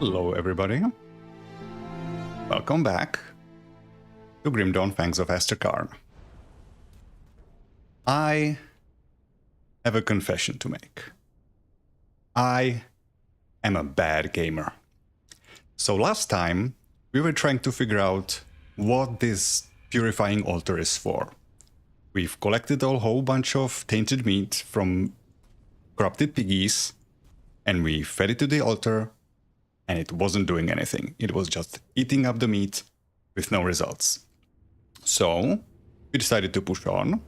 Hello everybody, welcome back to Grim Dawn Fangs of Asterkarn. I have a confession to make. I am a bad gamer. So last time we were trying to figure out what this purifying altar is for. We've collected a whole bunch of tainted meat from corrupted piggies and we fed it to the altar. And it wasn't doing anything. It was just eating up the meat with no results. So we decided to push on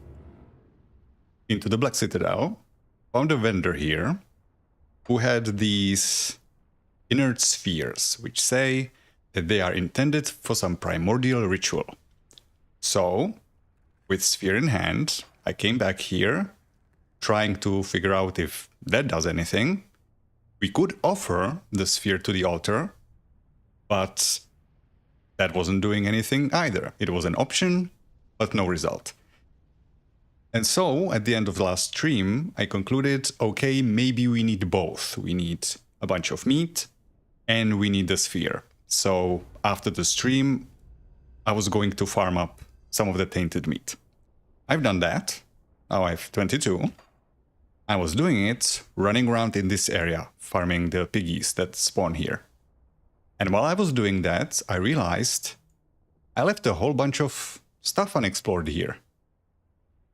into the Black Citadel, found a vendor here who had these inert spheres, which say that they are intended for some primordial ritual. So, with sphere in hand, I came back here, trying to figure out if that does anything. We could offer the sphere to the altar, but that wasn't doing anything either. It was an option, but no result. And so, at the end of the last stream, I concluded, okay, maybe we need both. We need a bunch of meat, and we need the sphere. So, after the stream, I was going to farm up some of the tainted meat. I've done that. Now I have 22. I was doing it running around in this area, farming the piggies that spawn here. And while I was doing that, I realized I left a whole bunch of stuff unexplored here.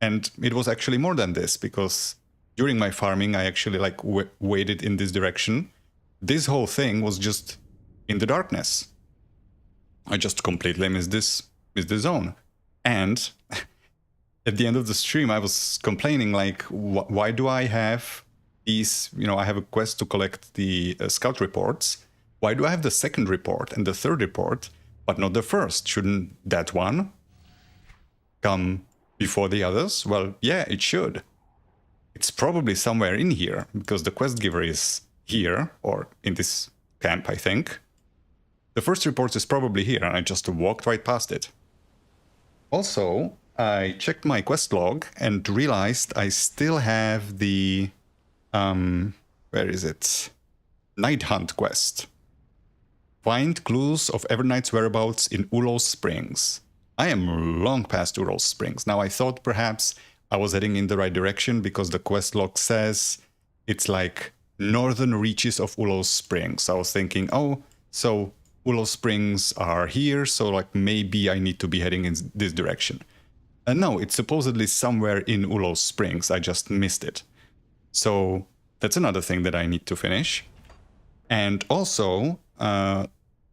And it was actually more than this, because during my farming, I actually waded in this direction. This whole thing was just in the darkness. I just completely missed this zone. And at the end of the stream, I was complaining, like, why do I have these, I have a quest to collect the scout reports. Why do I have the second report and the third report, but not the first? Shouldn't that one come before the others? Well, yeah, it should. It's probably somewhere in here, because the quest giver is here, or in this camp, I think. The first report is probably here, and I just walked right past it. Also, I checked my quest log and realized I still have the, where is it? Night Hunt quest. Find clues of Everknight's whereabouts in Ulos Springs. I am long past Ulos Springs. Now I thought perhaps I was heading in the right direction because the quest log says it's like northern reaches of Ulos Springs. I was thinking, oh, so Ulos Springs are here, so like maybe I need to be heading in this direction. And no, it's supposedly somewhere in Ulos Springs. I just missed it. So that's another thing that I need to finish. And also, at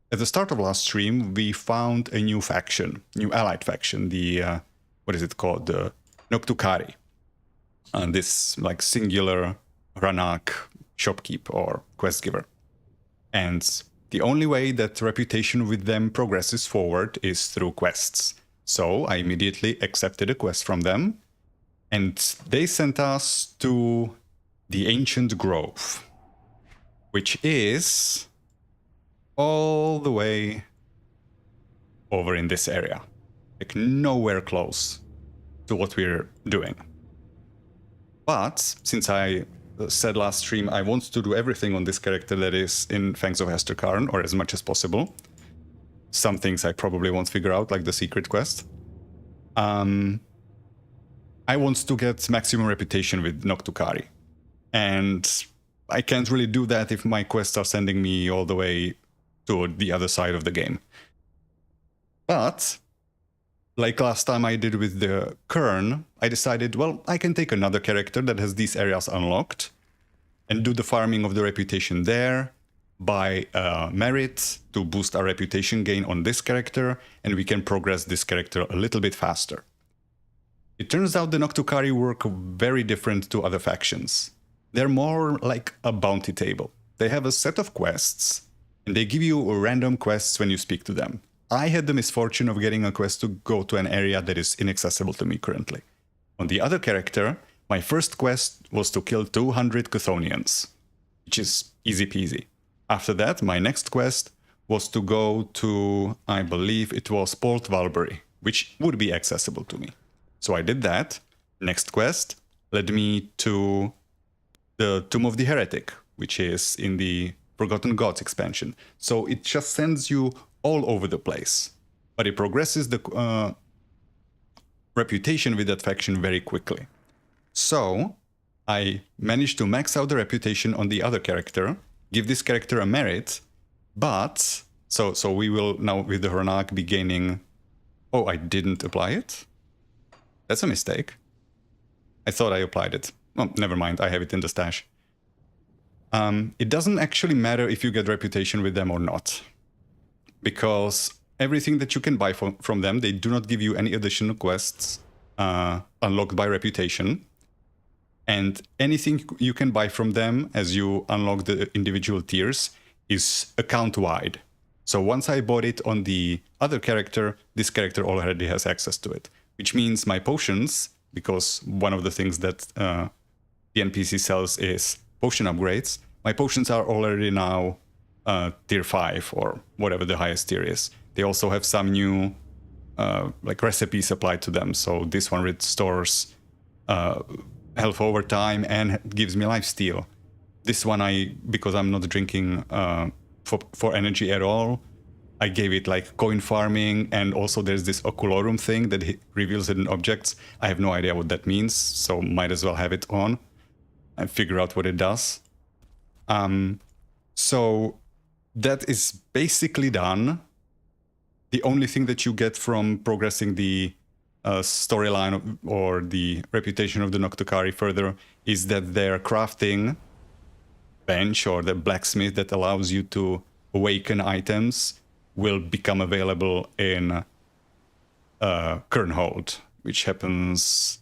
the start of last stream, we found a new faction, new allied faction, the, what is it called? The Noctukari. This like singular Ranak shopkeep or quest giver. And the only way that reputation with them progresses forward is through quests. So I immediately accepted a quest from them, and they sent us to the Ancient Grove, which is all the way over in this area, like nowhere close to what we're doing. But since I said last stream I want to do everything on this character that is in Fangs of Asterkarn, or as much as possible. Some things I probably won't figure out, like the secret quest. I want to get maximum reputation with Noctukari. And I can't really do that if my quests are sending me all the way to the other side of the game. But, like last time I did with the Kern, I decided, well, I can take another character that has these areas unlocked and do the farming of the reputation there, buy merit to boost our reputation gain on this character, and we can progress this character a little bit faster. It turns out the Noctukari work very different to other factions. They're more like a bounty table. They have a set of quests, and they give you random quests when you speak to them. I had the misfortune of getting a quest to go to an area that is inaccessible to me currently. On the other character, my first quest was to kill 200 Chthonians, which is easy peasy. After that, my next quest was to go to, I believe it was Port Valbury, which would be accessible to me. So I did that. Next quest led me to the Tomb of the Heretic, which is in the Forgotten Gods expansion. So it just sends you all over the place. But it progresses the reputation with that faction very quickly. So I managed to max out the reputation on the other character, give this character a merit, but so we will now with the Hronak be gaining... Oh, I didn't apply it? That's a mistake. I thought I applied it. Oh, never mind, I have it in the stash. It doesn't actually matter if you get reputation with them or not, because everything that you can buy from them, they do not give you any additional quests unlocked by reputation. And anything you can buy from them as you unlock the individual tiers is account-wide. So once I bought it on the other character, this character already has access to it. Which means my potions, because one of the things that the NPC sells is potion upgrades, my potions are already now tier 5 or whatever the highest tier is. They also have some new like recipes applied to them. So this one restores health over time and gives me lifesteal. This one because I'm not drinking for energy at all, I gave it like coin farming, and also there's this oculorum thing that reveals hidden objects. I have no idea what that means, so might as well have it on and figure out what it does. So that is basically done. The only thing that you get from progressing the storyline or the reputation of the Noctukari further is that their crafting bench or the blacksmith that allows you to awaken items will become available in Kernhold, which happens...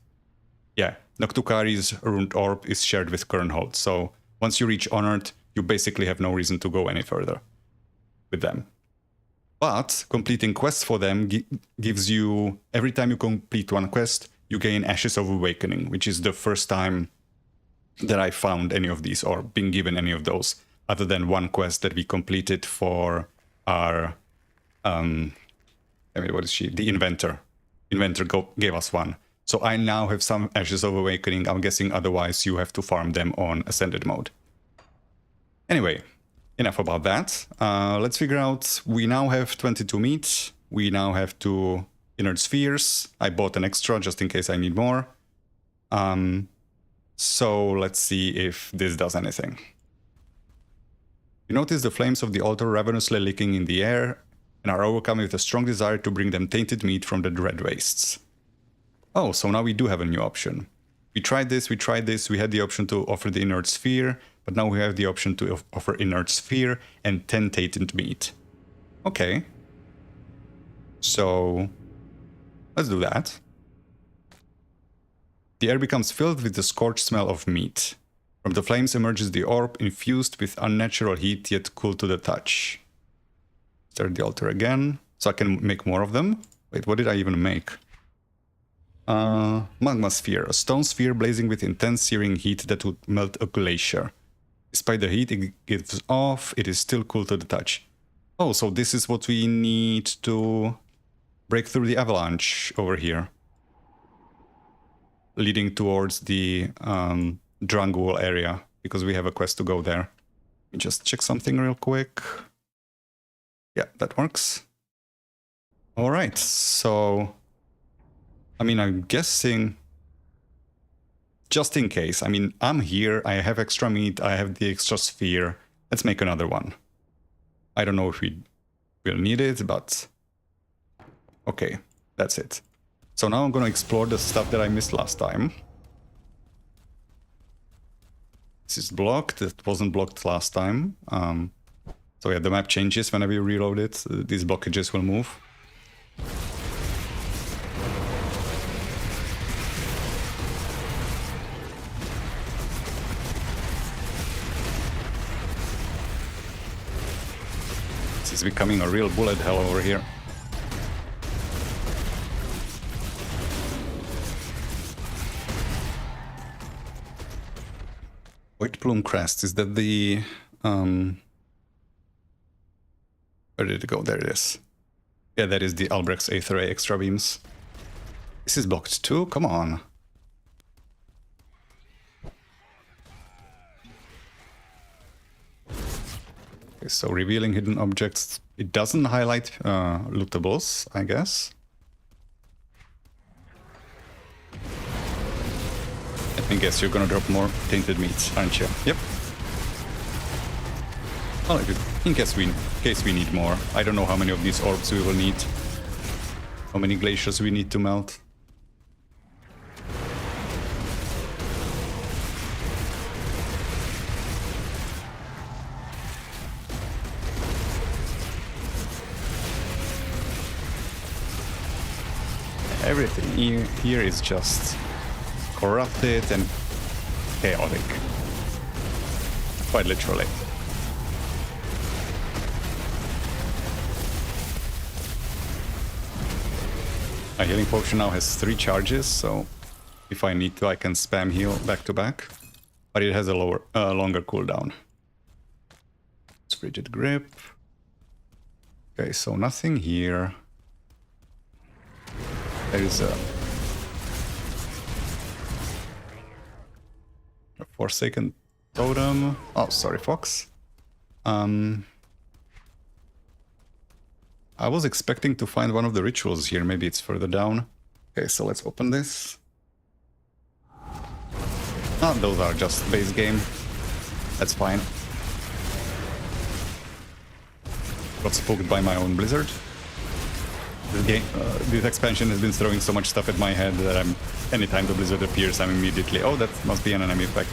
Yeah, Noctukari's Ruined Orb is shared with Kernhold, so once you reach Honored, you basically have no reason to go any further with them. But completing quests for them gives you... Every time you complete one quest, you gain Ashes of Awakening, which is the first time that I found any of these or been given any of those, other than one quest that we completed for our... what is she? The Inventor. Inventor gave us one. So I now have some Ashes of Awakening. I'm guessing otherwise you have to farm them on Ascended mode. Anyway, enough about that. Let's figure out... We now have 22 meat. We now have 2 Inert Spheres. I bought an extra just in case I need more. So let's see if this does anything. You notice the flames of the altar ravenously licking in the air and are overcome with a strong desire to bring them tainted meat from the dread wastes. Oh, so now we do have a new option. We tried this, we had the option to offer the Inert Sphere, but now we have the option to offer Inert Sphere and 10 tainted meat. Okay. So let's do that. The air becomes filled with the scorched smell of meat. From the flames emerges the orb, infused with unnatural heat, yet cool to the touch. Start the altar again, so I can make more of them. Wait, what did I even make? Magma Sphere, a stone sphere blazing with intense searing heat that would melt a glacier. Despite the heat it gives off, it is still cool to the touch. Oh, so this is what we need to break through the avalanche over here. Leading towards the Drangul area, because we have a quest to go there. Let me just check something real quick. Yeah, that works. Alright, so... I mean, I'm guessing... Just in case, I mean, I'm here, I have extra meat, I have the extra sphere. Let's make another one. I don't know if we will need it, but... Okay, that's it. So now I'm gonna explore the stuff that I missed last time. This is blocked, it wasn't blocked last time. So yeah, the map changes whenever you reload it. These blockages will move. This is becoming a real bullet hell over here. White Plume Crest, is that the... Where did it go? There it is. Yeah, that is the Albrecht's Aether Ray extra beams. This is blocked too? Come on. Okay, so revealing hidden objects. It doesn't highlight lootables, I guess. Let me guess, you're gonna drop more tainted meats, aren't you? Yep. Well, in case we need more. I don't know how many of these orbs we will need. How many glaciers we need to melt. Everything here is just corrupted and chaotic. Quite literally. My healing potion now has 3 charges, so if I need to, I can spam heal back to back. But it has a longer cooldown. It's rigid grip. Okay, so nothing here. There is a Forsaken totem. Oh, sorry, Fox. I was expecting to find one of the rituals here. Maybe it's further down. Okay, so let's open this. Ah, those are just base game. That's fine. Got spooked by my own blizzard. This expansion has been throwing so much stuff at my head that anytime the blizzard appears, I'm immediately, oh, that must be an enemy effect.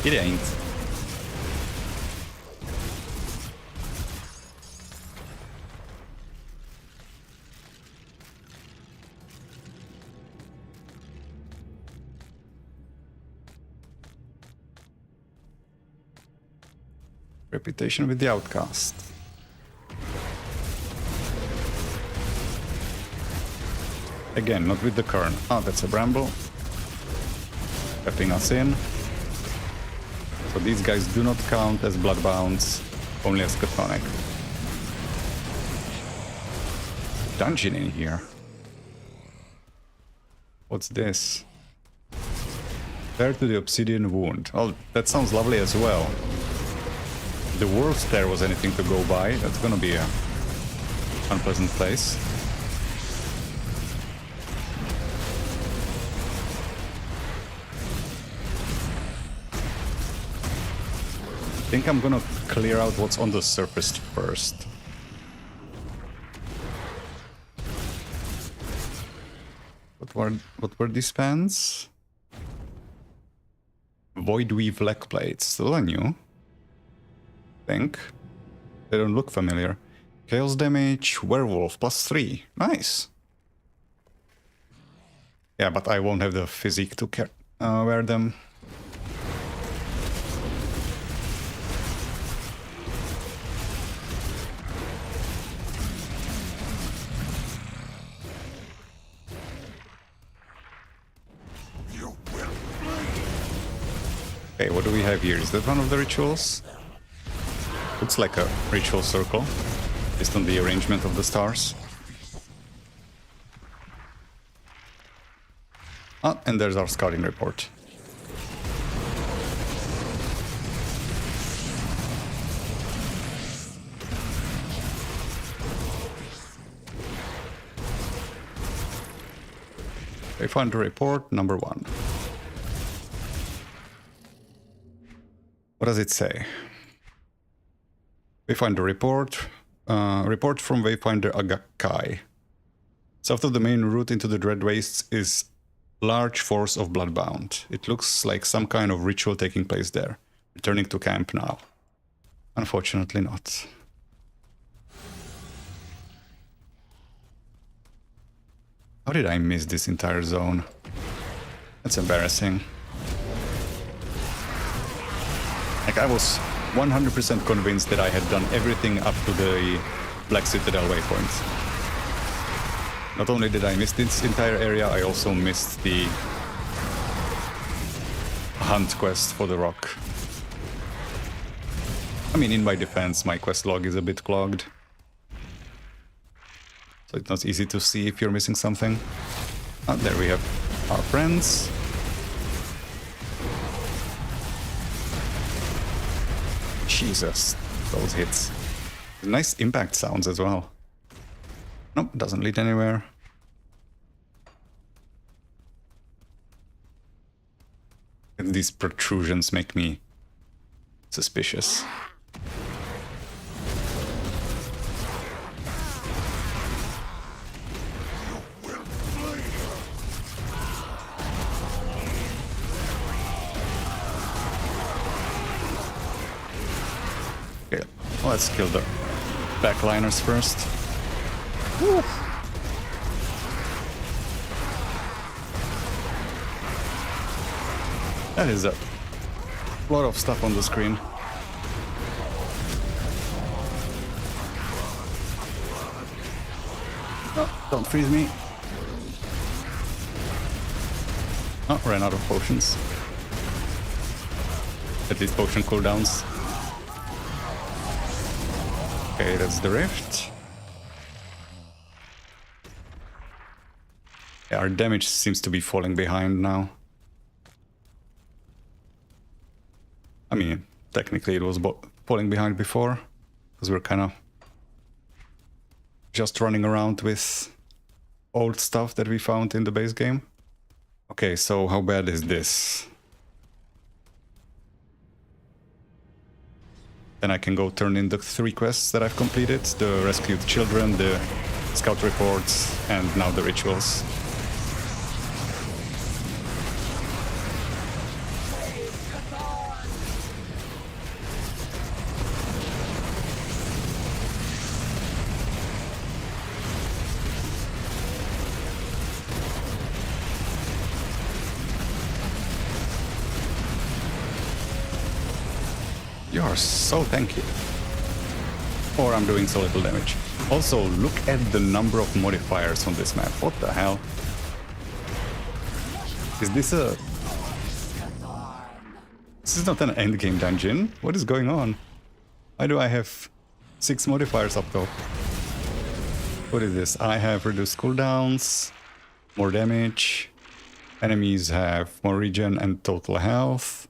It ain't. Reputation with the outcast. Again, not with the Kern. Oh, that's a bramble. Stepping us in. So these guys do not count as bloodbounds, only as chthonic. Dungeon in here. What's this? There to the obsidian wound. Oh, that sounds lovely as well. If the world there was anything to go by, that's gonna be a unpleasant place. I think I'm gonna clear out what's on the surface first. What were these pants? Void Weave leg plates. Still are new. Think. They don't look familiar. Chaos damage, werewolf, +3. Nice. Yeah, but I won't have the physique to wear them. Okay, what do we have here? Is that one of the rituals? Looks like a ritual circle, based on the arrangement of the stars. Ah, and there's our scouting report. I found the report number 1. What does it say? Wayfinder report. Report from Wayfinder Agakai. South of the main route into the Dread Wastes is large force of bloodbound. It looks like some kind of ritual taking place there. Returning to camp now. Unfortunately not. How did I miss this entire zone? That's embarrassing. Like, I was 100% convinced that I had done everything up to the Black Citadel waypoint. Not only did I miss this entire area, I also missed the hunt quest for the rock. I mean, in my defense, my quest log is a bit clogged. So it's not easy to see if you're missing something. Ah, there we have our friends. Jesus, those hits. Nice impact sounds as well. Nope, doesn't lead anywhere. And these protrusions make me suspicious. Okay, let's kill the backliners first. Woo. That is a lot of stuff on the screen. Oh, don't freeze me. Oh, ran out of potions. At least potion cooldowns. Okay, that's the rift. Yeah, our damage seems to be falling behind now. I mean, technically it was falling behind before, because we're kind of just running around with old stuff that we found in the base game. Okay, so how bad is this? Then I can go turn in the 3 quests that I've completed, the rescued children, the scout reports, and now the rituals. You are so tanky. Or I'm doing so little damage. Also, look at the number of modifiers on this map. What the hell? Is this a... This is not an endgame dungeon. What is going on? Why do I have 6 modifiers up top? What is this? I have reduced cooldowns, more damage. Enemies have more regen and total health.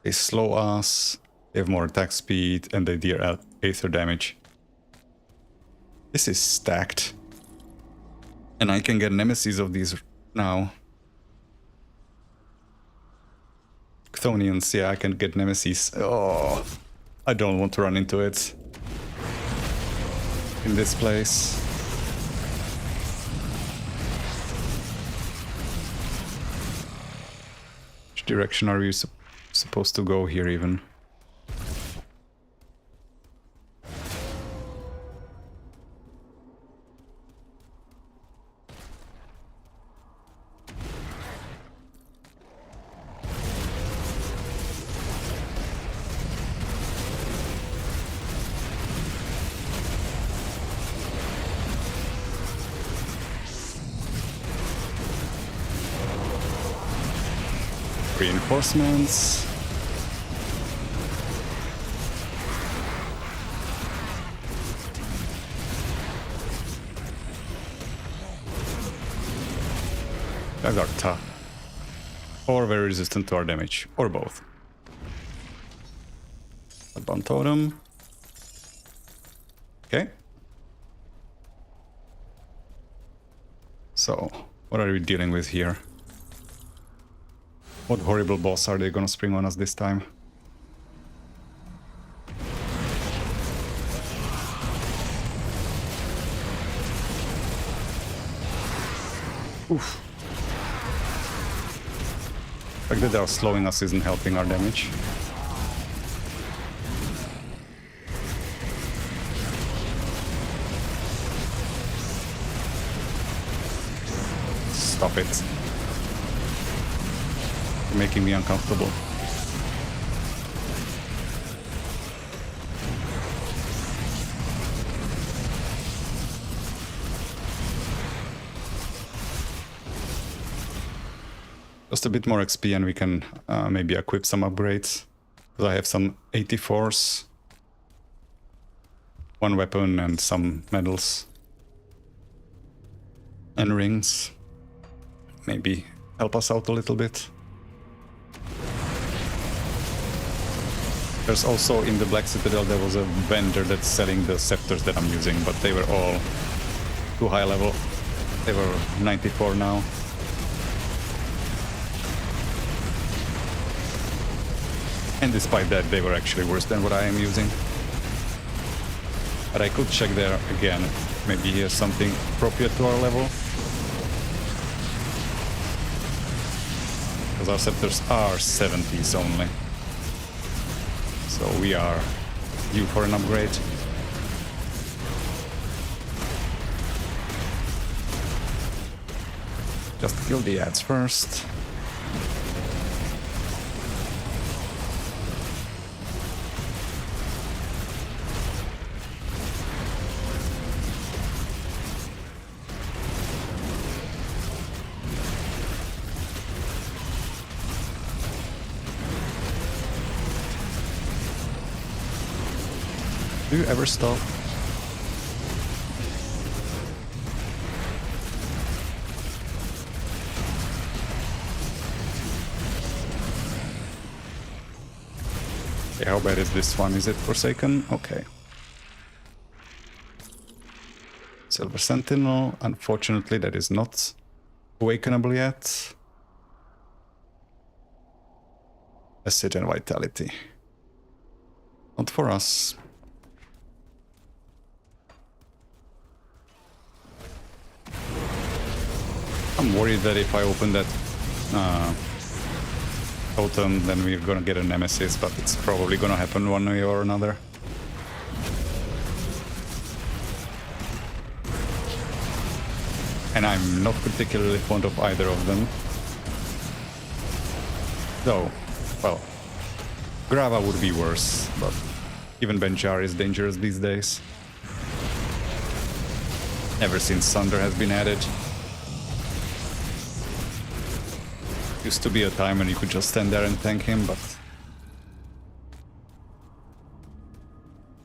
They slow us. They have more attack speed and they deal aether damage. This is stacked. And I can get nemesis of these now. Chthonians, yeah, I can get nemesis. Oh, I don't want to run into it. In this place. Which direction are you supposed to go here even? Reinforcements. Guys are tough. Or very resistant to our damage. Or both. A bomb totem. Okay. So, what are we dealing with here? What horrible boss are they gonna spring on us this time? Oof. The fact that they are slowing us isn't helping our damage. Stop it. You're making me uncomfortable. Just a bit more XP and we can maybe equip some upgrades. Because I have some 84s, 1 weapon and some medals. And rings. Maybe help us out a little bit. There's also in the Black Citadel there was a vendor that's selling the scepters that I'm using, but they were all too high level. They were 94 now. And despite that, they were actually worse than what I am using. But I could check there again. Maybe here's something appropriate to our level. Because our scepters are 70s only. So we are due for an upgrade. Just kill the ads first. Do you ever stop? Okay, how bad is this one? Is it Forsaken? Okay. Silver Sentinel. Unfortunately, that is not awakenable yet. Acid and Vitality. Not for us. I'm worried that if I open that totem, then we're gonna get a nemesis, but it's probably gonna happen one way or another. And I'm not particularly fond of either of them. So, well, Grava would be worse, but even Benjar is dangerous these days. Ever since Sunder has been added. Used to be a time when you could just stand there and tank him, but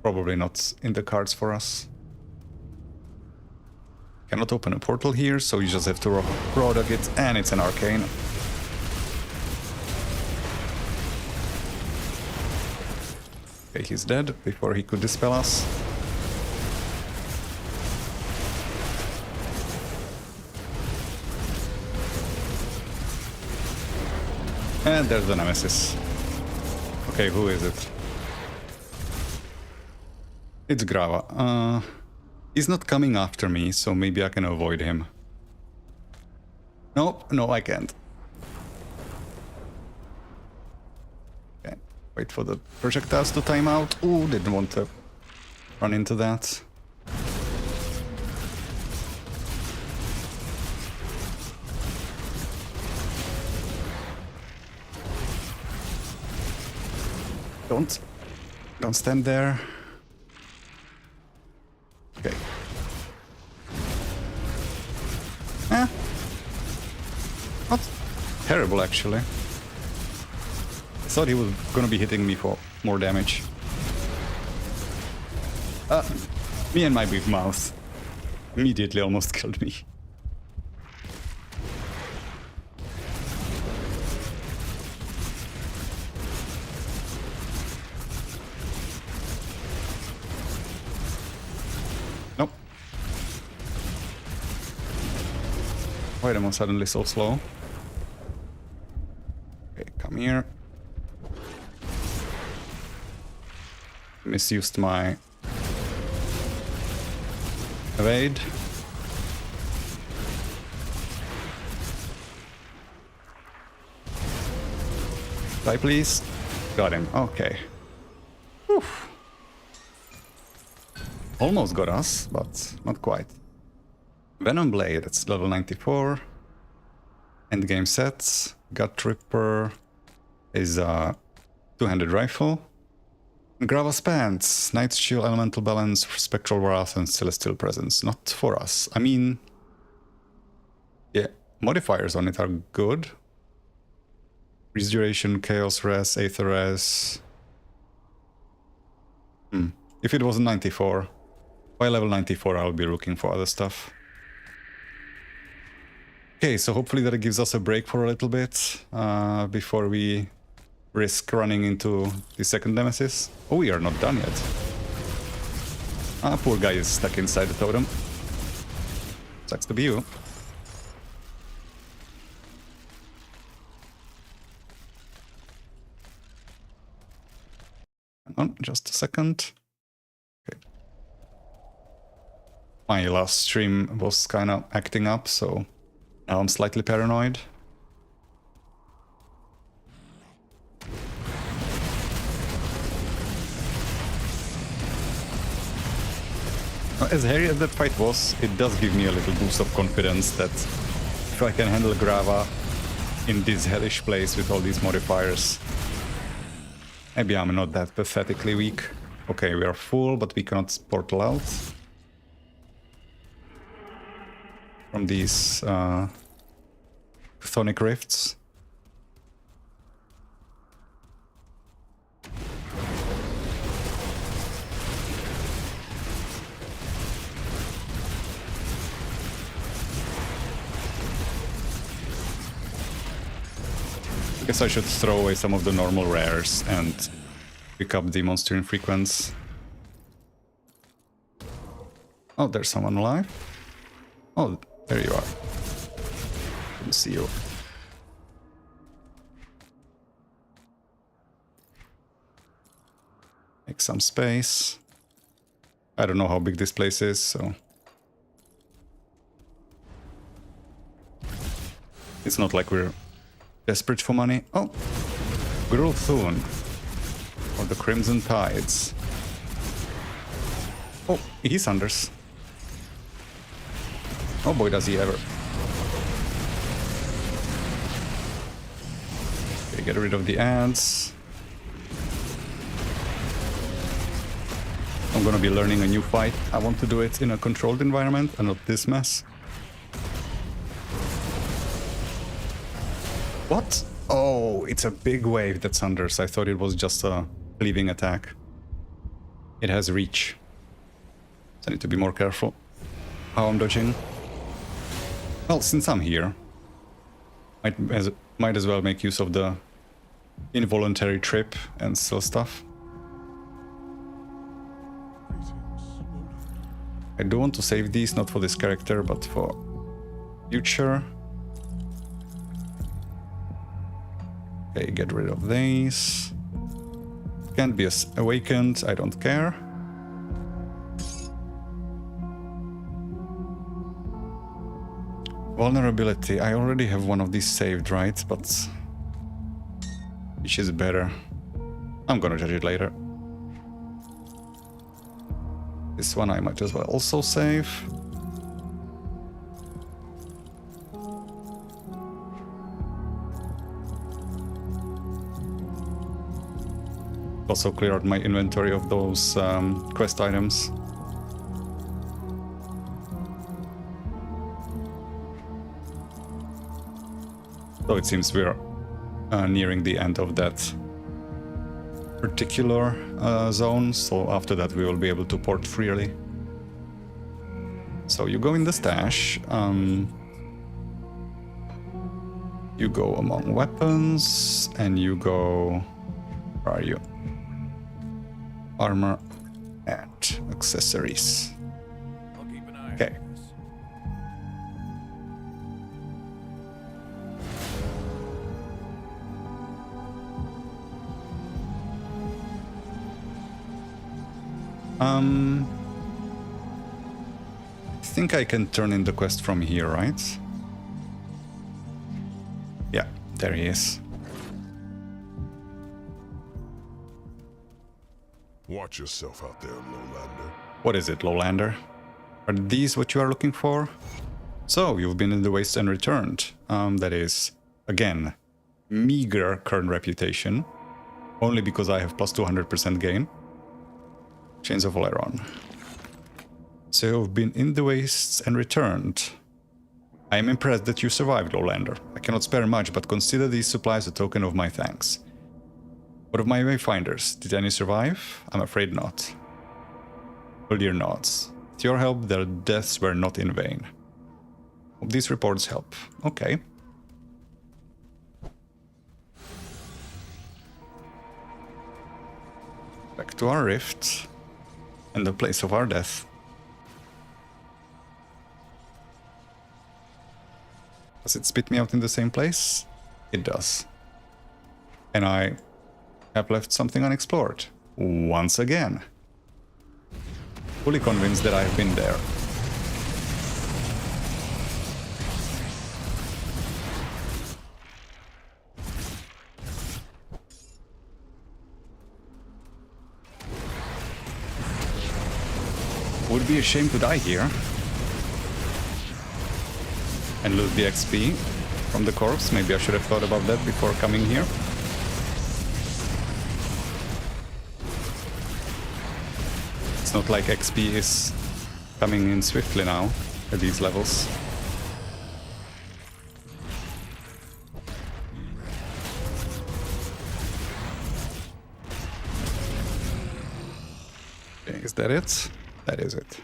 probably not in the cards for us. Cannot open a portal here, so you just have to product it, and it's an arcane. Okay, he's dead before he could dispel us. And there's the nemesis. Okay, who is it? It's Grava. He's not coming after me, so maybe I can avoid him. No, I can't. Okay, wait for the projectiles to time out. Ooh, didn't want to run into that. Don't stand there. Okay. Not terrible, actually. I thought he was gonna be hitting me for more damage. Me and my big mouth immediately almost killed me. Nope. Why am I suddenly so slow? Okay, come here. Misused my evade. Die, please. Got him. Okay. Whew. Almost got us, but not quite. Venom Blade, that's level 94. Endgame sets. Gut Ripper is a two-handed rifle. Grava's Pants, Night's Chill, Elemental Balance, Spectral Wrath, and Celestial Presence. Not for us. I mean, yeah, modifiers on it are good. Freeze Duration, Chaos Res, Aether Res. If it was 94, by level 94 I'll be looking for other stuff. Okay, so hopefully that gives us a break for a little bit before we risk running into the second nemesis. Oh, we are not done yet. Ah, poor guy is stuck inside the totem. Sucks to be you. Hang on, just a second. Okay. My last stream was kind of acting up, so now I'm slightly paranoid. As hairy as that fight was, it does give me a little boost of confidence that if I can handle Grava in this hellish place with all these modifiers, maybe I'm not that pathetically weak. Okay, we are full, but we cannot portal out from these chthonic rifts. I guess I should throw away some of the normal rares and pick up the monster infrequents. Oh, there's someone alive. Oh, there you are. Didn't see you. Make some space. I don't know how big this place is, so... It's not like we're desperate for money. Oh! Grulthun. Or the Crimson Tides. Oh, he's Anders. Oh boy, does he ever. Okay, get rid of the ants. I'm gonna be learning a new fight. I want to do it in a controlled environment and not this mess. What? Oh, it's a big wave that's Anders. I thought it was just a cleaving attack. It has reach. So I need to be more careful how I'm dodging. Well, since I'm here, might as well make use of the involuntary trip and steal stuff. I do want to save these, not for this character, but for future. Okay, get rid of these. Can't be awakened, I don't care. Vulnerability, I already have one of these saved, right? But which is better? I'm gonna judge it later. This one I might as well also save. Also clear out my inventory of those quest items. So it seems we're nearing the end of that particular zone, so after that we will be able to port freely. So you go in the stash, you go among weapons, and you go... Where are you? Armor and accessories. Okay. I think I can turn in the quest from here, right? Yeah, there he is. Watch yourself out there, Lowlander. What is it, Lowlander? Are these what you are looking for? So, you've been in the Waste and returned. That is, again, meager current reputation. Only because I have plus 200% gain. Chains of Oleron. So you've been in the Wastes and returned. I am impressed that you survived, Lowlander. I cannot spare much, but consider these supplies a token of my thanks. What of my wayfinders? Did any survive? I'm afraid not. Dear nods. With your help, their deaths were not in vain. Hope these reports help. Okay. Back to our rift and the place of our death. Does it spit me out in the same place? It does. And I have left something unexplored. Once again. Fully convinced that I have been there. Would be a shame to die here. And lose the XP from the corpse. Maybe I should have thought about that before coming here. It's not like XP is coming in swiftly now at these levels. Okay, is that it? That is it.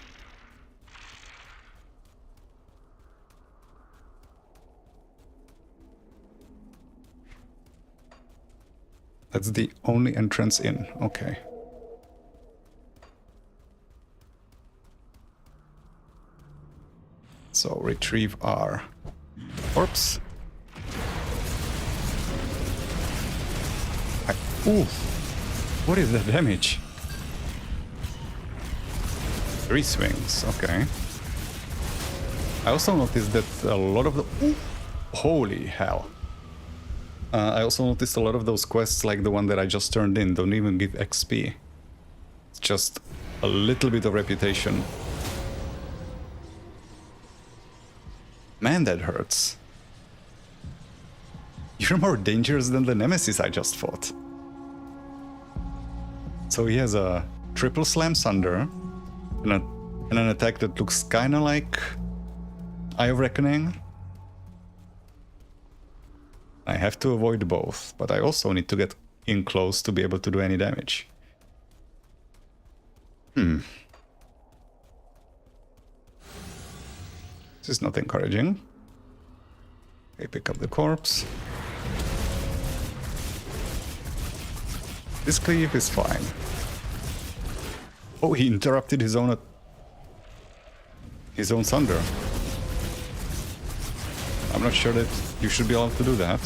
That's the only entrance in. Okay. So retrieve our corpse. Ooh! What is that damage? 3 swings, okay. I also noticed that a lot of the... Ooh, holy hell. I also noticed a lot of those quests, like the one that I just turned in, don't even give XP. It's just a little bit of reputation. Man, that hurts. You're more dangerous than the nemesis I just fought. So he has a triple slam sunder and an attack that looks kinda like Eye of Reckoning. I have to avoid both, but I also need to get in close to be able to do any damage. This is not encouraging. Okay, pick up the corpse. This cleave is fine. Oh, he interrupted his own thunder. I'm not sure that you should be allowed to do that.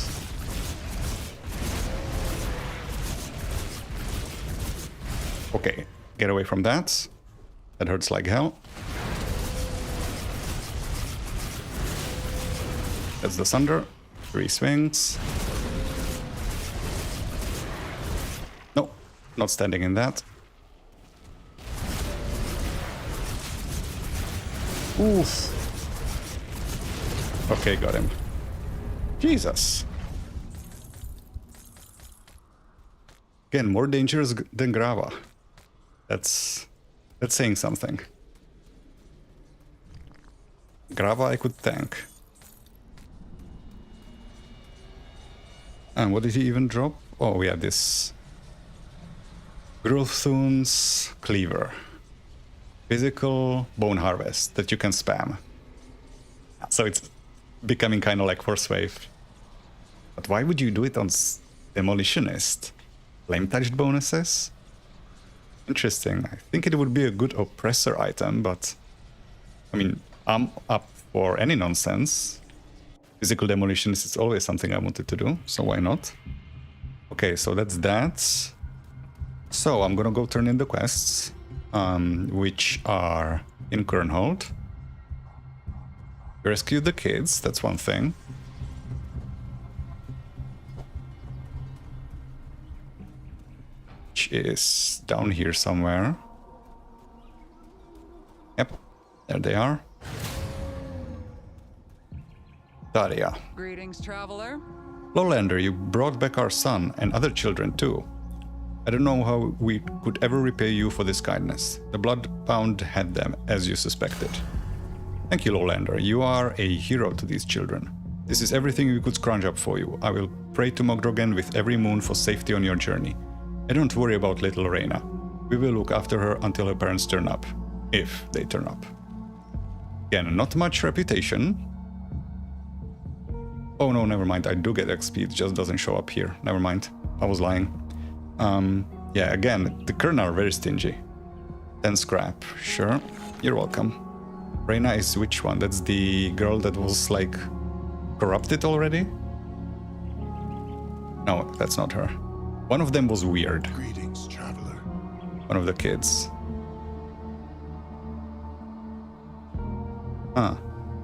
Okay, get away from that. That hurts like hell. That's the thunder. 3 swings. No, not standing in that. Oof. Okay, got him. Jesus. Again, more dangerous than Grava. That's saying something. Grava I could tank. And what did he even drop? Oh, we have this Growthune's Cleaver. Physical Bone Harvest that you can spam. So it's becoming kind of like Force Wave. But why would you do it on Demolitionist? Flame-touched bonuses? Interesting. I think it would be a good Oppressor item, but... I mean, I'm up for any nonsense. Physical Demolitionist is always something I wanted to do, so why not? Okay, so that's that. So I'm gonna go turn in the quests, which are in Kernhold. Rescue the kids, that's one thing. Which is down here somewhere. Yep, there they are. Daria. Greetings, traveler. Lowlander, you brought back our son and other children too. I don't know how we could ever repay you for this kindness. The Bloodbound had them, as you suspected. Thank you, Lowlander. You are a hero to these children. This is everything we could scrounge up for you. I will pray to Mogdrogen with every moon for safety on your journey. And don't worry about little Reina. We will look after her until her parents turn up. If they turn up. Again, not much reputation. Oh no, never mind. I do get XP. It just doesn't show up here. Never mind. I was lying. Yeah, again, the Kern are very stingy. 10 scrap, sure. You're welcome. Reyna is which one? That's the girl that was like corrupted already? No, that's not her. One of them was weird. Greetings, traveler. One of the kids. Huh.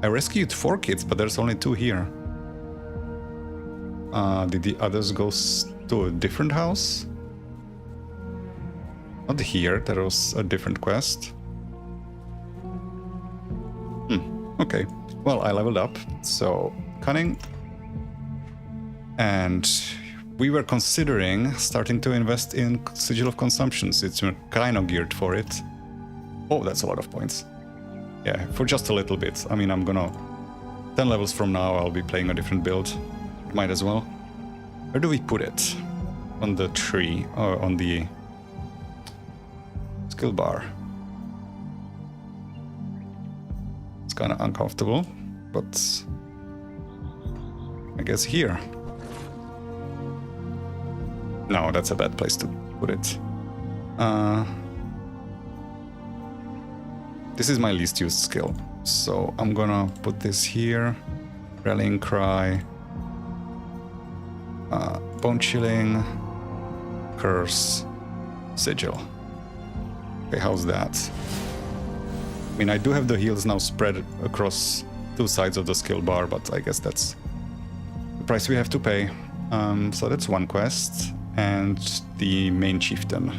I rescued 4 kids, but there's only 2 here. Did the others go to a different house? Not here, there was a different quest. Okay. Well, I leveled up, so cunning. And we were considering starting to invest in Sigil of Consumption, since we're kind of geared for it. Oh, that's a lot of points. Yeah, for just a little bit. I mean, I'm gonna... 10 levels from now, I'll be playing a different build. Might as well. Where do we put it? On the tree, or on the skill bar. It's kind of uncomfortable, but I guess here. No, that's a bad place to put it. This is my least used skill, so I'm gonna put this here. Rallying Cry, Bone Chilling, Curse, Sigil. Okay, how's that? I mean, I do have the heals now spread across 2 sides of the skill bar, but I guess that's the price we have to pay. So that's one quest, and the main chieftain.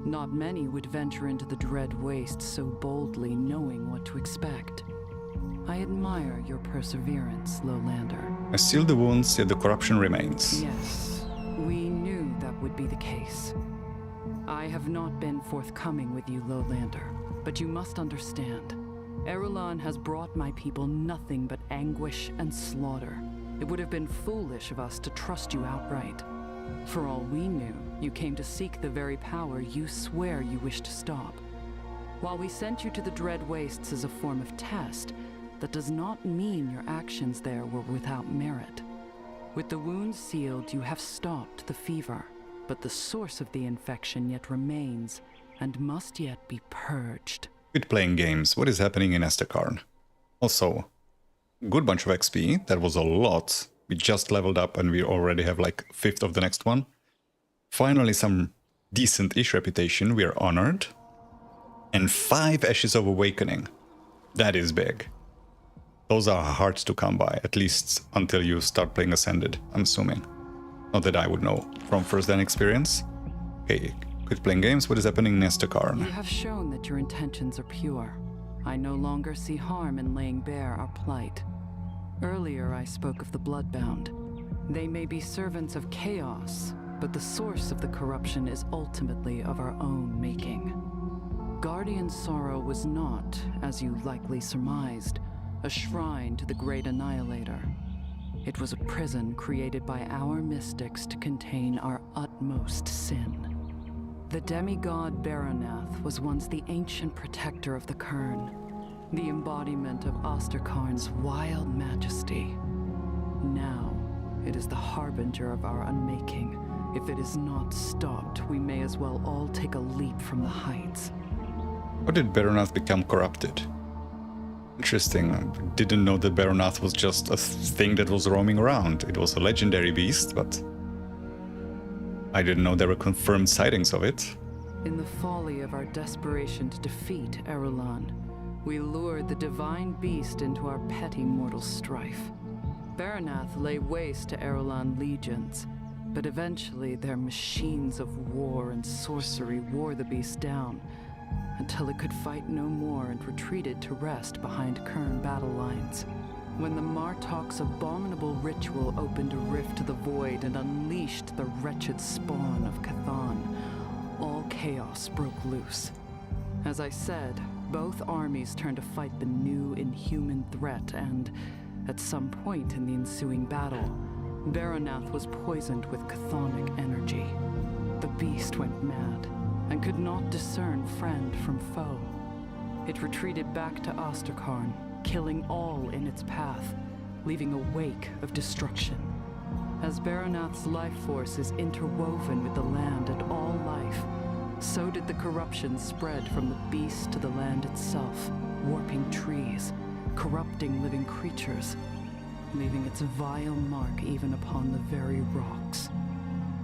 Not many would venture into the dread waste so boldly, knowing what to expect. I admire your perseverance, Lowlander. I seal the wounds, yet the corruption remains. Yes, we knew that would be the case. I have not been forthcoming with you, Lowlander, but you must understand. Erulon has brought my people nothing but anguish and slaughter. It would have been foolish of us to trust you outright. For all we knew, you came to seek the very power you swear you wish to stop. While we sent you to the Dread Wastes as a form of test, that does not mean your actions there were without merit. With the wounds sealed, you have stopped the fever, but the source of the infection yet remains and must yet be purged. Quit playing games. What is happening in Estakarn? Also, good bunch of XP. That was a lot. We just leveled up and we already have like 1/5 of the next one. Finally, some decent-ish reputation. We are honored. And 5 Ashes of Awakening. That is big. Those are hard to come by, at least until you start playing Ascended, I'm assuming. Not that I would know from first-hand experience. Okay, quit playing games. What is happening in Estakarn? You have shown that your intentions are pure. I no longer see harm in laying bare our plight. Earlier I spoke of the Bloodbound. They may be servants of chaos, but the source of the corruption is ultimately of our own making. Guardian Sorrow was not, as you likely surmised, a shrine to the Great Annihilator. It was a prison created by our mystics to contain our utmost sin. The demigod Baranath was once the ancient protector of the Kern, the embodiment of Osterkarn's wild majesty. Now, it is the harbinger of our unmaking. If it is not stopped, we may as well all take a leap from the heights. How did Baranath become corrupted? Interesting. I didn't know that Baranath was just a thing that was roaming around. It was a legendary beast, but I didn't know there were confirmed sightings of it. In the folly of our desperation to defeat Erulon, we lured the divine beast into our petty mortal strife. Baranath lay waste to Erulon legions, but eventually their machines of war and sorcery wore the beast down, until it could fight no more and retreated to rest behind Kern battle lines. When the Martok's abominable ritual opened a rift to the void and unleashed the wretched spawn of Chthon, all chaos broke loose. As I said, both armies turned to fight the new inhuman threat, and at some point in the ensuing battle, Baranath was poisoned with chthonic energy. The beast went mad and could not discern friend from foe. It retreated back to Osterkarn, killing all in its path, leaving a wake of destruction. As Baranath's life force is interwoven with the land and all life, so did the corruption spread from the beast to the land itself, warping trees, corrupting living creatures, leaving its vile mark even upon the very rocks.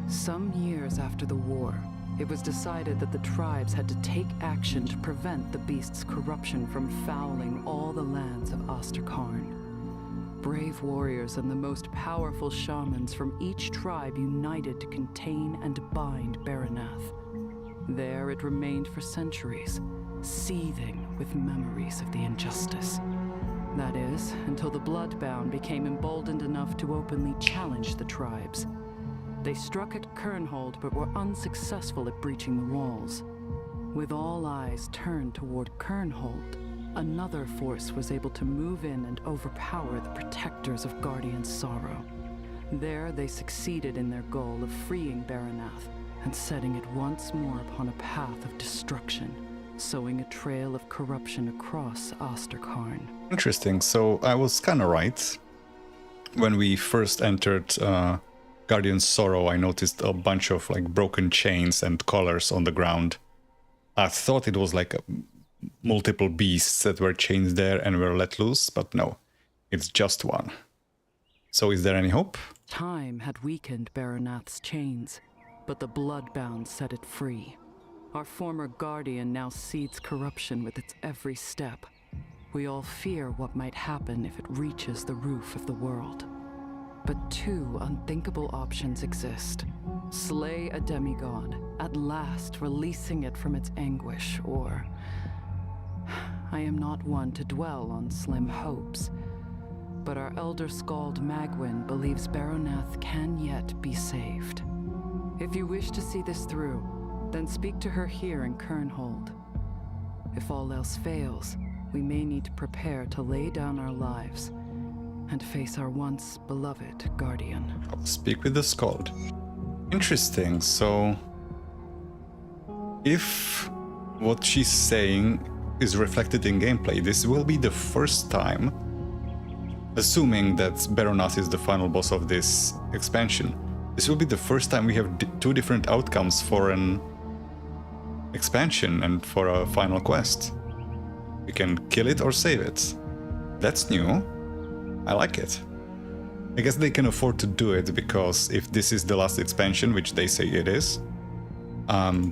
Some years after the war, it was decided that the tribes had to take action to prevent the beast's corruption from fouling all the lands of Osterkarn. Brave warriors and the most powerful shamans from each tribe united to contain and bind Baranath. There it remained for centuries, seething with memories of the injustice. That is, until the Bloodbound became emboldened enough to openly challenge the tribes. They struck at Kernhold but were unsuccessful at breaching the walls. With all eyes turned toward Kernhold, another force was able to move in and overpower the protectors of Guardian Sorrow. There they succeeded in their goal of freeing Baranath and setting it once more upon a path of destruction, sowing a trail of corruption across Osterkarn. Interesting. So I was kind of right. When we first entered Guardian's Sorrow, I noticed a bunch of like broken chains and collars on the ground. I thought it was like multiple beasts that were chained there and were let loose, but no, it's just one. So is there any hope? Time had weakened Baranath's chains, but the Bloodbound set it free. Our former Guardian now seeds corruption with its every step. We all fear what might happen if it reaches the roof of the world. But two unthinkable options exist. Slay a demigod, at last releasing it from its anguish, or... I am not one to dwell on slim hopes, but our elder Skald Magwyn believes Baranath can yet be saved. If you wish to see this through, then speak to her here in Kernhold. If all else fails, we may need to prepare to lay down our lives and face our once beloved guardian. I'll speak with the Skald. Interesting. So, if what she's saying is reflected in gameplay, this will be the first time, assuming that Baranath is the final boss of this expansion, this will be the first time we have two different outcomes for an expansion and for a final quest. We can kill it or save it. That's new. I like it. I guess they can afford to do it because if this is the last expansion, which they say it is,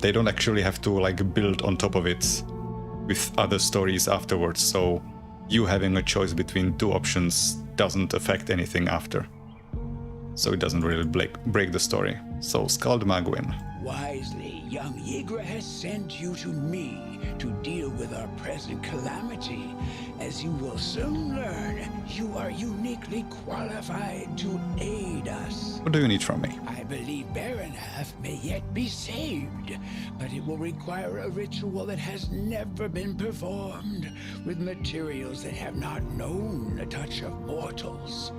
they don't actually have to like build on top of it with other stories afterwards, so you having a choice between two options doesn't affect anything after. So it doesn't really break the story. So Skald Magwyn. Wisely, young Ygritte has sent you to me to deal with our present calamity. As you will soon learn, you are uniquely qualified to aid us. What do you need from me? I believe Baranath may yet be saved, but it will require a ritual that has never been performed, with materials that have not known the touch of mortals.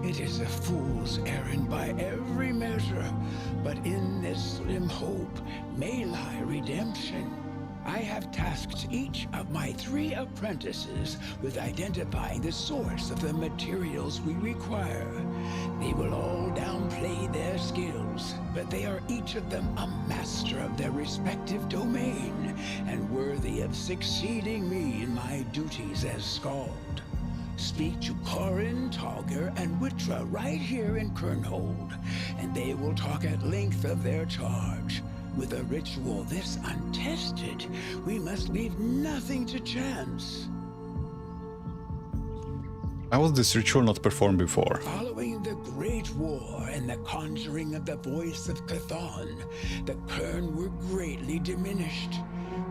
It is a fool's errand by every measure, but in this slim hope may lie redemption. I have tasked each of my 3 apprentices with identifying the source of the materials we require. They will all downplay their skills, but they are each of them a master of their respective domain, and worthy of succeeding me in my duties as Skald. Speak to Corin, Togger, and Witra right here in Kernhold, and they will talk at length of their charge. With a ritual this untested, we must leave nothing to chance. How was this ritual not performed before? Following the Great War and the conjuring of the voice of Chthon, the Kern were greatly diminished.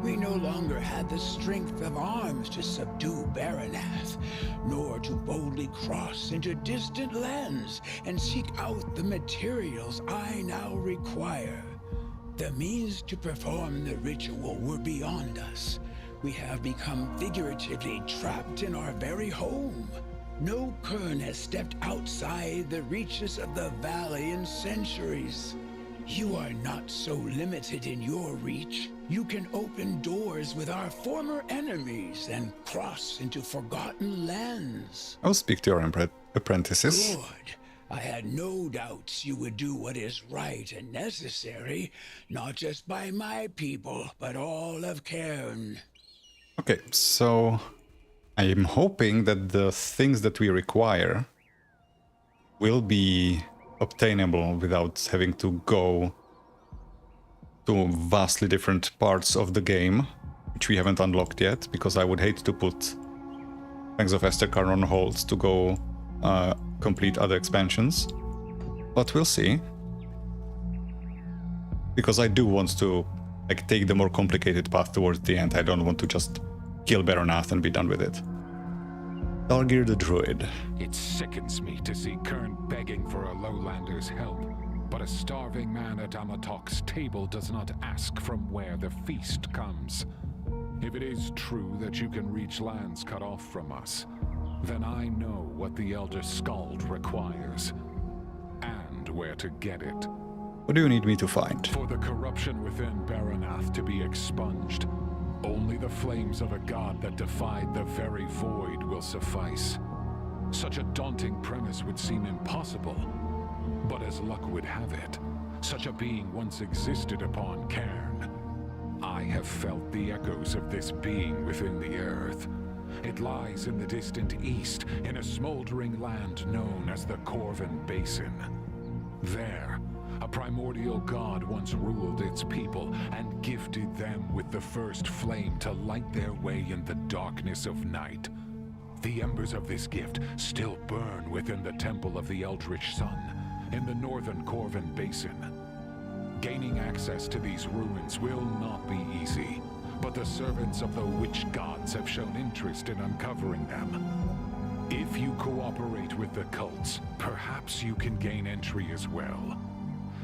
We no longer had the strength of arms to subdue Baranath, nor to boldly cross into distant lands and seek out the materials I now require. The means to perform the ritual were beyond us. We have become figuratively trapped in our very home. No Kern has stepped outside the reaches of the valley in centuries. You are not so limited in your reach. You can open doors with our former enemies and cross into forgotten lands. I'll speak to your apprentices. Good. I had no doubts you would do what is right and necessary, not just by my people, but all of Cairn. Okay, so I am hoping that the things that we require will be obtainable without having to go to vastly different parts of the game, which we haven't unlocked yet, because I would hate to put Fangs of Estecar on hold to go complete other expansions. But we'll see. Because I do want to take the more complicated path towards the end. I don't want to just kill Baronath and be done with it. Dalgir the Druid. It sickens me to see Kern begging for a lowlander's help. But a starving man at Amatok's table does not ask from where the feast comes. If it is true that you can reach lands cut off from us, then I know what the Elder Skald requires, and where to get it. What do you need me to find? For the corruption within Baronath to be expunged, only the flames of a god that defied the very void will suffice. Such a daunting premise would seem impossible, but as luck would have it, such a being once existed upon Cairn. I have felt the echoes of this being within the earth. It lies in the distant east, in a smoldering land known as the Corvin Basin. There, a primordial god once ruled its people and gifted them with the first flame to light their way in the darkness of night. The embers of this gift still burn within the Temple of the Eldritch Sun, in the northern Corvin Basin. Gaining access to these ruins will not be easy, but the servants of the witch gods have shown interest in uncovering them. If you cooperate with the cults, perhaps you can gain entry as well.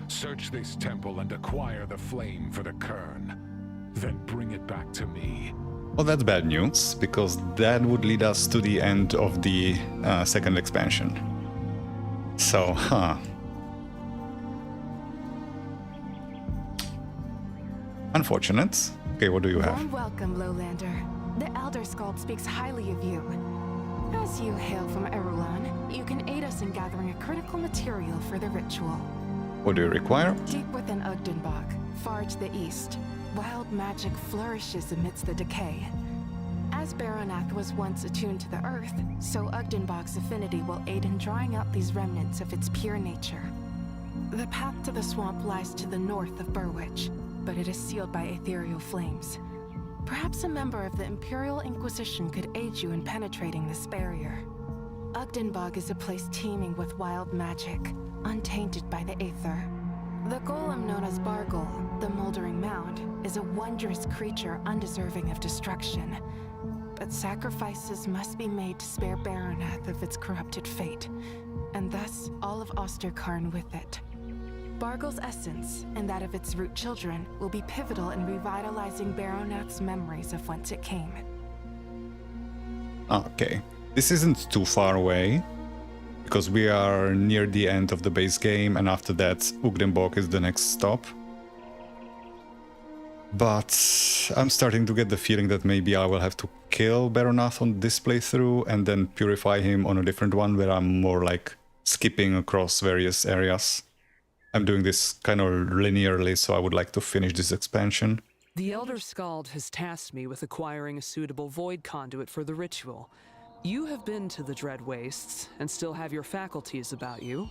Search this temple and acquire the flame for the Kern. Then bring it back to me. Well, that's bad news, because that would lead us to the end of the second expansion. So, unfortunate. Okay, what do you have? Warm welcome, Lowlander. The Elder Skald speaks highly of you. As you hail from Erulon, you can aid us in gathering a critical material for the ritual. What do you require? Deep within Ugdenbach, far to the east, wild magic flourishes amidst the decay. As Baronath was once attuned to the earth, so Ugdenbach's affinity will aid in drawing out these remnants of its pure nature. The path to the swamp lies to the north of Burwitch, but it is sealed by ethereal flames. Perhaps a member of the Imperial Inquisition could aid you in penetrating this barrier. Ugdenbog is a place teeming with wild magic, untainted by the Aether. The golem known as Bargol, the Moldering Mound, is a wondrous creature undeserving of destruction. But sacrifices must be made to spare Baronath of its corrupted fate, and thus all of Osterkarn with it. Bargol's essence, and that of its root children, will be pivotal in revitalizing Baronath's memories of whence it came. Okay, this isn't too far away, because we are near the end of the base game, and after that, Ugdenborg is the next stop. But I'm starting to get the feeling that maybe I will have to kill Baronath on this playthrough, and then purify him on a different one, where I'm more like skipping across various areas. I'm doing this kind of linearly, so I would like to finish this expansion. The Elder Skald has tasked me with acquiring a suitable void conduit for the ritual. You have been to the Dread Wastes, and still have your faculties about you.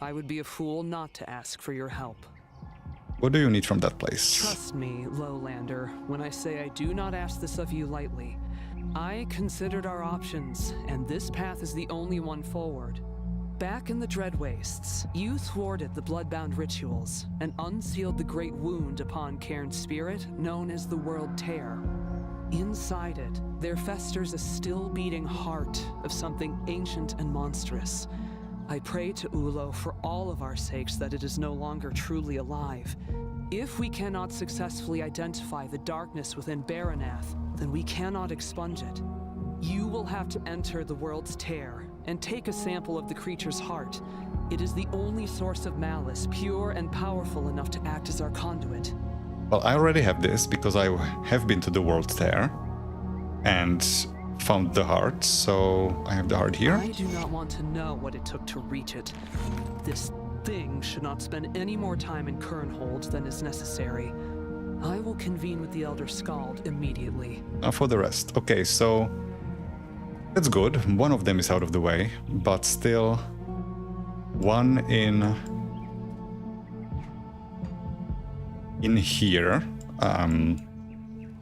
I would be a fool not to ask for your help. What do you need from that place? Trust me, Lowlander, when I say I do not ask this of you lightly. I considered our options, and this path is the only one forward. Back in the Dread Wastes, you thwarted the bloodbound rituals and unsealed the great wound upon Cairn's spirit known as the World Tear. Inside it, there festers a still-beating heart of something ancient and monstrous. I pray to Ulo for all of our sakes that it is no longer truly alive. If we cannot successfully identify the darkness within Baronath, then we cannot expunge it. You will have to enter the World's Tear and take a sample of the creature's heart. It is the only source of malice, pure and powerful enough to act as our conduit. Well, I already have this because I have been to the world there and found the heart, so I have the heart here. I do not want to know what it took to reach it. This thing should not spend any more time in Kernhold than is necessary. I will convene with the Elder Skald immediately. For the rest. Okay, so that's good. One of them is out of the way, but still one in here,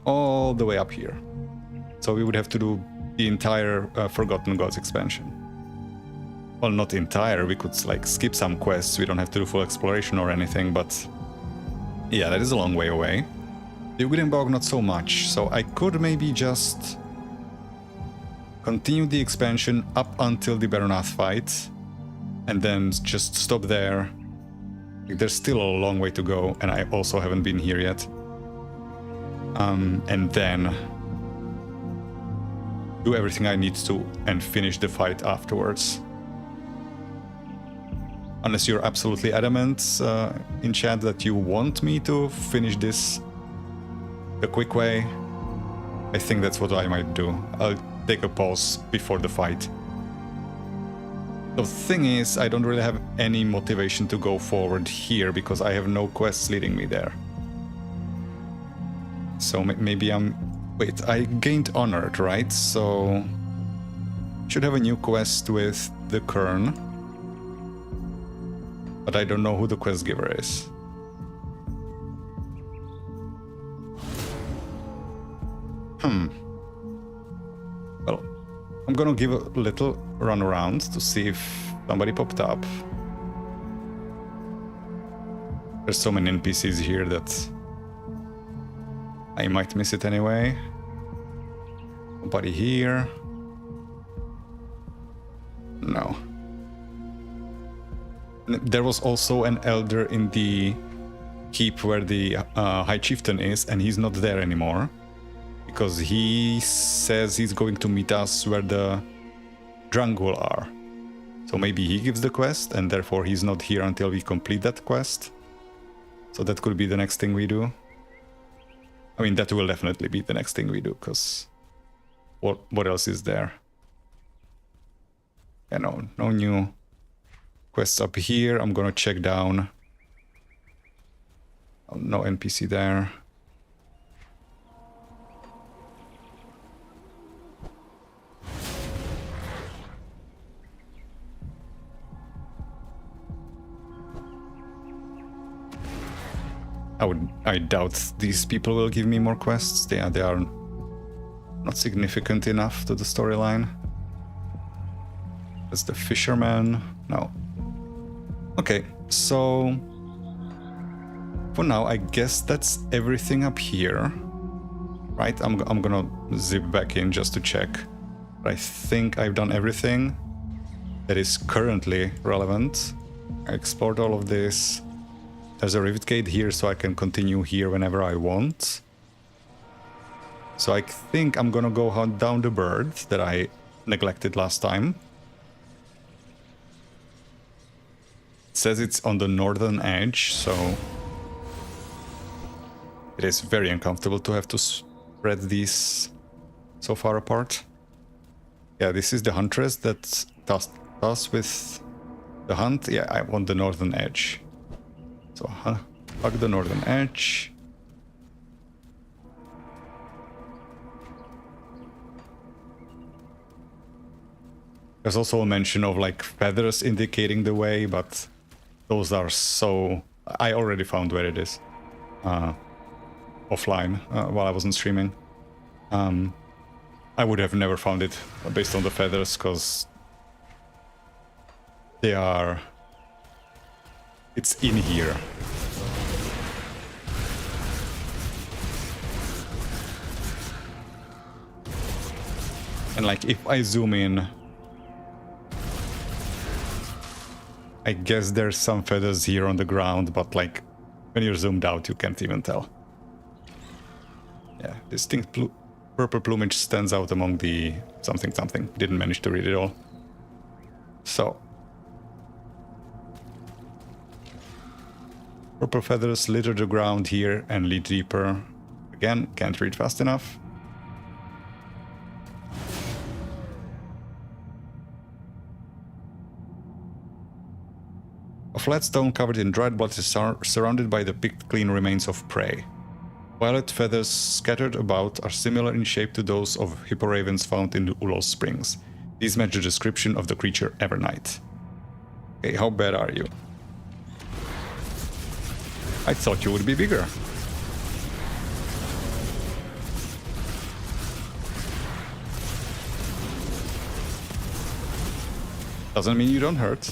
all the way up here. So we would have to do the entire Forgotten Gods expansion. Well, not entire, we could like skip some quests, we don't have to do full exploration or anything, but yeah, that is a long way away. The Wittenborg not so much, so I could maybe just continue the expansion up until the Baronath fight, and then just stop there. There's still a long way to go, and I also haven't been here yet. And then do everything I need to and finish the fight afterwards. Unless you're absolutely adamant in chat that you want me to finish this the quick way, I think that's what I might do. I'll take a pause before the fight. The thing is, I don't really have any motivation to go forward here because I have no quests leading me there. So maybe I'm... Wait, I gained Honored, right? So... should have a new quest with the Kern. But I don't know who the quest giver is. Well, I'm gonna give a little run around to see if somebody popped up. There's so many NPCs here that I might miss it anyway. Nobody here. No. There was also an elder in the keep where the High Chieftain is, and he's not there anymore. Because he says he's going to meet us where the Drangul are. So maybe he gives the quest, and therefore he's not here until we complete that quest. So that could be the next thing we do. I mean, that will definitely be the next thing we do, because what else is there? Yeah, no new quests up here. I'm gonna check down. Oh, no NPC there. I doubt these people will give me more quests. They are not significant enough to the storyline. That's the fisherman. No. Okay, so for now, I guess that's everything up here. Right? I'm gonna zip back in just to check. But I think I've done everything that is currently relevant. I explored all of this. There's a rivet gate here, so I can continue here whenever I want. So I think I'm gonna go hunt down the bird that I neglected last time. It says it's on the northern edge, so it is very uncomfortable to have to spread these so far apart. Yeah, this is the huntress that tasked us with the hunt. Yeah, I want the northern edge. So, hug the northern edge. There's also a mention of like feathers indicating the way, but those are so... I already found where it is. Offline, while I wasn't streaming. I would have never found it based on the feathers, because they are... It's in here. And like, if I zoom in, I guess there's some feathers here on the ground, but like, when you're zoomed out, you can't even tell. Yeah, distinct purple plumage stands out among the something. Didn't manage to read it all. So... Purple feathers litter the ground here and lead deeper. Again, can't read fast enough. A flat stone covered in dried blood is surrounded by the picked clean remains of prey. Violet feathers scattered about are similar in shape to those of hippo ravens found in the Ulos Springs. These match the description of the creature Evernight. Okay, how bad are you? I thought you would be bigger. Doesn't mean you don't hurt.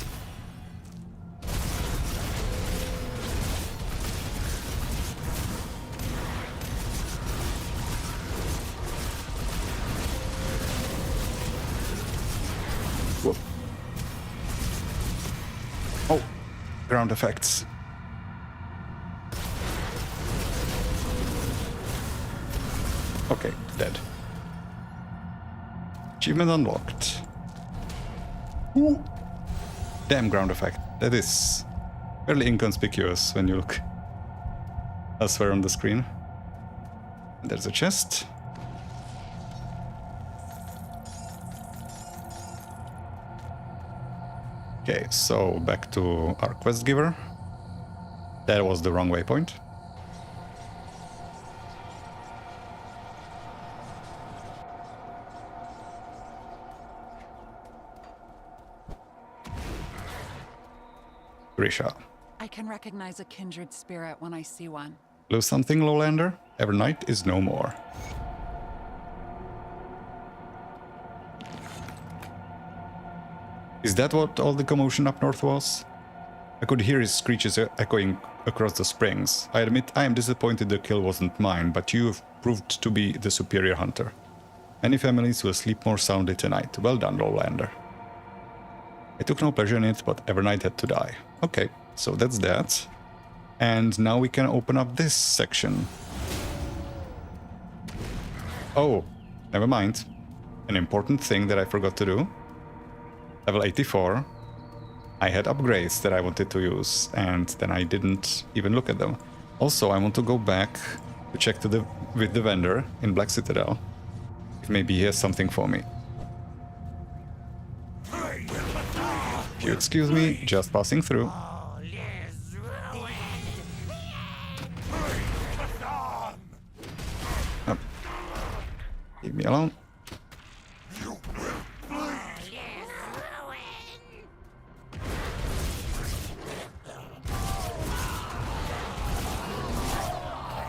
Whoop. Oh, ground effects. Okay, dead. Achievement unlocked. Ooh. Damn ground effect. That is fairly inconspicuous when you look elsewhere on the screen. And there's a chest. Okay, so back to our quest giver. That was the wrong waypoint. Grisha. I can recognize a kindred spirit when I see one. Lose something, Lowlander? Evernight is no more. Is that what all the commotion up north was? I could hear his screeches echoing across the springs. I admit I am disappointed the kill wasn't mine, but you have proved to be the superior hunter. Many families will sleep more soundly tonight. Well done, Lowlander. I took no pleasure in it, but Evernight had to die. Okay, so that's that. And now we can open up this section. Oh, never mind. An important thing that I forgot to do. Level 84. I had upgrades that I wanted to use, and then I didn't even look at them. Also, I want to go back to check with the vendor in Black Citadel. If maybe he has something for me. If you excuse me, just passing through. Oh. Leave me alone.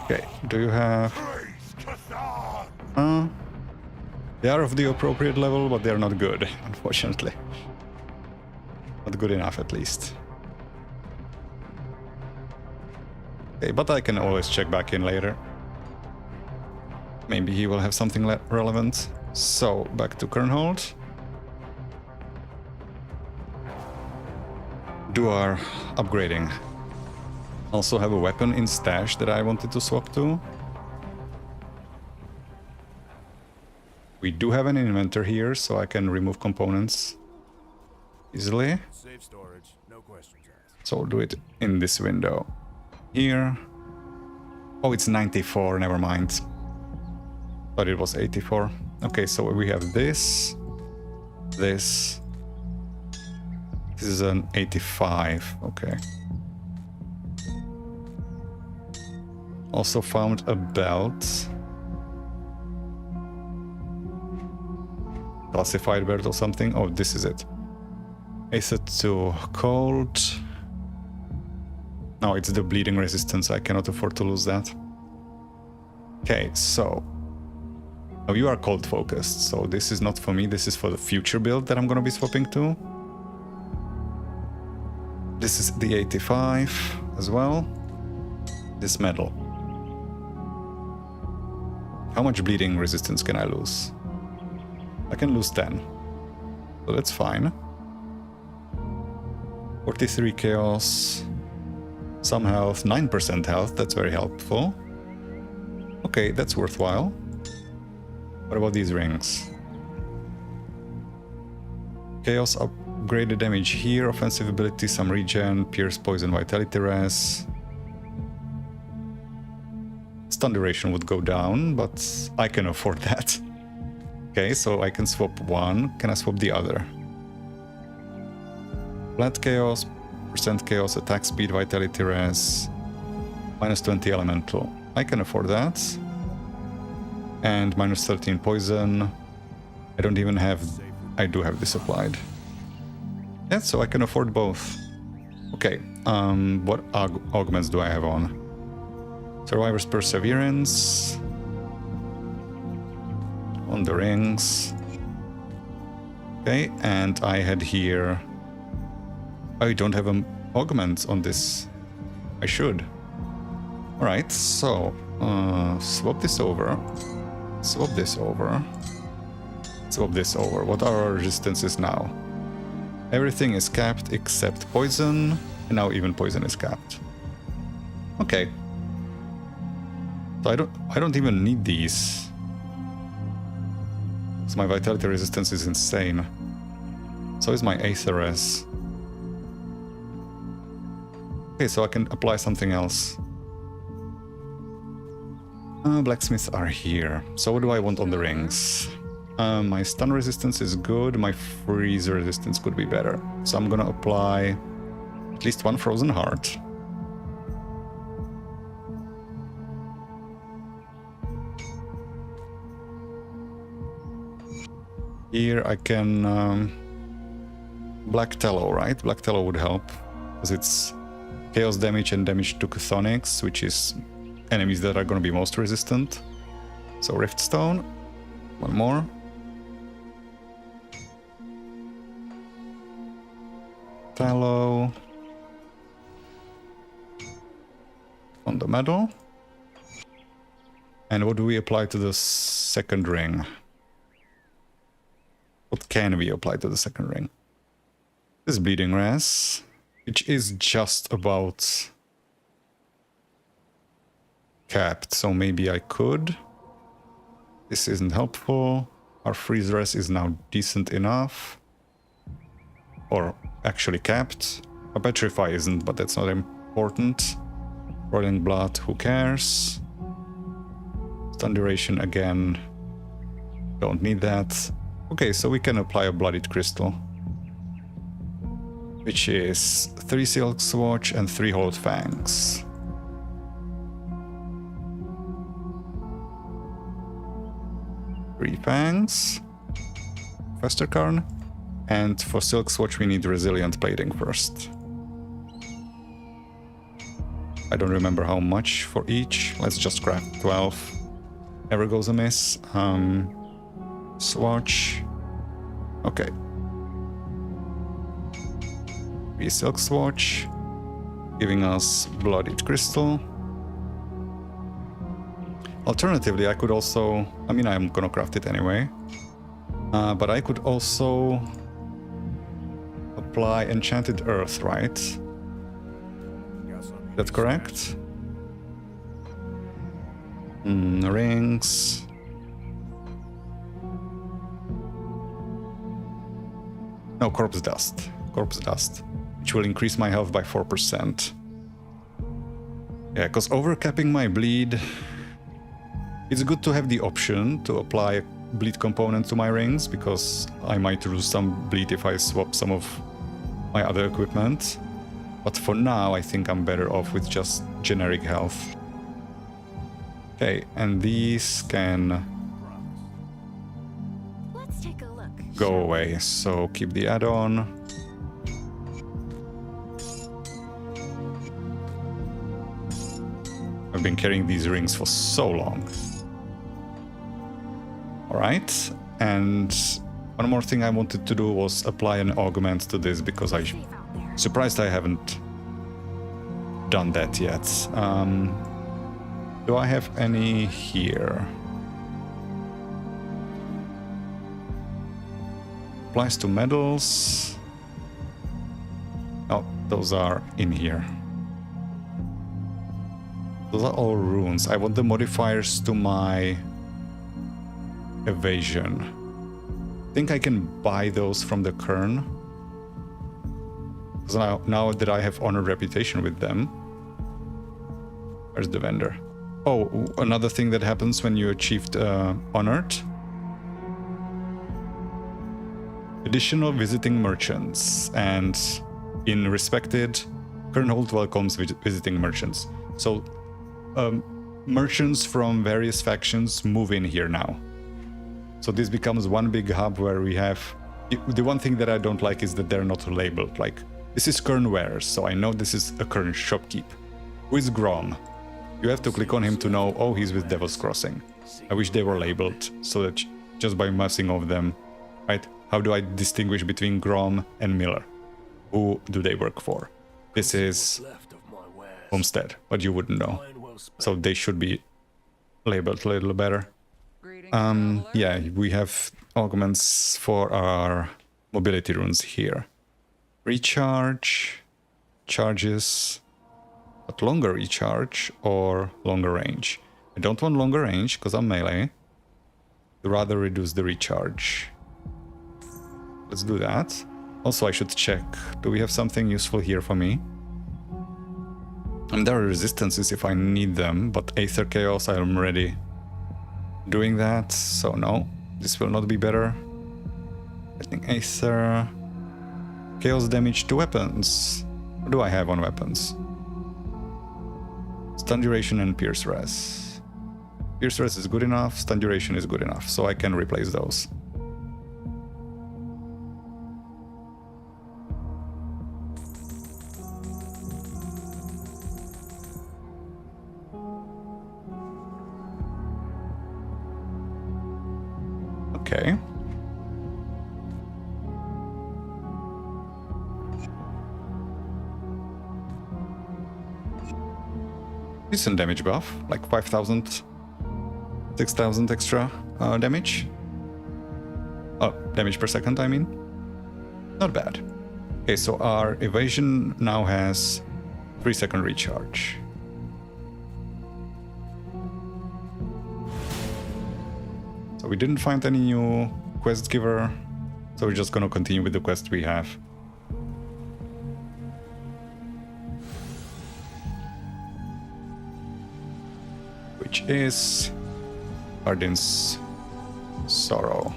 Okay, do you have... They are of the appropriate level, but they're not good, unfortunately. Not good enough, at least. Okay, but I can always check back in later. Maybe he will have something relevant. So, back to Kernhold. Do our upgrading. Also have a weapon in stash that I wanted to swap to. We do have an inventor here, so I can remove components easily. Safe storage, no questions asked. So I'll do it in this window. Here. Oh, it's 94, never mind. Thought it was 84. Okay, so we have this. This. This is an 85, okay. Also found a belt. Classified belt or something. Oh, this is it. Acid to cold. No, it's the bleeding resistance. I cannot afford to lose that. Okay, so... Oh, you are cold focused, so this is not for me. This is for the future build that I'm gonna be swapping to. This is the 85 as well. This medal. How much bleeding resistance can I lose? I can lose 10. So that's fine. 43 chaos. Some health, 9% health, that's very helpful. Okay, that's worthwhile. What about these rings? Chaos upgraded damage here, offensive ability, some regen, pierce, poison, vitality res. stun duration would go down, but I can afford that. Okay, so I can swap one. Can I swap the other? Flat chaos, percent chaos, attack speed, vitality res, minus 20 elemental. I can afford that. And minus 13 poison. I don't even have... I do have this applied. Yeah, so I can afford both. Okay, what augments do I have on? Survivor's Perseverance. On the rings. Okay, and I had here... I don't have an augment on this. I should. Alright, so... swap this over. Swap this over. Swap this over. What are our resistances now? Everything is capped except poison, and now even poison is capped. Okay. So I don't even need these. So my vitality resistance is insane. So is my Aether res. Okay, so I can apply something else. Blacksmiths are here. So what do I want on the rings? My stun resistance is good, my freeze resistance could be better. So I'm gonna apply at least one frozen heart. Here I can... Black Tallow, right? Black Tallow would help, because it's chaos damage and damage to chthonics, which is enemies that are gonna be most resistant. So Riftstone, one more. Tallow on the medal. And what do we apply to the second ring? What can we apply to the second ring? This Bleeding Res, which is just about capped, so maybe I could. This isn't helpful. Our freeze res is now decent enough. Or actually capped. A Petrify isn't, but that's not important. Rolling Blood, who cares? Stun duration again. Don't need that. Okay, so we can apply a Bloodied Crystal. Which is 3 Silk Swatch and 3 Hollowed Fangs. Three Fangs. Festerkarn. And for Silk Swatch we need Resilient Plating first. I don't remember how much for each. Let's just craft 12. Never goes amiss. Swatch. Okay. 3 Silk Swatch. Giving us Bloodied Crystal. Alternatively, I could also... I mean, I'm gonna craft it anyway. But I could also... apply Enchanted Earth, right? Is that correct? Rings. No, Corpse Dust. Corpse Dust. Which will increase my health by 4%. Yeah, because overcapping my bleed... It's good to have the option to apply a bleed component to my rings, because I might lose some bleed if I swap some of my other equipment. But for now, I think I'm better off with just generic health. Okay, and these can Let's take a look. go away, so keep the add-on. I've been carrying these rings for so long. Alright, and one more thing I wanted to do was apply an augment to this, because I'm surprised I haven't done that yet. Do I have any here? Applies to medals. Oh, those are in here. Those are all runes. I want the modifiers to my evasion. I think I can buy those from the Kern. Because now that I have honored reputation with them. Where's the vendor? Oh, another thing that happens when you achieved Honored. Additional visiting merchants, and in Respected, Kernhold welcomes visiting merchants. So merchants from various factions move in here now. So this becomes one big hub where we have... The one thing that I don't like is that they're not labeled. Like, this is Kern Wares, so I know this is a Kern shopkeep. Who is Grom? You have to click on him to know, oh, he's with Devil's Crossing. I wish they were labeled, so that just by messing of them, right? How do I distinguish between Grom and Miller? Who do they work for? This is Homestead, but you wouldn't know. So they should be labeled a little better. Yeah, we have augments for our mobility runes here. Recharge, charges, but longer recharge or longer range. I don't want longer range because I'm melee. I'd rather reduce the recharge. Let's do that. Also, I should check. Do we have something useful here for me? There are resistances if I need them, but Aether Chaos, I'm already doing that, so no, this will not be better. I think Aether... Chaos damage to weapons. What do I have on weapons? Stun duration and Pierce Res. Pierce Res is good enough, stun duration is good enough, so I can replace those. Okay. Decent damage buff, like 5,000, 6,000 extra damage. Oh, damage per second, I mean. Not bad. Okay, so our evasion now has 3-second recharge. We didn't find any new quest giver, so we're just gonna continue with the quest we have. Which is Guardian's Sorrow.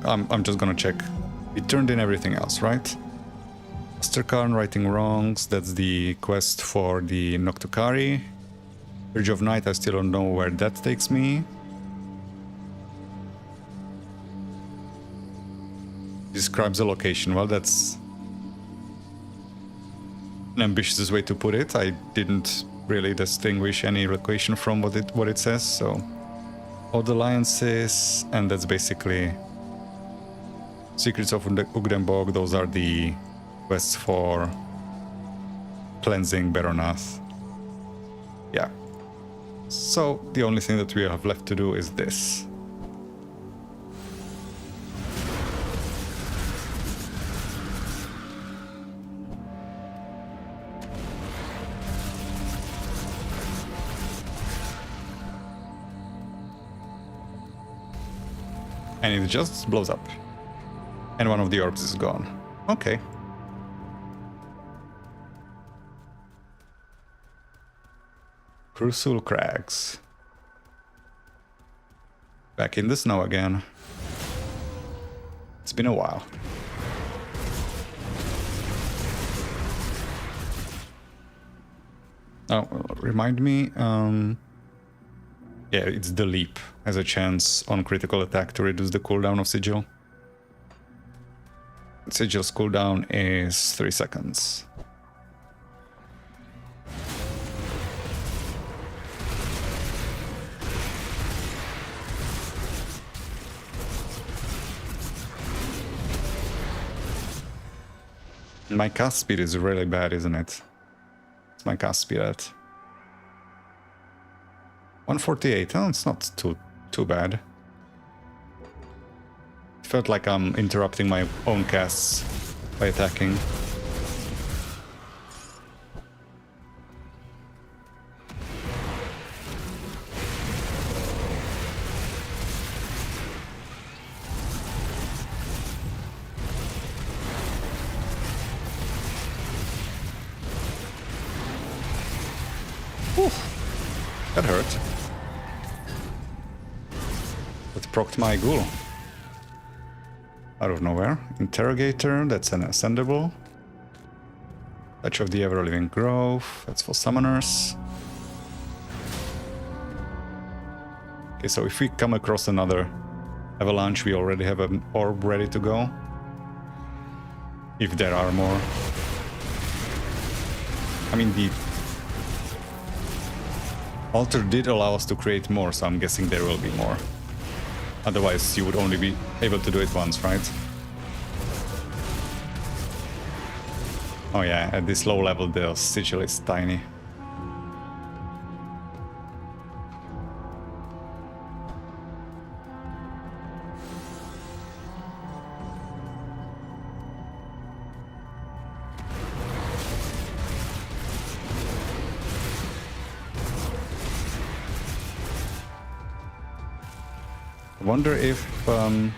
I'm just gonna check. We turned in everything else, right? Mastercarn, Righting Wrongs, that's the quest for the Noctukari. Bridge of Night, I still don't know where that takes me. Describes a location. Well, that's an ambitious way to put it. I didn't really distinguish any location from what it says, so... Old Alliances, and that's basically... Secrets of Ugdenbog, those are the quests for cleansing Baronath. Yeah. So, the only thing that we have left to do is this. And it just blows up. And one of the orbs is gone. Okay. Crucial Crags. Back in the snow again. It's been a while. Oh, remind me, yeah, it's the leap. Has a chance on critical attack to reduce the cooldown of Sigil. Sigil's cooldown is 3 seconds. My cast speed is really bad, isn't it? It's my cast speed at 148. Oh, it's not too bad. It felt like I'm interrupting my own casts by attacking. That hurt. That procced my ghoul. Out of nowhere. Interrogator, that's an ascendable. Touch of the Ever-Living Grove, that's for summoners. Okay, so if we come across another avalanche, we already have an orb ready to go. If there are more. I mean, the altar did allow us to create more, so I'm guessing there will be more. Otherwise, you would only be able to do it once, right? Oh yeah, at this low level, the sigil is tiny. I wonder if I'm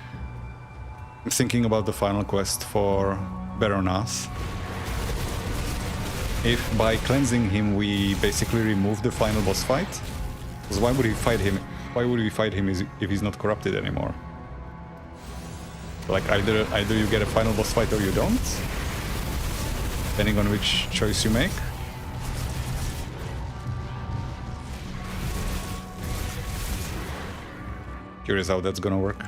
thinking about the final quest for Baronath. If by cleansing him we basically remove the final boss fight? Because why would he fight him? Why would we fight him if he's not corrupted anymore? Like either you get a final boss fight or you don't, depending on which choice you make. Curious how that's gonna work.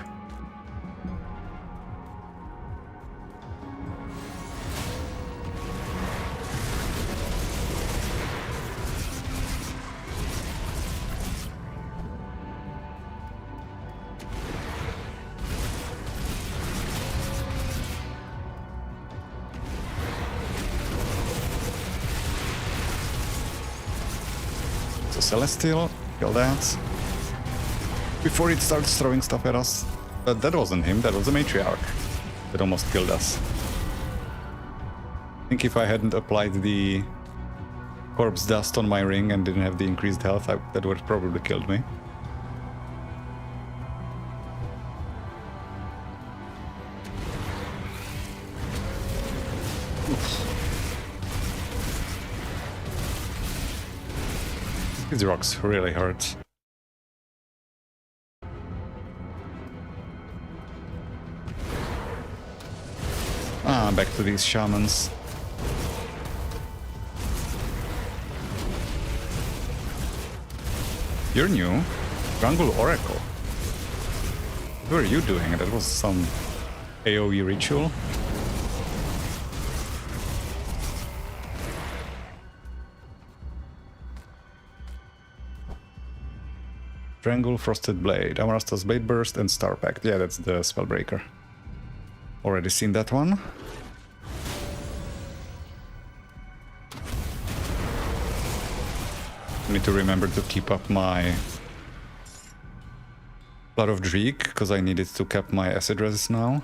So Celestial, kill that. Before it starts throwing stuff at us. But that wasn't him, that was the Matriarch that almost killed us. I think if I hadn't applied the corpse dust on my ring and didn't have the increased health, that would have probably killed me. These rocks really hurt. Back to these shamans. You're new? Grangul Oracle. What were you doing? That was some AoE ritual. Triangle, Frosted Blade, Amarasta's Blade Burst, and Star Pact. Yeah, that's the Spellbreaker. Already seen that one. I need to remember to keep up my Blood of Dreek, because I needed to cap my acid resist now.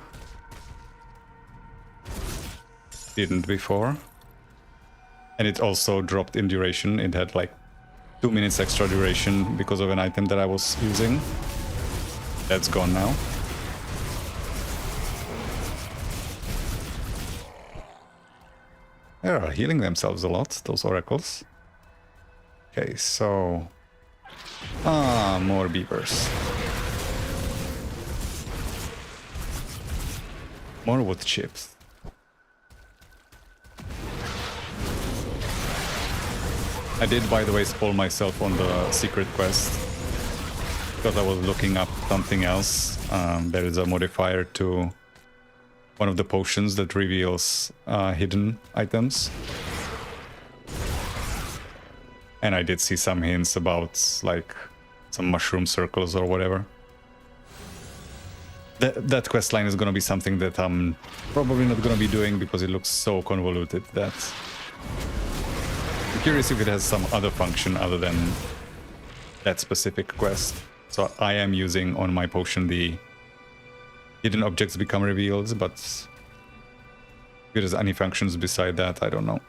Didn't before. And it also dropped in duration. It had like 2 minutes extra duration because of an item that I was using. That's gone now. They are healing themselves a lot, those oracles. Okay, so... more beavers. More wood chips. I did, by the way, spoil myself on the secret quest. Because I was looking up something else. There is a modifier to one of the potions that reveals hidden items. And I did see some hints about, like, some mushroom circles or whatever. That quest line is gonna be something that I'm probably not gonna be doing because it looks so convoluted that... I'm curious if it has some other function other than that specific quest. So I am using on my potion the hidden objects become revealed, but if it has any functions beside that, I don't know.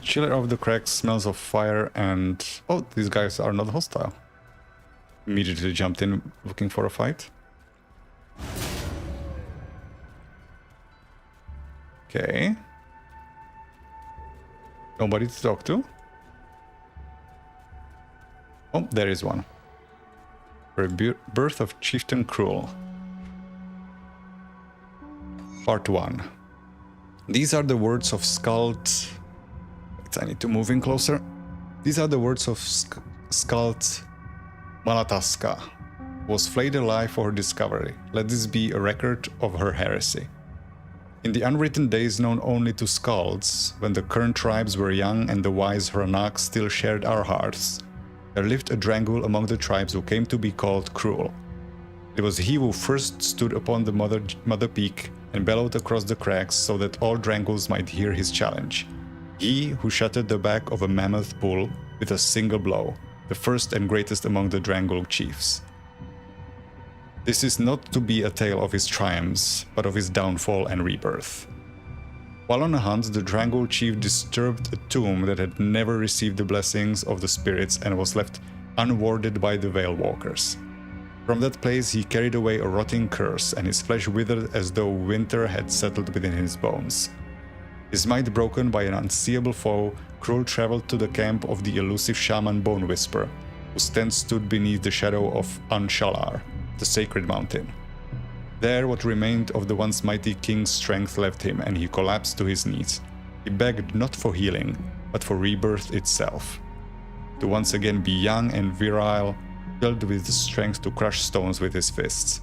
Chiller of the cracks, smells of fire, and... Oh, these guys are not hostile. Immediately jumped in looking for a fight. Okay. Nobody to talk to. Oh, there is one. Birth of Chieftain Cruel. Part 1. These are the words of Skald... Wait, I need to move in closer. These are the words of Skald Malataska. Was flayed alive for her discovery. Let this be a record of her heresy. In the unwritten days known only to Skalds, when the current tribes were young and the wise Hranak still shared our hearts, there lived a Drangul among the tribes who came to be called Cruel. It was he who first stood upon the mother peak and bellowed across the cracks so that all Dranguls might hear his challenge. He who shattered the back of a mammoth bull with a single blow, the first and greatest among the Drangul chiefs. This is not to be a tale of his triumphs, but of his downfall and rebirth. While on a hunt, the Drangul chief disturbed a tomb that had never received the blessings of the spirits and was left unwarded by the Veil Walkers. From that place he carried away a rotting curse, and his flesh withered as though winter had settled within his bones. His might broken by an unseeable foe, Cruel traveled to the camp of the elusive shaman Bone Whisperer, whose tent stood beneath the shadow of Anshalar, the sacred mountain. There what remained of the once mighty king's strength left him, and he collapsed to his knees. He begged not for healing, but for rebirth itself. To once again be young and virile, filled with the strength to crush stones with his fists.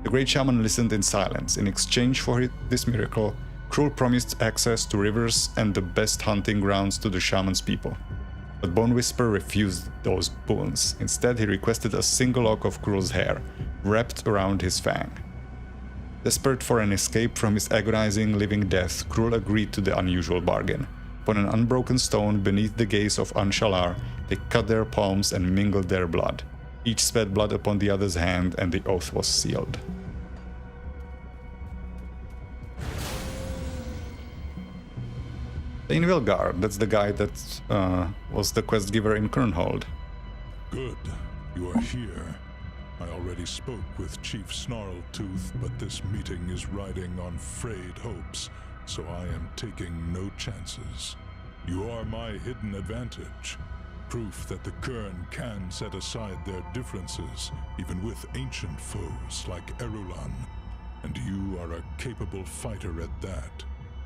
The great shaman listened in silence. In exchange for this miracle, Cruel promised access to rivers and the best hunting grounds to the shaman's people. But Bone Whisperer refused those boons. Instead, he requested a single lock of Cruel's hair, wrapped around his fang. Desperate for an escape from his agonizing living death, Cruel agreed to the unusual bargain. Upon an unbroken stone beneath the gaze of Anshalar, they cut their palms and mingled their blood. Each spat blood upon the other's hand, and the oath was sealed. Thane Vilgar, that's the guy that was the quest giver in Kernhold. Good, you are here. I already spoke with Chief Snarltooth, but this meeting is riding on frayed hopes, so I am taking no chances. You are my hidden advantage. Proof that the Kern can set aside their differences, even with ancient foes like Erulan. And you are a capable fighter at that,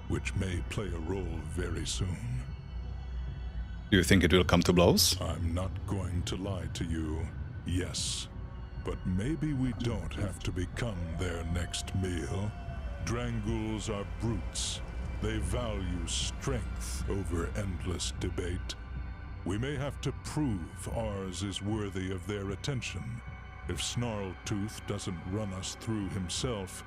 which may play a role very soon. Do you think it will come to blows? I'm not going to lie to you. Yes. But maybe we don't have to become their next meal. Dranguls are brutes. They value strength over endless debate. We may have to prove ours is worthy of their attention. If Snarltooth doesn't run us through himself,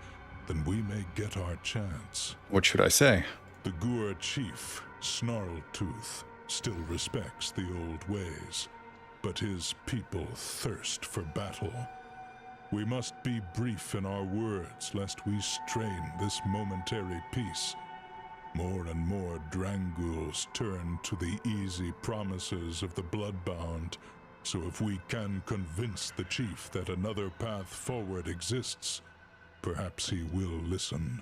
then we may get our chance. What should I say? The Gur chief, Snarltooth, still respects the old ways, but his people thirst for battle. We must be brief in our words, lest we strain this momentary peace. More and more Dranguls turn to the easy promises of the Bloodbound, so if we can convince the chief that another path forward exists, perhaps he will listen.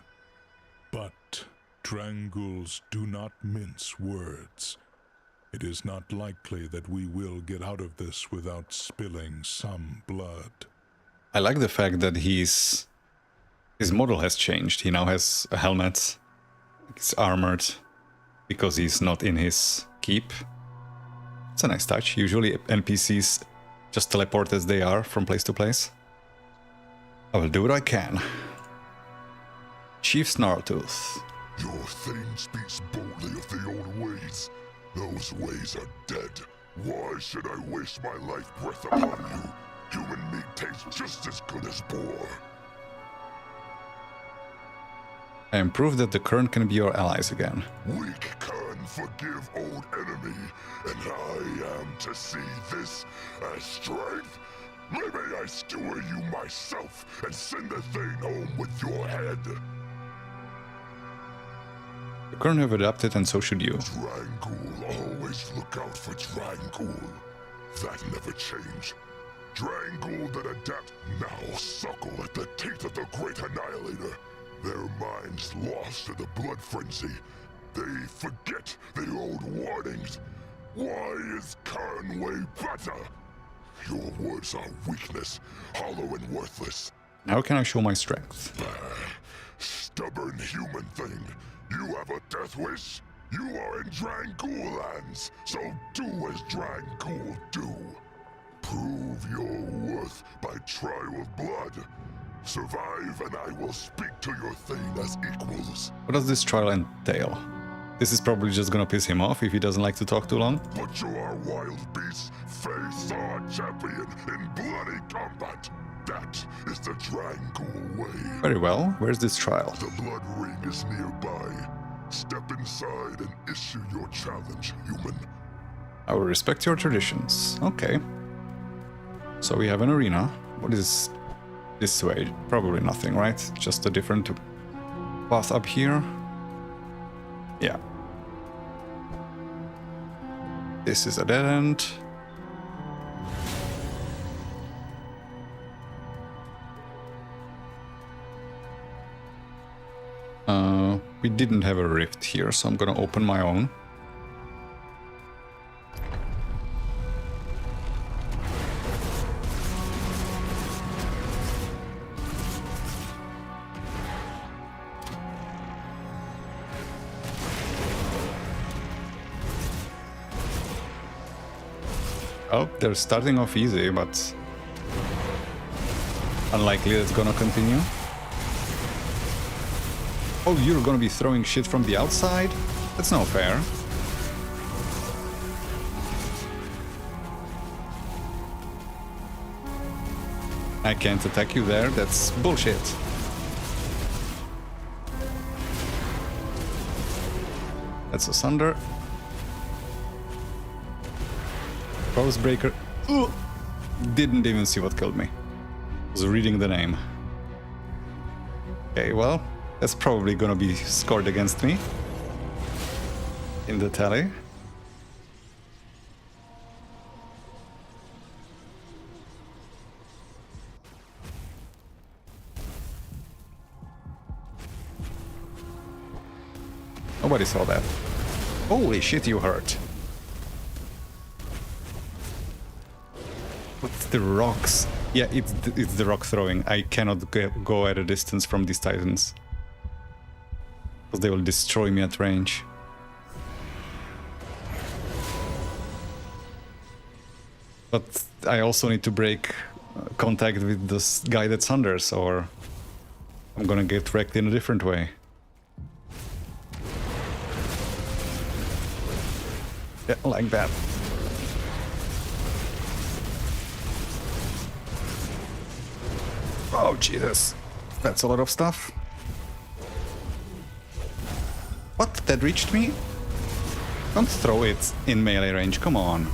But Dranguls do not mince words. It is not likely that we will get out of this without spilling some blood. I like the fact that his model has changed. He now has a helmet. He's armored because he's not in his keep. It's a nice touch. Usually NPCs just teleport as they are from place to place. I will do what I can. Chief Snarltooth. Your Thane speaks boldly of the old ways. Those ways are dead. Why should I waste my life breath upon you? Human meat tastes just as good as boar. I am proof that the Kern can be your allies again. Weak can forgive old enemy, and I am to see this as strength. Maybe I skewer you myself and send the Thane home with your head. The Kurn have adapted, and so should you. Drangul, always look out for Drangul. That never changed. Drangul that adapt now suckle at the teeth of the Great Annihilator. Their minds lost to the blood frenzy. They forget the old warnings. Why is Karn way better? Your words are weakness, hollow and worthless. How can I show my strength? Stubborn human thing. You have a death wish? You are in Drangul lands, so do as Drangul do. Prove your worth by trial of blood. Survive and I will speak to your thing as equals. What does this trial entail? This is probably just gonna piss him off if he doesn't like to talk too long. But you are wild beasts, face our champion in bloody combat. That is the Drangul way. Very well. Where's this trial? The blood ring is nearby. Step inside and issue your challenge, human. I will respect your traditions. Okay. So we have an arena. What is this way? Probably nothing, right? Just a different path up here. Yeah. This is a dead end. We didn't have a rift here, so I'm gonna open my own. Oh, they're starting off easy, but unlikely that's gonna continue. Oh, you're gonna be throwing shit from the outside? That's not fair. I can't attack you there, that's bullshit. That's a Sunder. Crossbreaker. Ugh. Didn't even see what killed me. Was reading the name. Okay, well, that's probably gonna be scored against me in the tally. Nobody saw that. Holy shit, you hurt. What's the rocks? Yeah, it's the rock throwing. I cannot go at a distance from these titans, because they will destroy me at range. But I also need to break contact with this guy that's under, or I'm gonna get wrecked in a different way. Yeah, like that. Oh, Jesus. That's a lot of stuff. What? That reached me? Don't throw it in melee range, come on.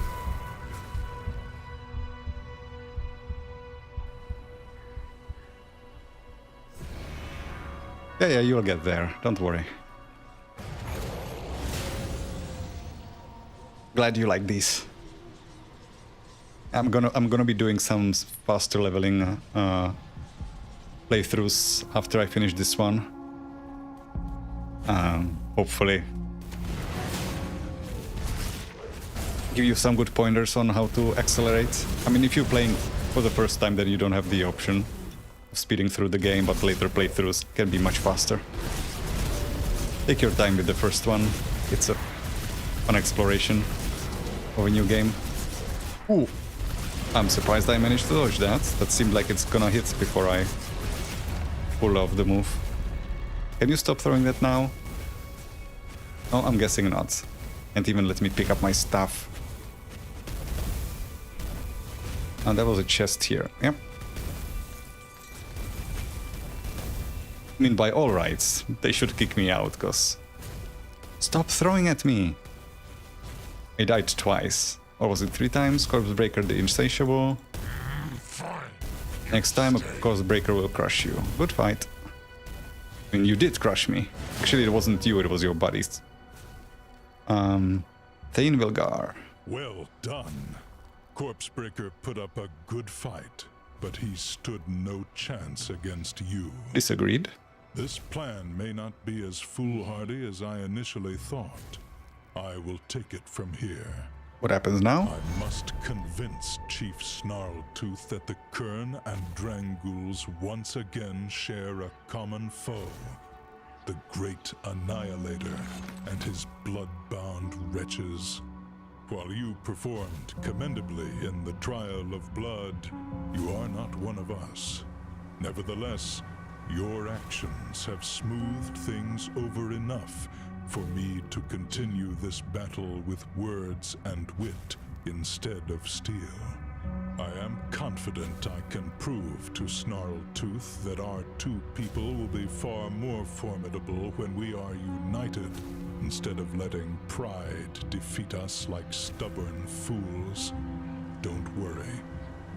Yeah, you'll get there, don't worry. Glad you like these. I'm gonna be doing some faster leveling playthroughs after I finish this one. Hopefully give you some good pointers on how to accelerate. I mean, if you're playing for the first time, then you don't have the option of speeding through the game, but later playthroughs can be much faster. Take your time with the first one. It's a fun exploration of a new game. Ooh, I'm surprised I managed to dodge that. That seemed like it's gonna hit before I pull off the move. Can you stop throwing that now? No, I'm guessing not. Can't even let me pick up my stuff. And there was a chest here. Yep. I mean, by all rights, they should kick me out, cause... Stop throwing at me! I died twice. Or was it 3 times? Corpse Breaker the Insatiable. Next time a Corpse Breaker will crush you. Good fight. I mean, you did crush me. Actually, it wasn't you, it was your buddies. Thane Vilgar. Well done. Corpsebreaker put up a good fight, but he stood no chance against you. Disagreed. This plan may not be as foolhardy as I initially thought. I will take it from here. What happens now? I must convince Chief Snarltooth that the Kern and Dranghools once again share a common foe. The Great Annihilator and his blood-bound wretches. While you performed commendably in the Trial of Blood, you are not one of us. Nevertheless, your actions have smoothed things over enough for me to continue this battle with words and wit instead of steel. I am confident I can prove to Snarltooth that our two people will be far more formidable when we are united, instead of letting pride defeat us like stubborn fools. Don't worry.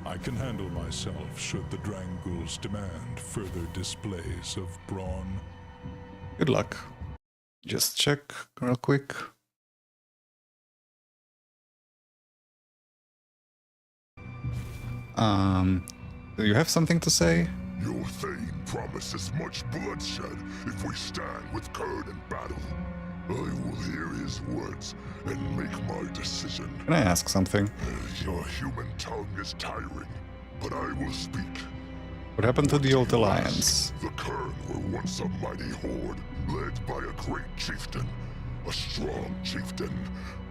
I can handle myself should the Dranghools demand further displays of brawn. Good luck. Just check real quick. Do you have something to say? Your Thane promises much bloodshed if we stand with Kern in battle. I will hear his words and make my decision. Can I ask something? Your human tongue is tiring, but I will speak. What happened to the old alliance? The Kern were once a mighty horde, led by a great chieftain. A strong chieftain.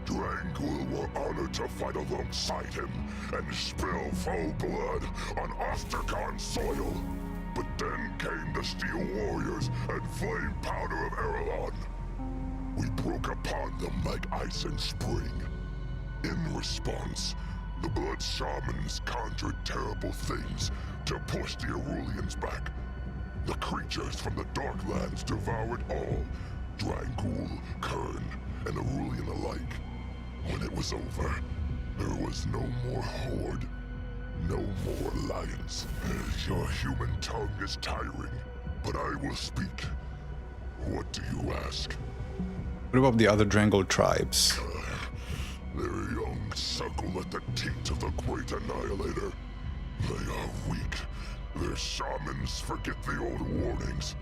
Dranghool were honored to fight alongside him and spill foe blood on Ostergon soil. But then came the Steel Warriors and Flame Powder of Erelon. We broke upon them like ice in spring. In response, the Blood Shamans conjured terrible things to push the Arulians back. The creatures from the Darklands devoured all, Dranghool, Kern, and Arulian alike. When it was over, there was no more horde, no more alliance. Your human tongue is tiring, but I will speak. What do you ask? What about the other Dranghol tribes? Their young suckle at the teat of the Great Annihilator. They are weak. Their shamans forget the old warnings.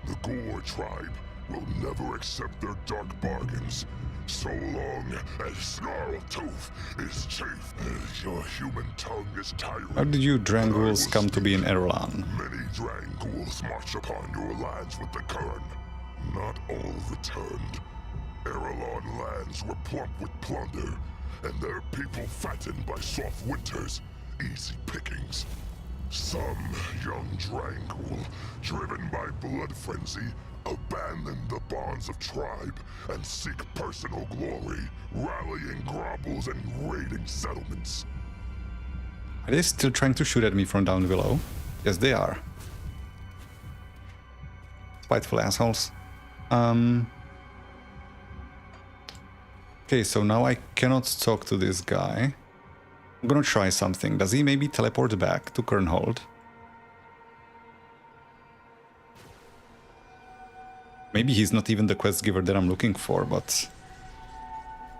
The Gore tribe will never accept their dark bargains, so long as Snarltooth is chief. Your human tongue is tiring. How did you Dranghools come to be in Erelon? Many Dranghools march upon your lands with the Kern. Not all returned. Erelon lands were plump with plunder, and their people fattened by soft winters, easy pickings. Some young Dranghool, driven by blood frenzy, abandon the bonds of tribe and seek personal glory, rallying grobbles and raiding settlements. Are they still trying to shoot at me from down below? Yes, they are. Spiteful assholes. Okay, so now I cannot talk to this guy. I'm gonna try something. Does he maybe teleport back to Kernhold? Maybe he's not even the quest giver that I'm looking for, but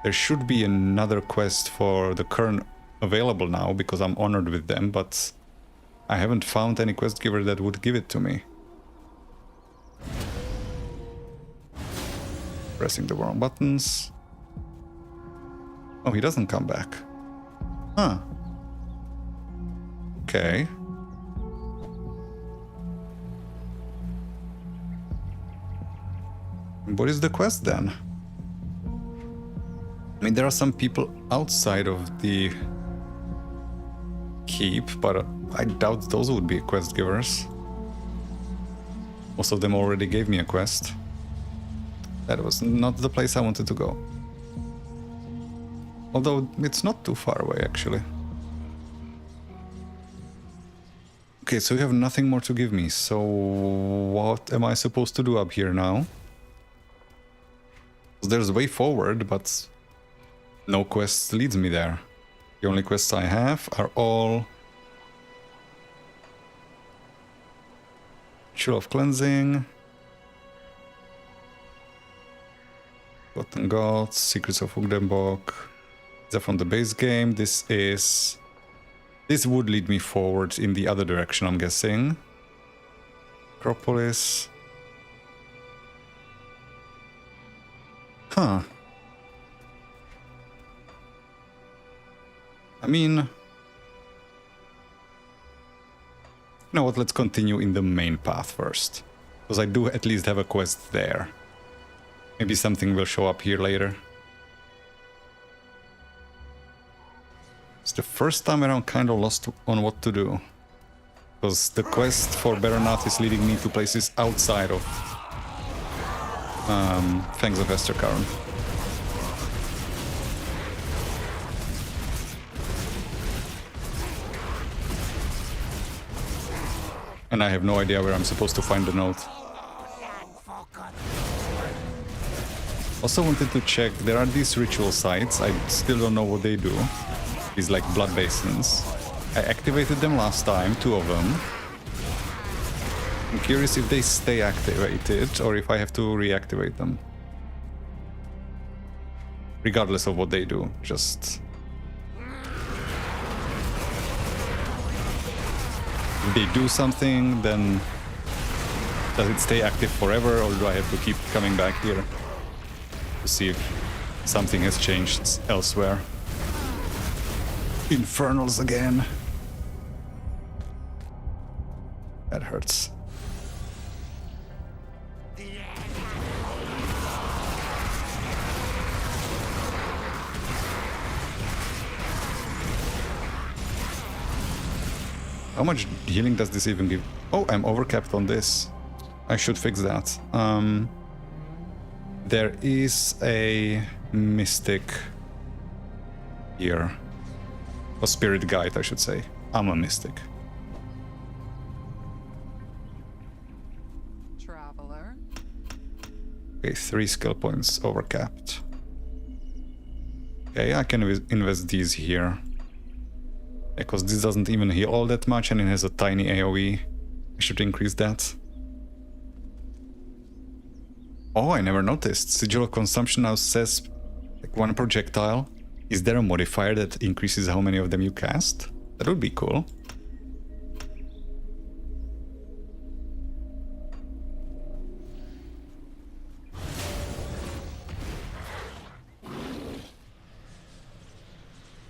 there should be another quest for the Kern available now because I'm honored with them, but I haven't found any quest giver that would give it to me. Pressing the wrong buttons. Oh, he doesn't come back. Huh. Okay. What is the quest then? I mean, there are some people outside of the keep, but I doubt those would be quest givers. Most of them already gave me a quest. That was not the place I wanted to go. Although it's not too far away, actually. Okay, so you have nothing more to give me. So what am I supposed to do up here now? There's a way forward, but no quest leads me there. The only quests I have are all Ritual of Cleansing, Forgotten Gods, Secrets of Ugdenbok. These are from the base game. This would lead me forward in the other direction, I'm guessing. Acropolis. Huh. I mean... You know what, let's continue in the main path first. Because I do at least have a quest there. Maybe something will show up here later. It's the first time where I'm kind of lost on what to do. Because the quest for Baronath is leading me to places outside of Fangs of Esterkarn. And I have no idea where I'm supposed to find the note. Also wanted to check, there are these ritual sites, I still don't know what they do. These like blood basins. I activated them last time, 2 of them. I'm curious if they stay activated or if I have to reactivate them. Regardless of what they do, just... If they do something, then does it stay active forever, or do I have to keep coming back here to see if something has changed elsewhere? Infernals again. That hurts. How much healing does this even give? Oh, I'm overcapped on this. I should fix that. There is a mystic here. A spirit guide, I should say. I'm a mystic. Traveler. Okay, 3 skill points overcapped. Okay, I can invest these here. Because this doesn't even heal all that much and it has a tiny AoE. I should increase that. Oh, I never noticed. Sigil of Consumption now says like 1 projectile. Is there a modifier that increases how many of them you cast? That would be cool.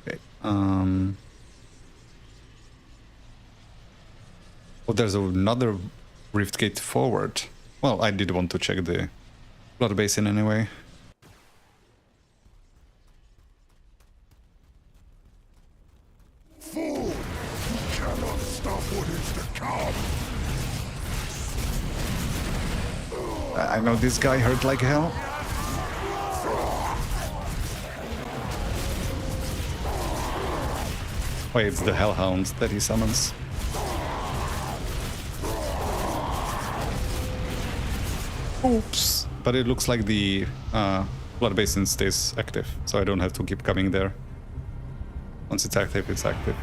Okay, oh, there's another rift gate forward. Well, I did want to check the blood basin anyway. Fool! You cannot stop what is to come! I know this guy hurt like hell. Wait, it's the Hellhound that he summons. Oops. But it looks like the blood basin stays active, so I don't have to keep coming there. Once it's active, it's active.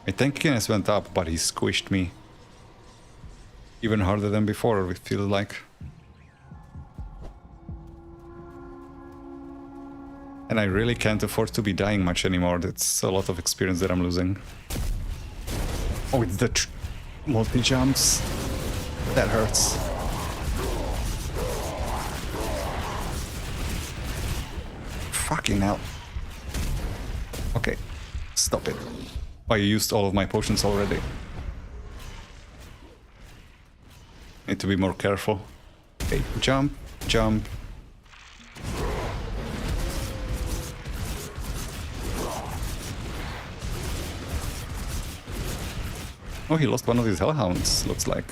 My tankiness went up, but he squished me. Even harder than before, it feels like. And I really can't afford to be dying much anymore. That's a lot of experience that I'm losing. Oh, it's the multi-jumps. That hurts. Fucking hell. Okay, stop it. Oh, you used all of my potions already. Need to be more careful. Okay, jump, jump. Oh, he lost one of his hellhounds, looks like.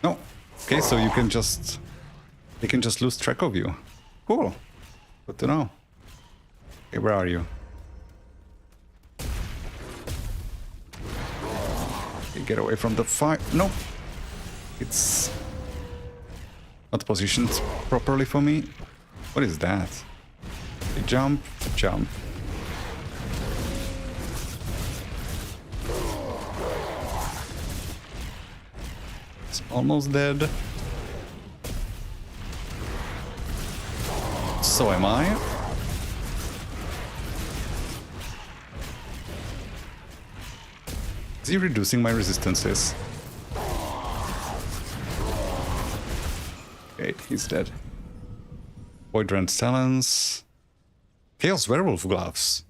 No. Okay, so you can just... They can just lose track of you. Cool. Good to know. Okay, where are you? Okay, get away from the fire. No. It's not positioned properly for me. What is that? Okay, jump, jump. Almost dead. So am I. Is he reducing my resistances? Okay, he's dead. Void Rend Talons. Chaos Werewolf Gloves.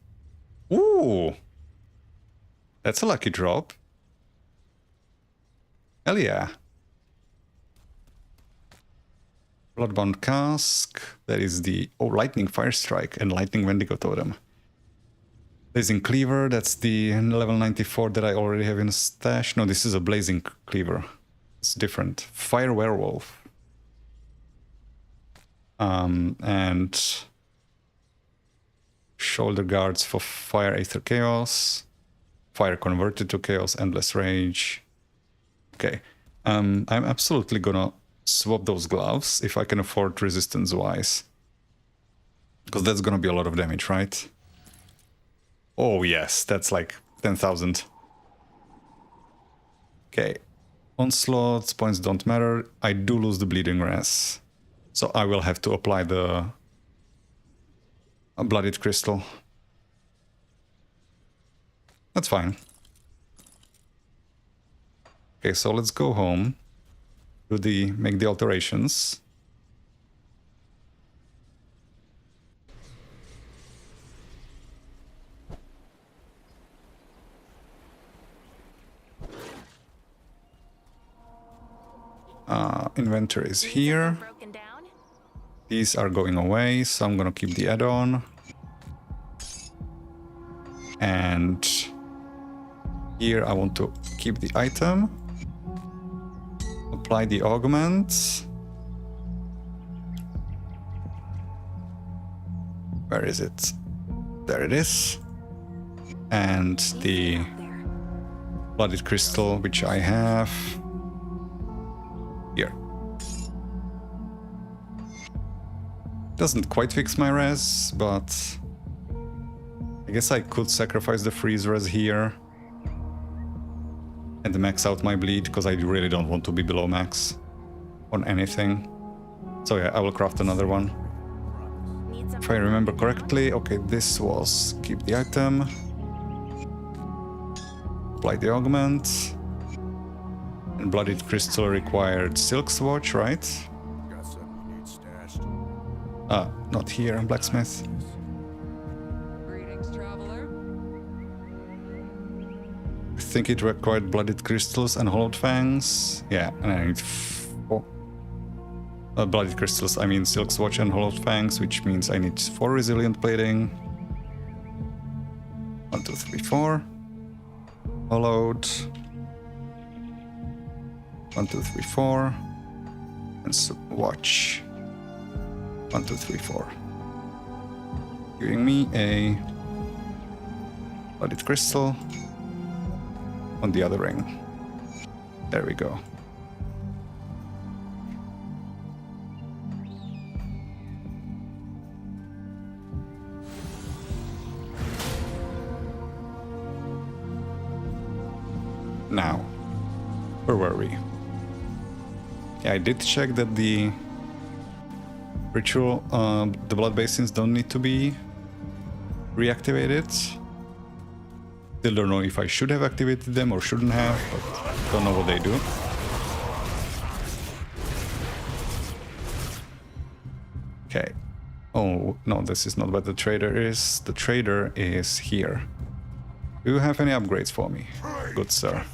Ooh! That's a lucky drop. Hell yeah. Bloodbound Cask. That is the... Oh, Lightning Fire Strike and Lightning Wendigo Totem. Blazing Cleaver, that's the level 94 that I already have in stash. No, this is a Blazing Cleaver. It's different. Fire Werewolf. And... Shoulder Guards for Fire Aether Chaos. Fire Converted to Chaos, Endless Rage. Okay. I'm absolutely gonna swap those gloves if I can afford resistance-wise. Because that's gonna be a lot of damage, right? Oh yes, that's like 10,000. Okay. Onslaught, points don't matter. I do lose the Bleeding Res. So I will have to apply the Blooded Crystal. That's fine. Okay, so let's go home. Make the alterations. Inventory is here. These are going away, so I'm gonna keep the add-on. And here I want to keep the item. Apply the augment. Where is it? There it is. And the Blooded Crystal, which I have here. Doesn't quite fix my res, but I guess I could sacrifice the freeze res here and max out my bleed, because I really don't want to be below max on anything. So yeah, I will craft another one. If I remember correctly, okay, this was keep the item, apply the augment, and Blooded Crystal required Silk Swatch, right? Got something you need stashed. Not here, Blacksmith. Greetings, traveler. I think it required Blooded Crystals and Hollowed Fangs. Yeah, and I need four. Blooded Crystals, I mean Silk Swatch and Hollowed Fangs, which means I need 4 Resilient Plating. 1, 2, 3, 4. Hollowed. 1, 2, 3, 4. And Swatch. 1, 2, 3, 4. Giving me a Blooded Crystal on the other ring. There we go. Now, where were we? Yeah, I did check that the ritual, the blood basins don't need to be reactivated. Still don't know if I should have activated them or shouldn't have, but don't know what they do. Okay. Oh, no, this is not what the trader is. The trader is here. Do you have any upgrades for me? Good, sir.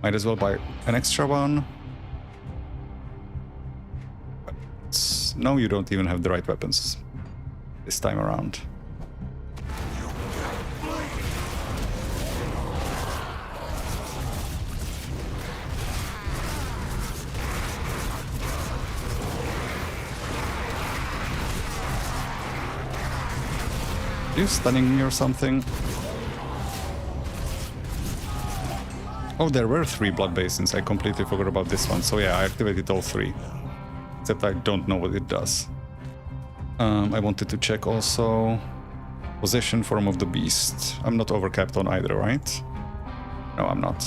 Might as well buy an extra one. But no, you don't even have the right weapons this time around. Are you stunning me or something? Oh, there were 3 blood basins. I completely forgot about this one. So yeah, I activated all 3. Except I don't know what it does. I wanted to check also possession form of the beast. I'm not overcapped on either, right? No, I'm not.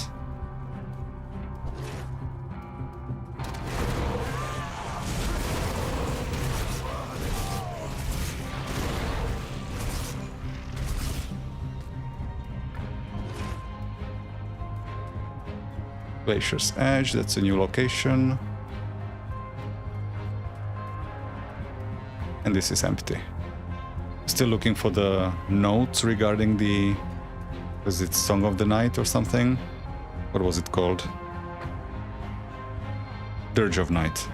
Glacier's Edge, that's a new location. And this is empty. Still looking for the notes regarding the... Was it Song of the Night or something? What was it called? Dirge of Night.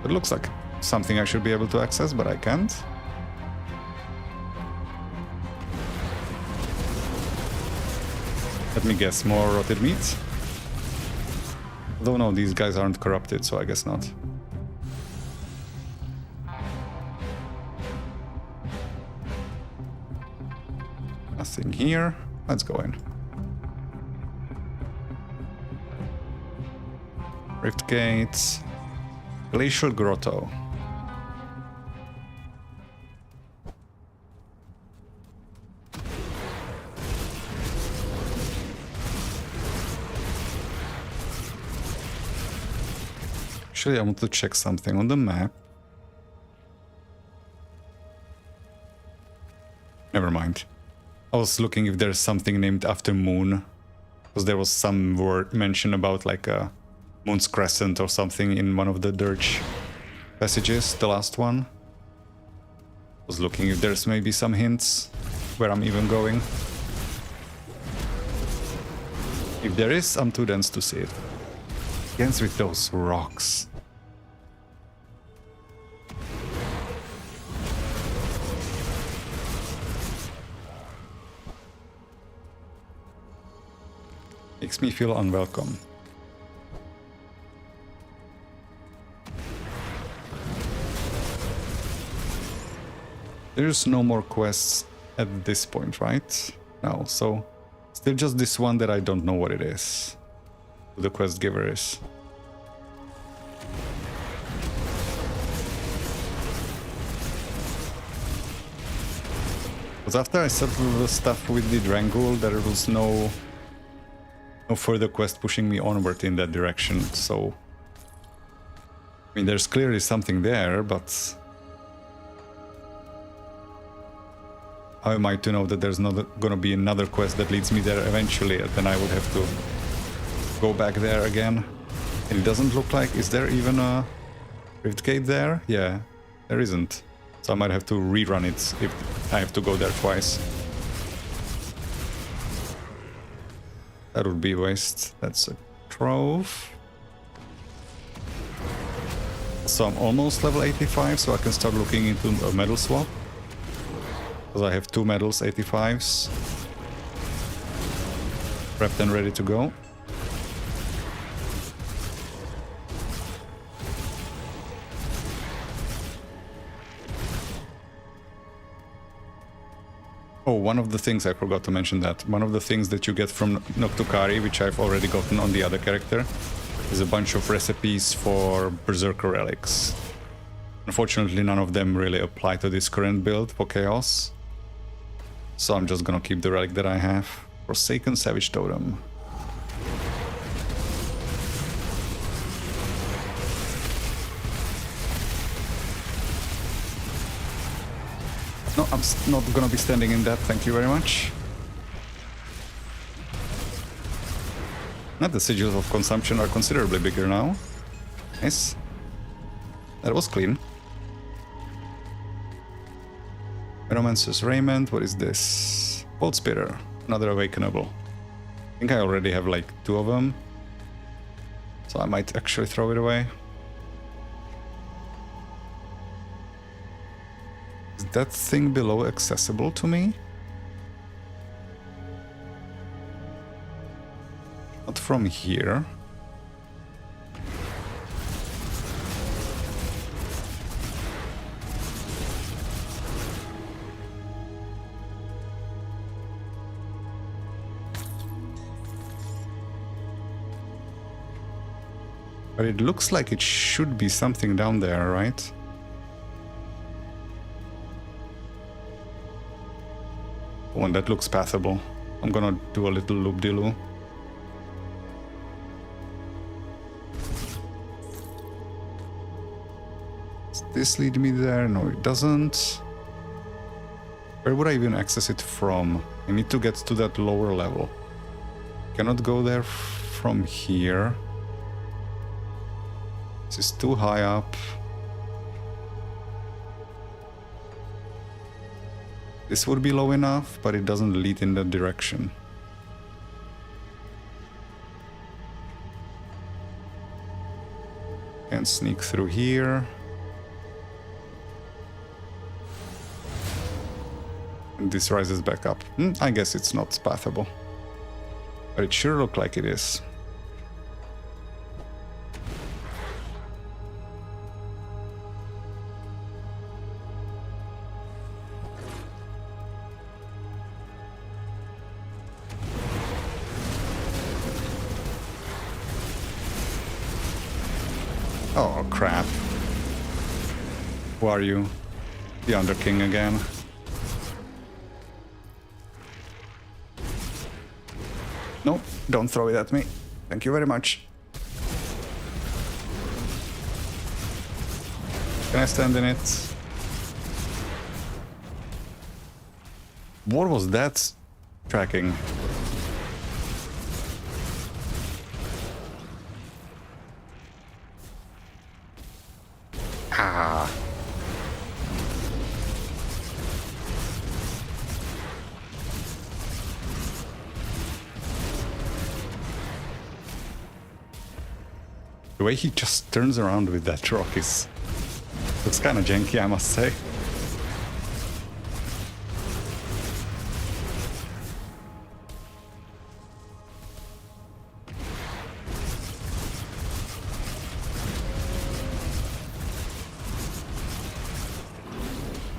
It looks like something I should be able to access, but I can't. Let me guess, more rotted meat? Though no, these guys aren't corrupted, so I guess not. Nothing here. Let's go in. Rift Gates. Glacial Grotto. Actually, I want to check something on the map. Never mind. I was looking if there's something named after Moon. Because there was some word mention about like a Moon's Crescent or something in one of the Dirge passages, the last one. Was looking if there's maybe some hints where I'm even going. If there is, I'm too dense to see it. Against with those rocks. Makes me feel unwelcome. There's no more quests at this point, right? No, so still just this one that I don't know what it is. Who the quest giver is. Because after I settled the stuff with the Drangul, there was no further quest pushing me onward in that direction, so... I mean, there's clearly something there, but... How am I to know that there's not gonna be another quest that leads me there eventually, and then I would have to go back there again? And it doesn't look like... Is there even a Rift Gate there? Yeah, there isn't. So I might have to rerun it if I have to go there twice. That would be a waste. That's a trove. So I'm almost level 85, so I can start looking into a medal swap. Because I have 2 medals, 85s. Prepped and ready to go. Oh, one of the things I forgot to mention that. One of the things that you get from Noctukari, which I've already gotten on the other character, is a bunch of recipes for Berserker relics. Unfortunately, none of them really apply to this current build for Chaos. So I'm just gonna keep the relic that I have. Forsaken Savage Totem. No, I'm not gonna be standing in that, thank you very much. Not the sigils of consumption are considerably bigger now. Nice. That was clean. Romancer's Raiment, what is this? Bolt Spitter, another awakenable. I think I already have like 2 of them. So I might actually throw it away. Is that thing below accessible to me? Not from here. But it looks like it should be something down there, right? Oh, and that looks passable. I'm gonna do a little loop-de-loo. Does this lead me there? No, it doesn't. Where would I even access it from? I need to get to that lower level. Cannot go there from here. This is too high up. This would be low enough, but it doesn't lead in that direction. Can sneak through here. And this rises back up. I guess it's not pathable. But it sure looks like it is. Oh, crap. Who are you? The Underking again. Nope, don't throw it at me. Thank you very much. Can I stand in it? What was that tracking? Ah. The way he just turns around with that rock is... looks kind of janky, I must say.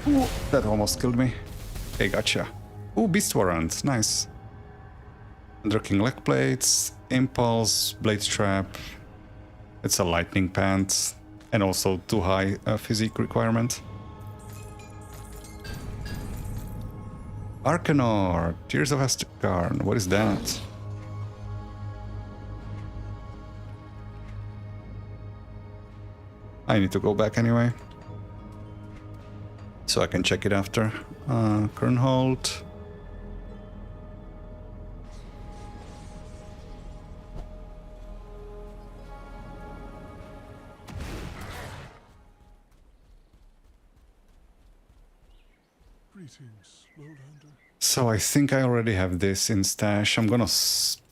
Ooh, that almost killed me. Okay, gotcha. Ooh, Beast Warrant, nice. Underking leg plates, impulse, blade trap. It's a lightning pant, and also too high physique requirement. Arcanor, Tears of Astarn, what is that? I need to go back anyway. So I can check it after. Kernhold. So I think I already have this in stash. I'm gonna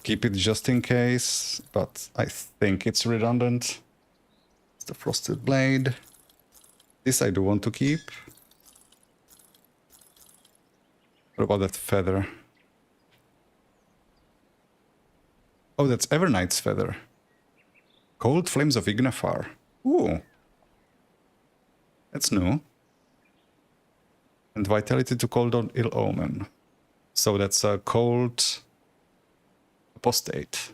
keep it just in case, but I think it's redundant. It's the Frosted Blade. This I do want to keep. What about that feather? Oh, that's Evernight's feather. Cold Flames of Ignafar. Ooh. That's new. And Vitality to Cold on Ill Omen. So that's a cold apostate.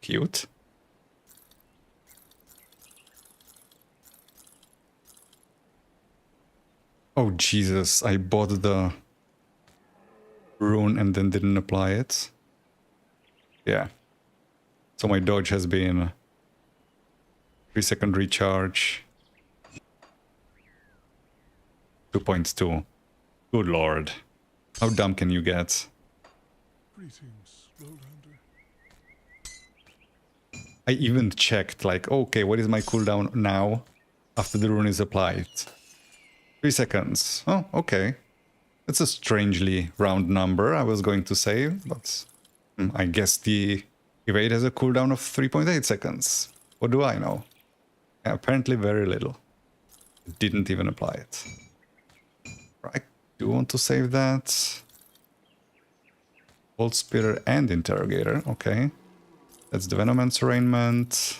Cute. Oh Jesus, I bought the rune and then didn't apply it. Yeah. So my dodge has been 3-second recharge. 2.2. Good lord. How dumb can you get? I even checked, like, okay, what is my cooldown now after the rune is applied? 3 seconds. Oh, okay. That's a strangely round number, I was going to say, but I guess the evade has a cooldown of 3.8 seconds. What do I know? Apparently very little. Didn't even apply it. I do want to save that. Old Spitter and Interrogator, okay. That's the Venomance Arraignment.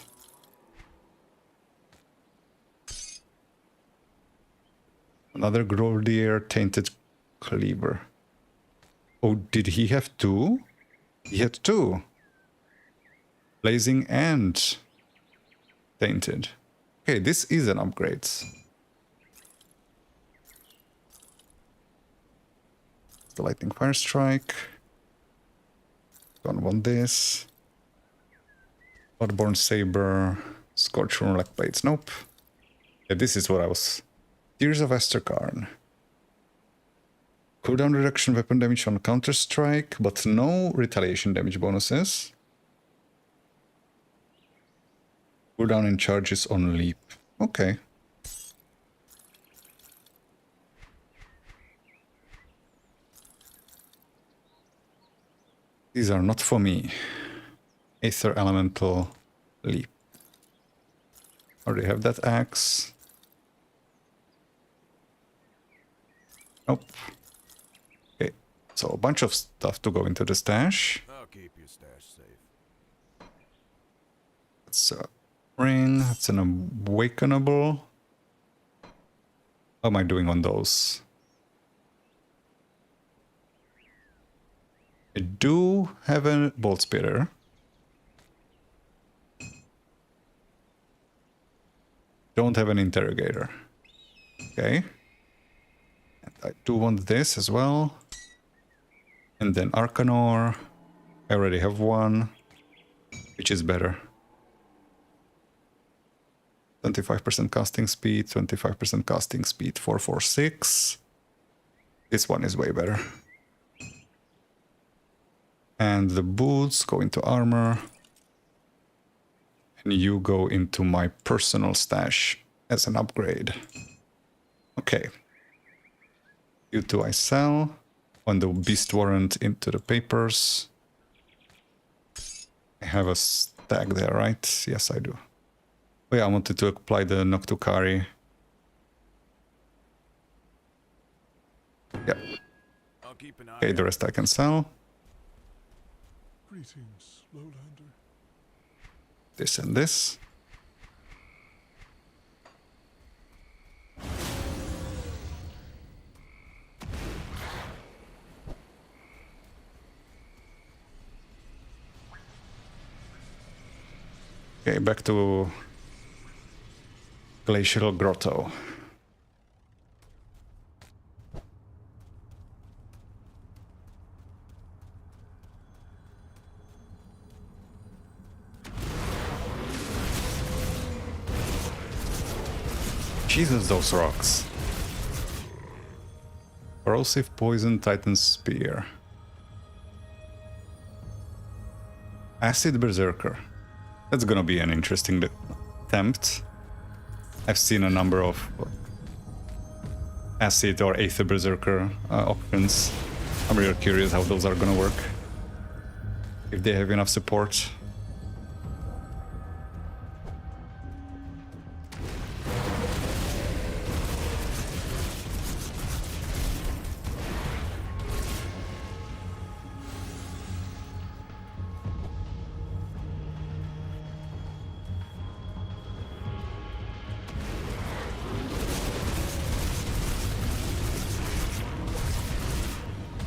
Another Groldier Tainted Cleaver. Oh, did he have two? He had two. Blazing and Tainted. Okay, this is an upgrade. The Lightning Fire Strike. Don't want this. Bloodborne Saber. Scorch Rune Leg Plates. Nope. Yeah, this is what I was Tears of Esterkarn. Cooldown reduction weapon damage on Counter-Strike, but no retaliation damage bonuses. Cooldown and charges on leap. Okay. These are not for me. Aether Elemental Leap. Already have that axe. Nope. Okay, so a bunch of stuff to go into the stash. I'll keep your stash safe. That's a ring. That's an awakenable. How am I doing on those? I do have a bolt spitter. Don't have an interrogator. Okay. And I do want this as well. And then Arcanor. I already have one. Which is better? 25% casting speed, 25% casting speed, 446. This one is way better. And the boots go into armor. And you go into my personal stash as an upgrade. Okay. You two I sell. On the beast warrant into the papers. I have a stack there, right? Yes, I do. Oh yeah, I wanted to apply the Noctukari. Yeah. I'll keep an eye Okay, the rest I can sell. Greetings, Lowlander. This and this. Okay, back to Glacial Grotto. Jesus, those rocks. Corrosive Poison Titan Spear. Acid Berserker. That's gonna be an interesting attempt. I've seen a number of Acid or Aether Berserker options. I'm really curious how those are gonna work. If they have enough support.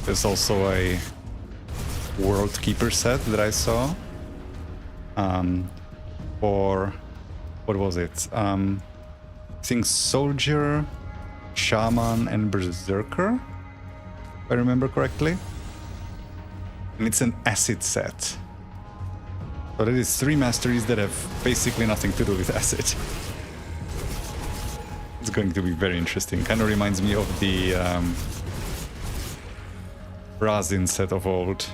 There's also a World Keeper set that I saw. For what was it? I think Soldier, Shaman, and Berserker, if I remember correctly. And it's an acid set. So that is 3 masteries that have basically nothing to do with acid. It's going to be very interesting. Kind of reminds me of the Razin set of old.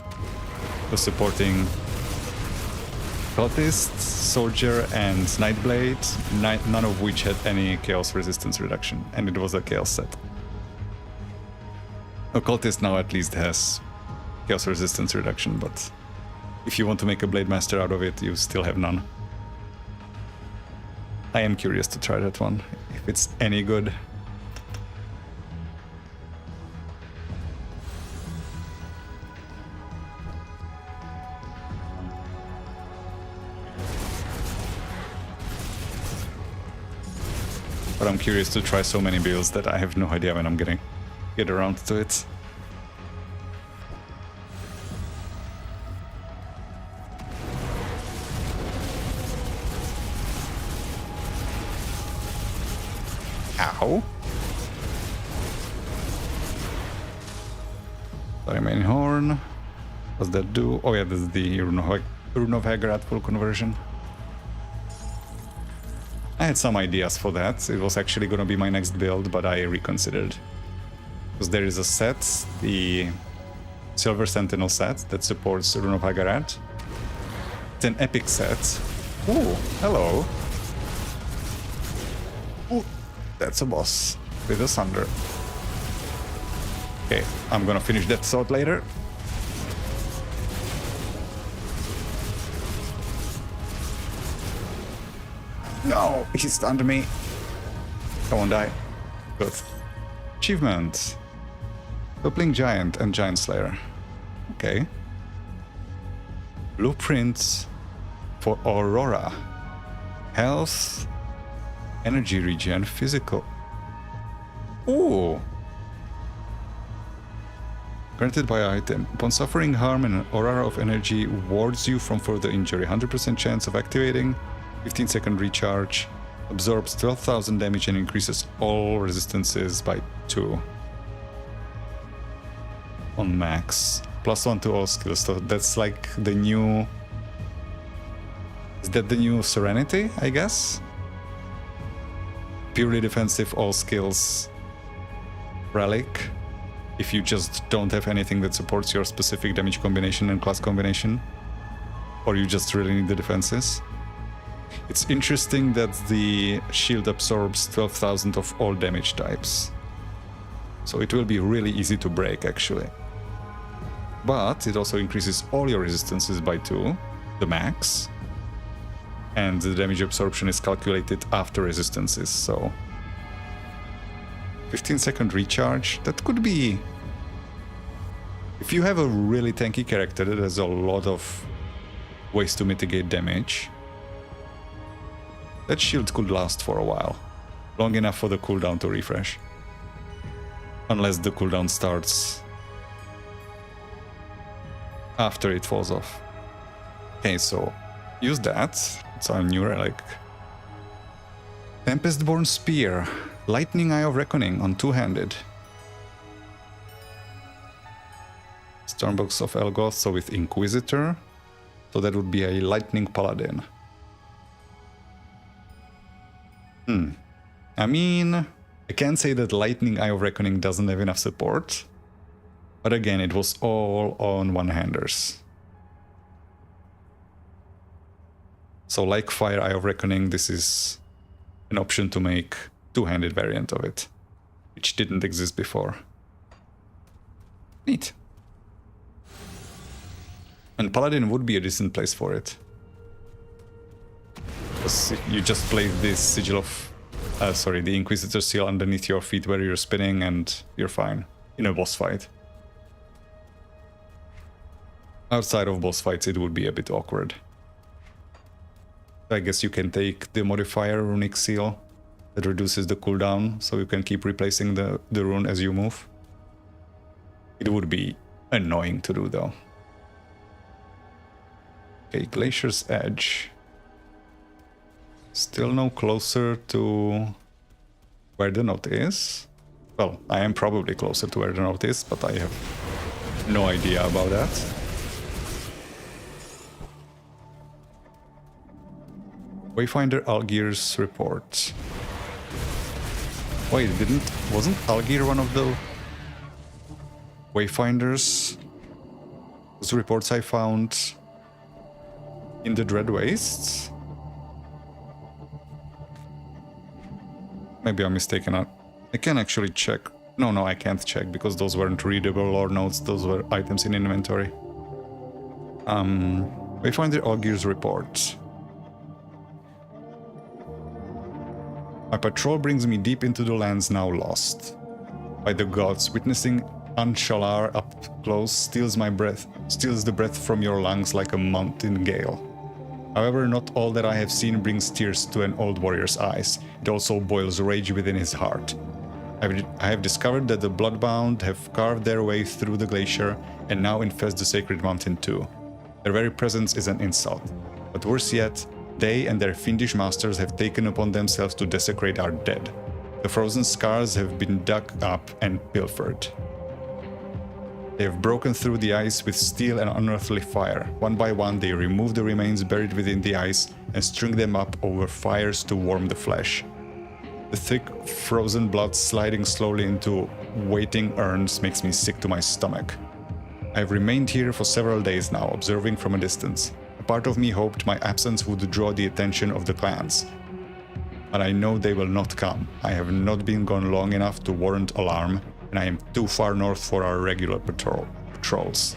Was supporting Cultist, Soldier, and Nightblade, none of which had any Chaos Resistance reduction, and it was a Chaos set. Occultist now at least has Chaos Resistance reduction, but if you want to make a Blade Master out of it, you still have none. I am curious to try that one, if it's any good. But I'm curious to try so many builds that I have no idea when I'm gonna get around to it. Ow. Sorry, main horn. What does that do? Oh yeah, this is the Rune of Hagar at full conversion. I had some ideas for that. It was actually going to be my next build, but I reconsidered. Because there is a set, the Silver Sentinel set, that supports Rune of Hagarat. It's an epic set. Ooh, hello. Ooh, that's a boss with a Sunder. Okay, I'm gonna finish that thought later. No, he stunned me. I won't die. Good. Achievement. Toppling Giant and Giant Slayer. Okay. Blueprints for Aurora. Health, energy regen, physical. Ooh. Granted by item. Upon suffering harm, an aura of energy wards you from further injury. 100% chance of activating. 15-second recharge. Absorbs 12,000 damage and increases all resistances by 2. On max. +1 to all skills. So that's like the new... Is that the new Serenity, I guess? Purely defensive, all skills. Relic. If you just don't have anything that supports your specific damage combination and class combination. Or you just really need the defenses. It's interesting that the shield absorbs 12,000 of all damage types. So it will be really easy to break, actually. But it also increases all your resistances by 2, the max. And the damage absorption is calculated after resistances, so... 15-second recharge, that could be... If you have a really tanky character that has a lot of ways to mitigate damage, that shield could last for a while. Long enough for the cooldown to refresh. Unless the cooldown starts after it falls off. Okay, so use that. It's our new relic. Tempestborn Spear. Lightning Eye of Reckoning on two-handed. Stormbox of Elgoth, so with Inquisitor. So that would be a Lightning Paladin. I mean, I can't say that Lightning Eye of Reckoning doesn't have enough support. But again, it was all on one-handers. So like Fire Eye of Reckoning, this is an option to make two-handed variant of it, which didn't exist before. Neat. And Paladin would be a decent place for it. Because you just place this Sigil of... the Inquisitor seal underneath your feet where you're spinning and you're fine. In a boss fight. Outside of boss fights it would be a bit awkward. I guess you can take the modifier Runic Seal that reduces the cooldown, so you can keep replacing the rune as you move. It would be annoying to do though. Okay, Glacier's Edge. Still no closer to where the note is. Well, I am probably closer to where the note is, but I have no idea about that. Wayfinder Algir's report. Wait, wasn't Algir one of the Wayfinders? Those reports I found in the Dread Wastes? Maybe I'm mistaken. I can actually check. No, I can't check because those weren't readable lore notes. Those were items in inventory. Wayfinder Algir's report. My patrol brings me deep into the lands now lost. By the gods, witnessing Anshalar up close steals the breath from your lungs like a mountain gale. However, not all that I have seen brings tears to an old warrior's eyes. It also boils rage within his heart. I have discovered that the Bloodbound have carved their way through the glacier and now infest the sacred mountain too. Their very presence is an insult. But worse yet, they and their fiendish masters have taken upon themselves to desecrate our dead. The frozen scars have been dug up and pilfered. They have broken through the ice with steel and unearthly fire. One by one, they remove the remains buried within the ice and string them up over fires to warm the flesh. The thick, frozen blood sliding slowly into waiting urns makes me sick to my stomach. I've remained here for several days now, observing from a distance. A part of me hoped my absence would draw the attention of the clans. But I know they will not come. I have not been gone long enough to warrant alarm, and I am too far north for our regular patrols.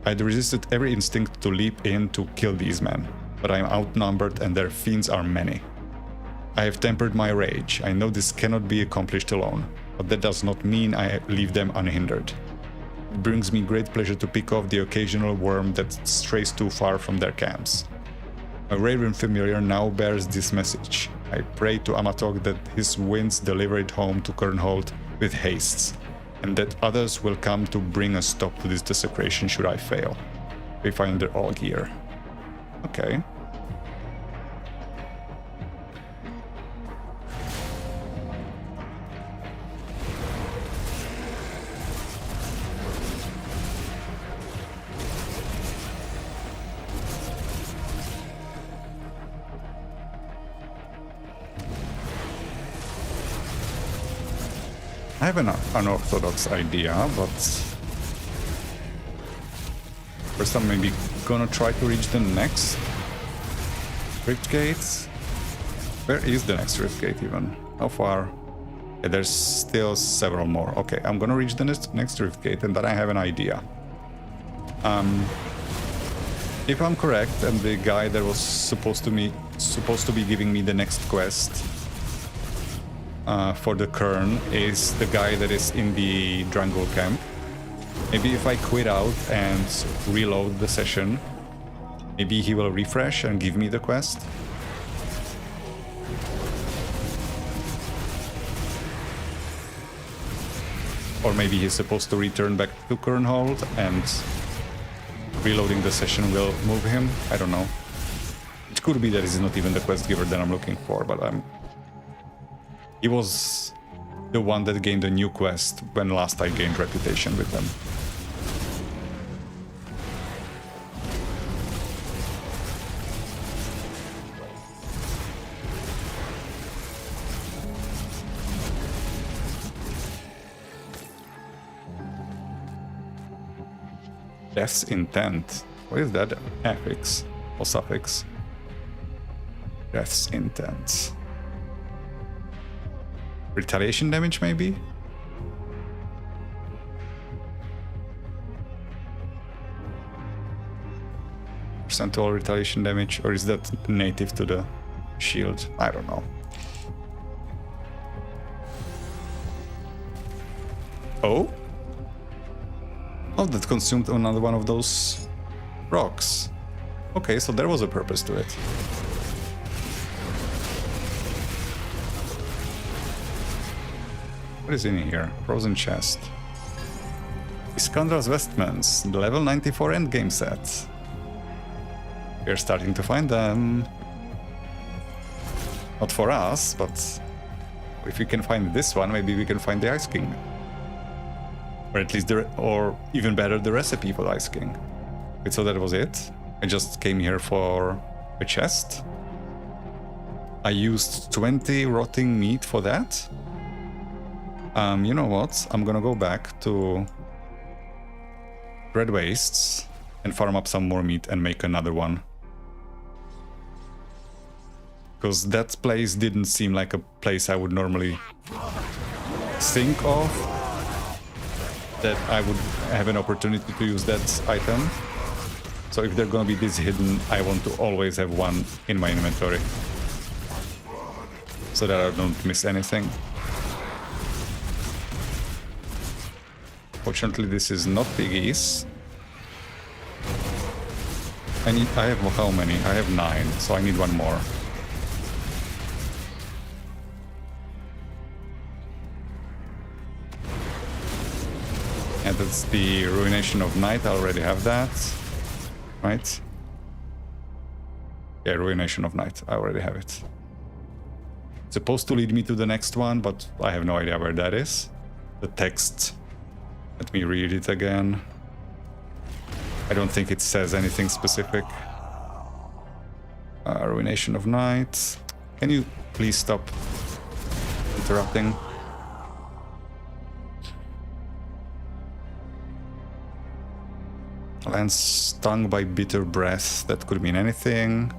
I had resisted every instinct to leap in to kill these men, but I am outnumbered and their fiends are many. I have tempered my rage. I know this cannot be accomplished alone, but that does not mean I leave them unhindered. It brings me great pleasure to pick off the occasional worm that strays too far from their camps. My raven familiar now bears this message. I pray to Amatog that his winds deliver it home to Kernhold with haste, and that others will come to bring a stop to this desecration should I fail. We find their all gear. Okay. I have an unorthodox idea, but first I'm maybe gonna try to reach the next rift gate. Where is the next rift gate even? How far? Yeah, there's still several more. Okay, I'm gonna reach the next rift gate and then I have an idea. If I'm correct, and the guy that was supposed to be giving me the next quest for the Kern is the guy that is in the Drangul camp. Maybe if I quit out and reload the session, maybe he will refresh and give me the quest. Or maybe he's supposed to return back to Kernhold and reloading the session will move him. I don't know. It could be that he's not even the quest giver that I'm looking for, but he was the one that gained a new quest when last I gained reputation with them. Death's intent. What is that affix or suffix? Death's intent. Retaliation damage, maybe? Percentual retaliation damage, or is that native to the shield? I don't know. Oh? Oh, that consumed another one of those rocks. Okay, so there was a purpose to it. What is in here? Frozen chest. Iskandra's vestments, the level 94 endgame set. We're starting to find them. Not for us, but if we can find this one, maybe we can find the Ice King. Or at least or even better, the recipe for the Ice King. Wait, so that was it? I just came here for a chest? I used 20 rotting meat for that? You know what? I'm gonna go back to Red Wastes and farm up some more meat and make another one. Because that place didn't seem like a place I would normally think of. That I would have an opportunity to use that item. So if they're gonna be this hidden, I want to always have one in my inventory. So that I don't miss anything. Fortunately, this is not piggies. I have how many? I have 9, so I need one more. And that's the Ruination of Night. I already have that. Right? Yeah, Ruination of Night. I already have it. It's supposed to lead me to the next one, but I have no idea where that is. The text. Let me read it again. I don't think it says anything specific. Ruination of Night. Can you please stop interrupting? Land stung by bitter breath. That could mean anything.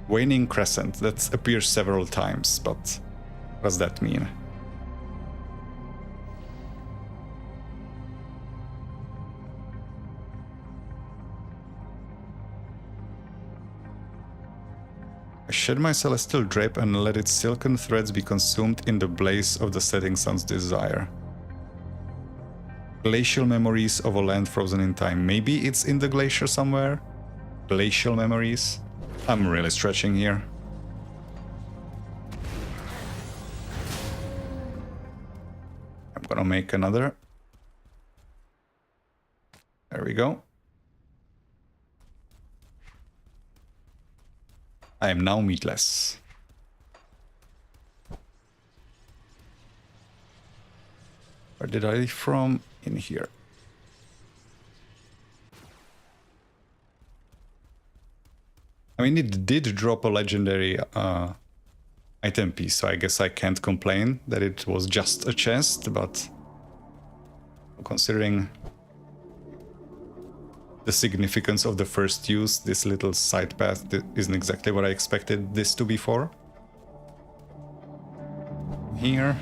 Waning Crescent. That appears several times, but what does that mean? I shed my celestial drape and let its silken threads be consumed in the blaze of the setting sun's desire. Glacial memories of a land frozen in time. Maybe it's in the glacier somewhere? Glacial memories? I'm really stretching here. I'm gonna make another. There we go. I am now meatless. Where did I leave from? In here. I mean, it did drop a legendary item piece, so I guess I can't complain that it was just a chest, but considering the significance of the first use, this little side path isn't exactly what I expected this to be for. Here.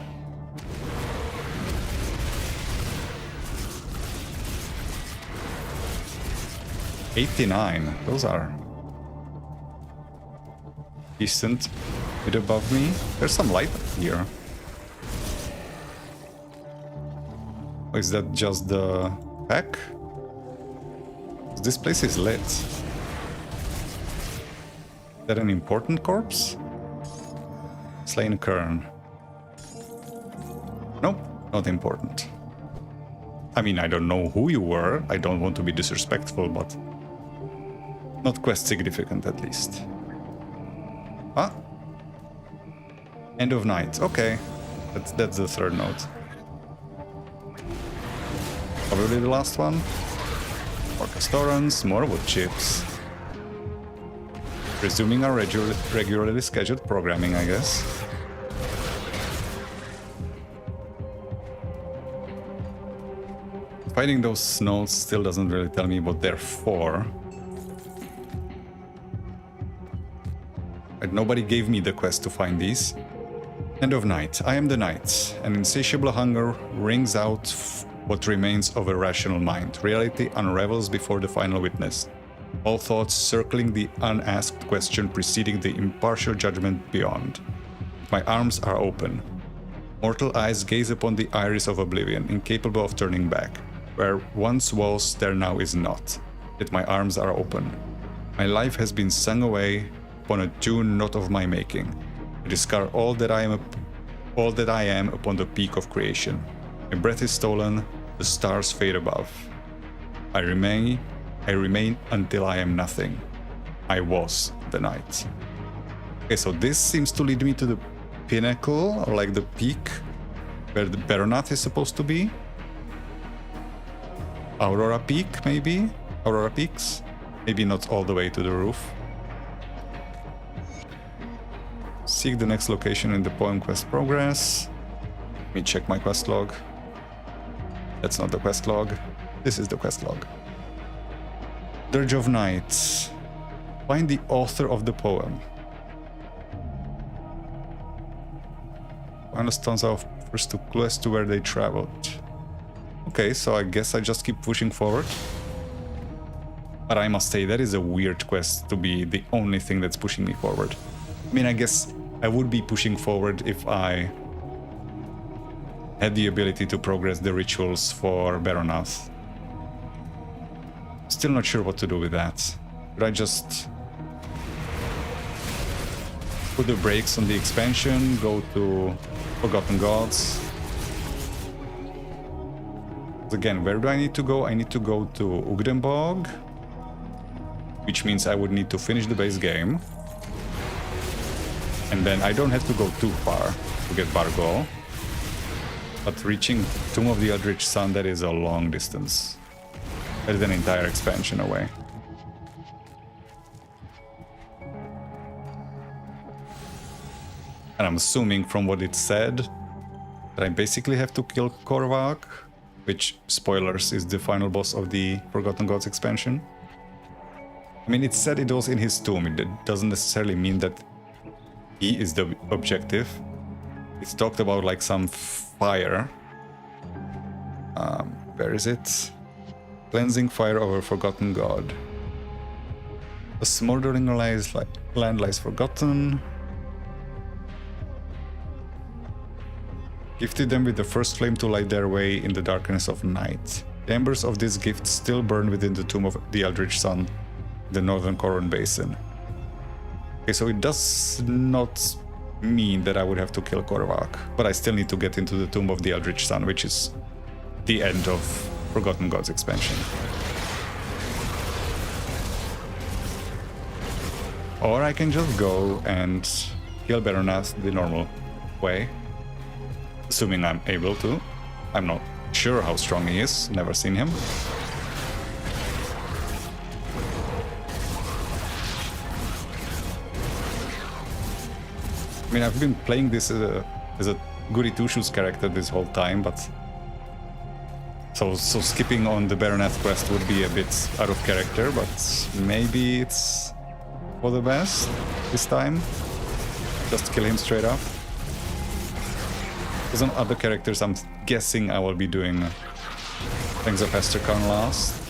$89. Those are decent. A bit above me. There's some light here. Or is that just the pack? This place is lit. Is that an important corpse? Slain Kern. Nope, not important. I mean, I don't know who you were. I don't want to be disrespectful, but not quest significant at least. Ah. End of night. Okay. That's the third note. Probably the last one. More Castorans, more wood chips. Resuming our regularly scheduled programming, I guess. Finding those notes still doesn't really tell me what they're for. But nobody gave me the quest to find these. End of night. I am the night. An insatiable hunger wrings out what remains of a rational mind. Reality unravels before the final witness. All thoughts circling the unasked question preceding the impartial judgment beyond. My arms are open. Mortal eyes gaze upon the iris of oblivion, incapable of turning back. Where once was, there now is not. Yet my arms are open. My life has been sung away upon a tune not of my making. I discard all that I am upon the peak of creation. My breath is stolen, the stars fade above. I remain until I am nothing. I was the night. Okay, so this seems to lead me to the pinnacle, or like the peak, where the Baronath is supposed to be. Aurora Peak, maybe? Aurora Peaks? Maybe not all the way to the roof. Seek the next location in the poem quest progress. Let me check my quest log. That's not the quest log. This is the quest log. Dirge of Night. Find the author of the poem. Find the stanza of first to clues to where they traveled. Okay, so I guess I just keep pushing forward. But I must say, that is a weird quest to be the only thing that's pushing me forward. I mean, I guess I would be pushing forward if I had the ability to progress the rituals for Baronath. Still not sure what to do with that. Should I just put the brakes on the expansion, go to Forgotten Gods? Again, where do I need to go? I need to go to Ugdenbog, which means I would need to finish the base game. And then I don't have to go too far to get Bargol. But reaching Tomb of the Eldritch Sun, that is a long distance. That is an entire expansion away. And I'm assuming from what it said that I basically have to kill Korvac, which, spoilers, is the final boss of the Forgotten Gods expansion. I mean, it said it was in his tomb. It doesn't necessarily mean that he is the objective. It's talked about like some fire. Where is it? Cleansing fire over Forgotten God. A smoldering land lies forgotten. Gifted them with the first flame to light their way in the darkness of night. The embers of this gift still burn within the tomb of the Eldritch Sun, the northern Coron Basin. Okay, so it does not mean that I would have to kill Korvac, but I still need to get into the tomb of the Eldritch Sun, which is the end of Forgotten Gods expansion. Or I can just go and kill Baronath the normal way, assuming I'm able to. I'm not sure how strong he is, never seen him. I mean, I've been playing this as a goody two-shoes character this whole time, but so skipping on the Baronath quest would be a bit out of character, but maybe it's for the best this time. Just kill him straight up. Because on other characters, I'm guessing I will be doing Things of Hesterkarn last.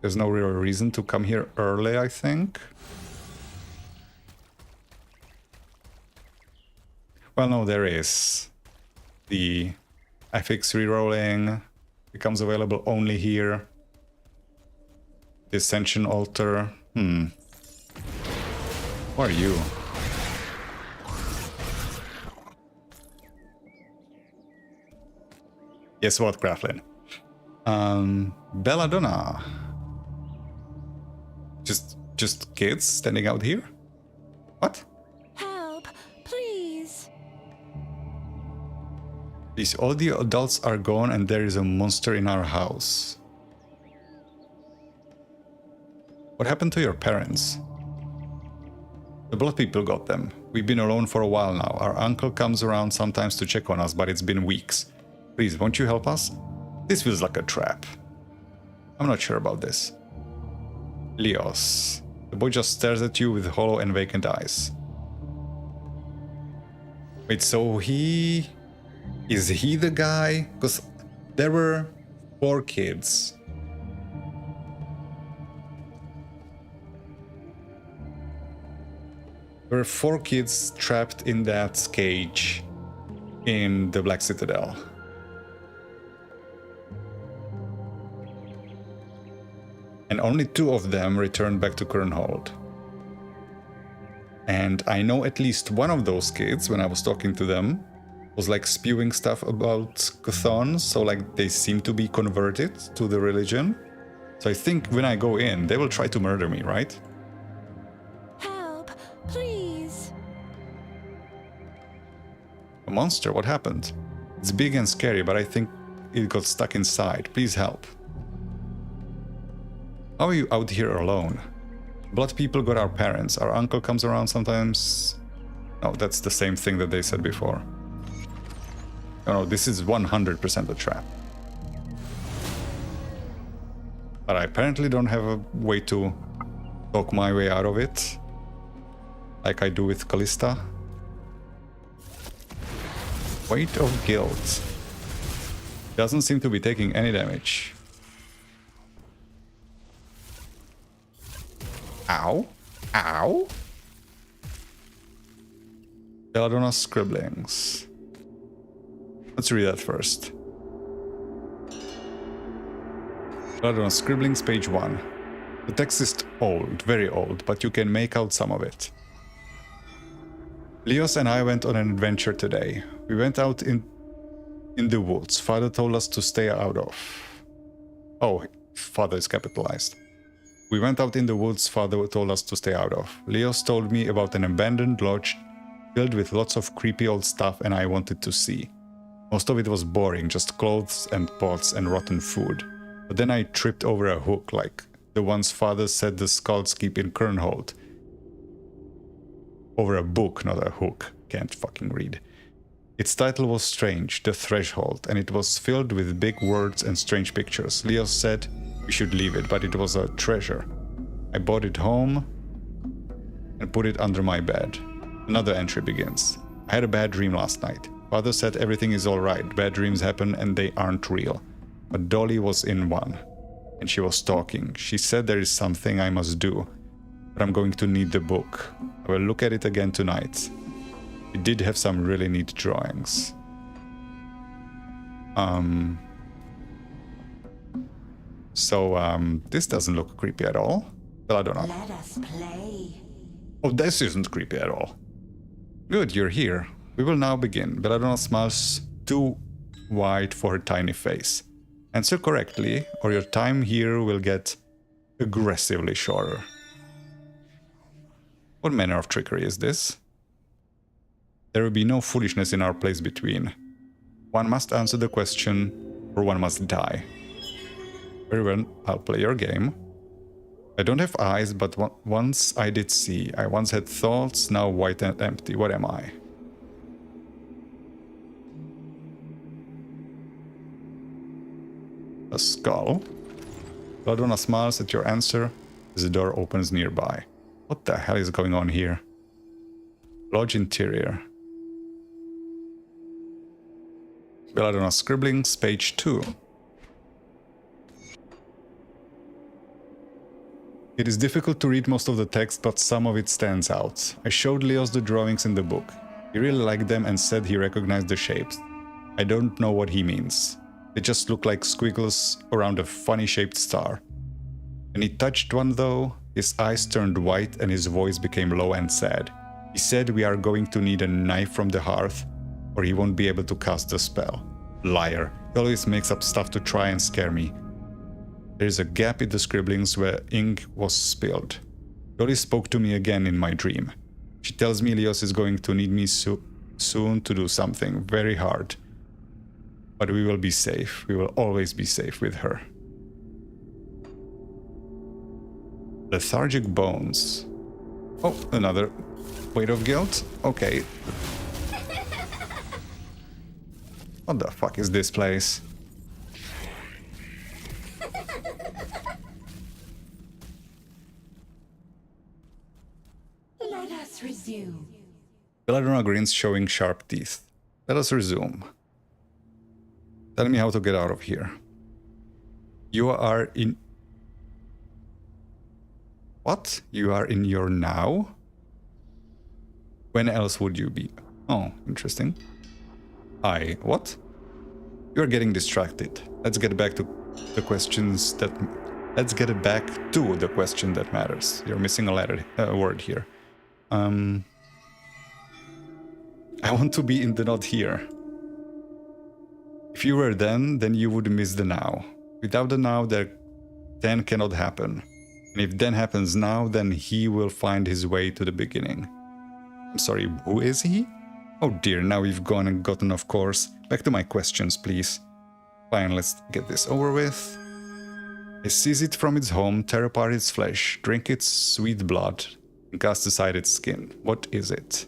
There's no real reason to come here early, I think. Well, no, there is. The FX rerolling becomes available only here. The Ascension Altar. Who are you? Guess what, Graflin? Belladonna. Just kids standing out here? What? Help, please. Please, all the adults are gone and there is a monster in our house. What happened to your parents? The blood people got them. We've been alone for a while now. Our uncle comes around sometimes to check on us, but it's been weeks. Please, won't you help us? This feels like a trap. I'm not sure about this. Leos. The boy just stares at you with hollow and vacant eyes. Wait, so he... Is he the guy? Because there were 4 kids. There were 4 kids trapped in that cage in the Black Citadel. And only 2 of them returned back to Kernhold. And I know at least one of those kids, when I was talking to them, was like spewing stuff about Chthon, so like they seem to be converted to the religion. So I think when I go in, they will try to murder me, right? Help, please. A monster, what happened? It's big and scary, but I think it got stuck inside. Please help. How are you out here alone? Blood people got our parents. Our uncle comes around sometimes. No, that's the same thing that they said before. No, this is 100% a trap. But I apparently don't have a way to talk my way out of it, like I do with Callista. Weight of guilt. Doesn't seem to be taking any damage. Ow. Ow. Belladonna's scribblings. Let's read that first. Belladonna's scribblings, page 1. The text is old, very old, but you can make out some of it. Leos and I went on an adventure today. We went out in the woods. Father told us to stay out of. Oh, father is capitalized. We went out in the woods Father told us to stay out of. Leos told me about an abandoned lodge filled with lots of creepy old stuff and I wanted to see. Most of it was boring, just clothes and pots and rotten food. But then I tripped over a hook, like the ones Father said the skulls keep in Kernhold. Over a book, not a hook. Can't fucking read. Its title was strange, The Threshold, and it was filled with big words and strange pictures. Leo said we should leave it, but it was a treasure. I brought it home and put it under my bed. Another entry begins. I had a bad dream last night. Father said everything is alright, bad dreams happen and they aren't real. But Dolly was in one, and she was talking. She said there is something I must do, but I'm going to need the book. I will look at it again tonight. It did have some really neat drawings. This doesn't look creepy at all. Belladonna. Let us play. Oh, this isn't creepy at all. Good, you're here. We will now begin. Belladonna smiles too wide for her tiny face. Answer correctly, or your time here will get aggressively shorter. What manner of trickery is this? There will be no foolishness in our place between. One must answer the question, or one must die. Very well, I'll play your game. I don't have eyes, but once I did see. I once had thoughts, now white and empty. What am I? A skull. Belladonna smiles at your answer as the door opens nearby. What the hell is going on here? Lodge interior. Belladonna scribblings, page 2. It is difficult to read most of the text, but some of it stands out. I showed Leos the drawings in the book. He really liked them and said he recognized the shapes. I don't know what he means. They just look like squiggles around a funny-shaped star. When he touched one though, his eyes turned white and his voice became low and sad. He said we are going to need a knife from the hearth, or he won't be able to cast the spell. Liar. He always makes up stuff to try and scare me. There is a gap in the scribblings where ink was spilled. Dolly spoke to me again in my dream. She tells me Leos is going to need me soon to do something very hard. But we will be safe. We will always be safe with her. Lethargic bones. Oh, another weight of guilt? Okay. What the fuck is this place? Let us resume. Belladonna grins, showing sharp teeth. Let us resume. Tell me how to get out of here. You are in... What? You are in your now? When else would you be? Oh, interesting. What? You're getting distracted. Let's get back to the questions that... Let's get it back to the question that matters. You're missing a word here. I want to be in the not here. If you were then you would miss the now. Without the now, then cannot happen. And if then happens now, then he will find his way to the beginning. I'm sorry, who is he? Oh dear, now we've gone and gotten off course. Back to my questions, please. Fine, let's get this over with. I seize it from its home, tear apart its flesh, drink its sweet blood, and cast aside its skin. What is it?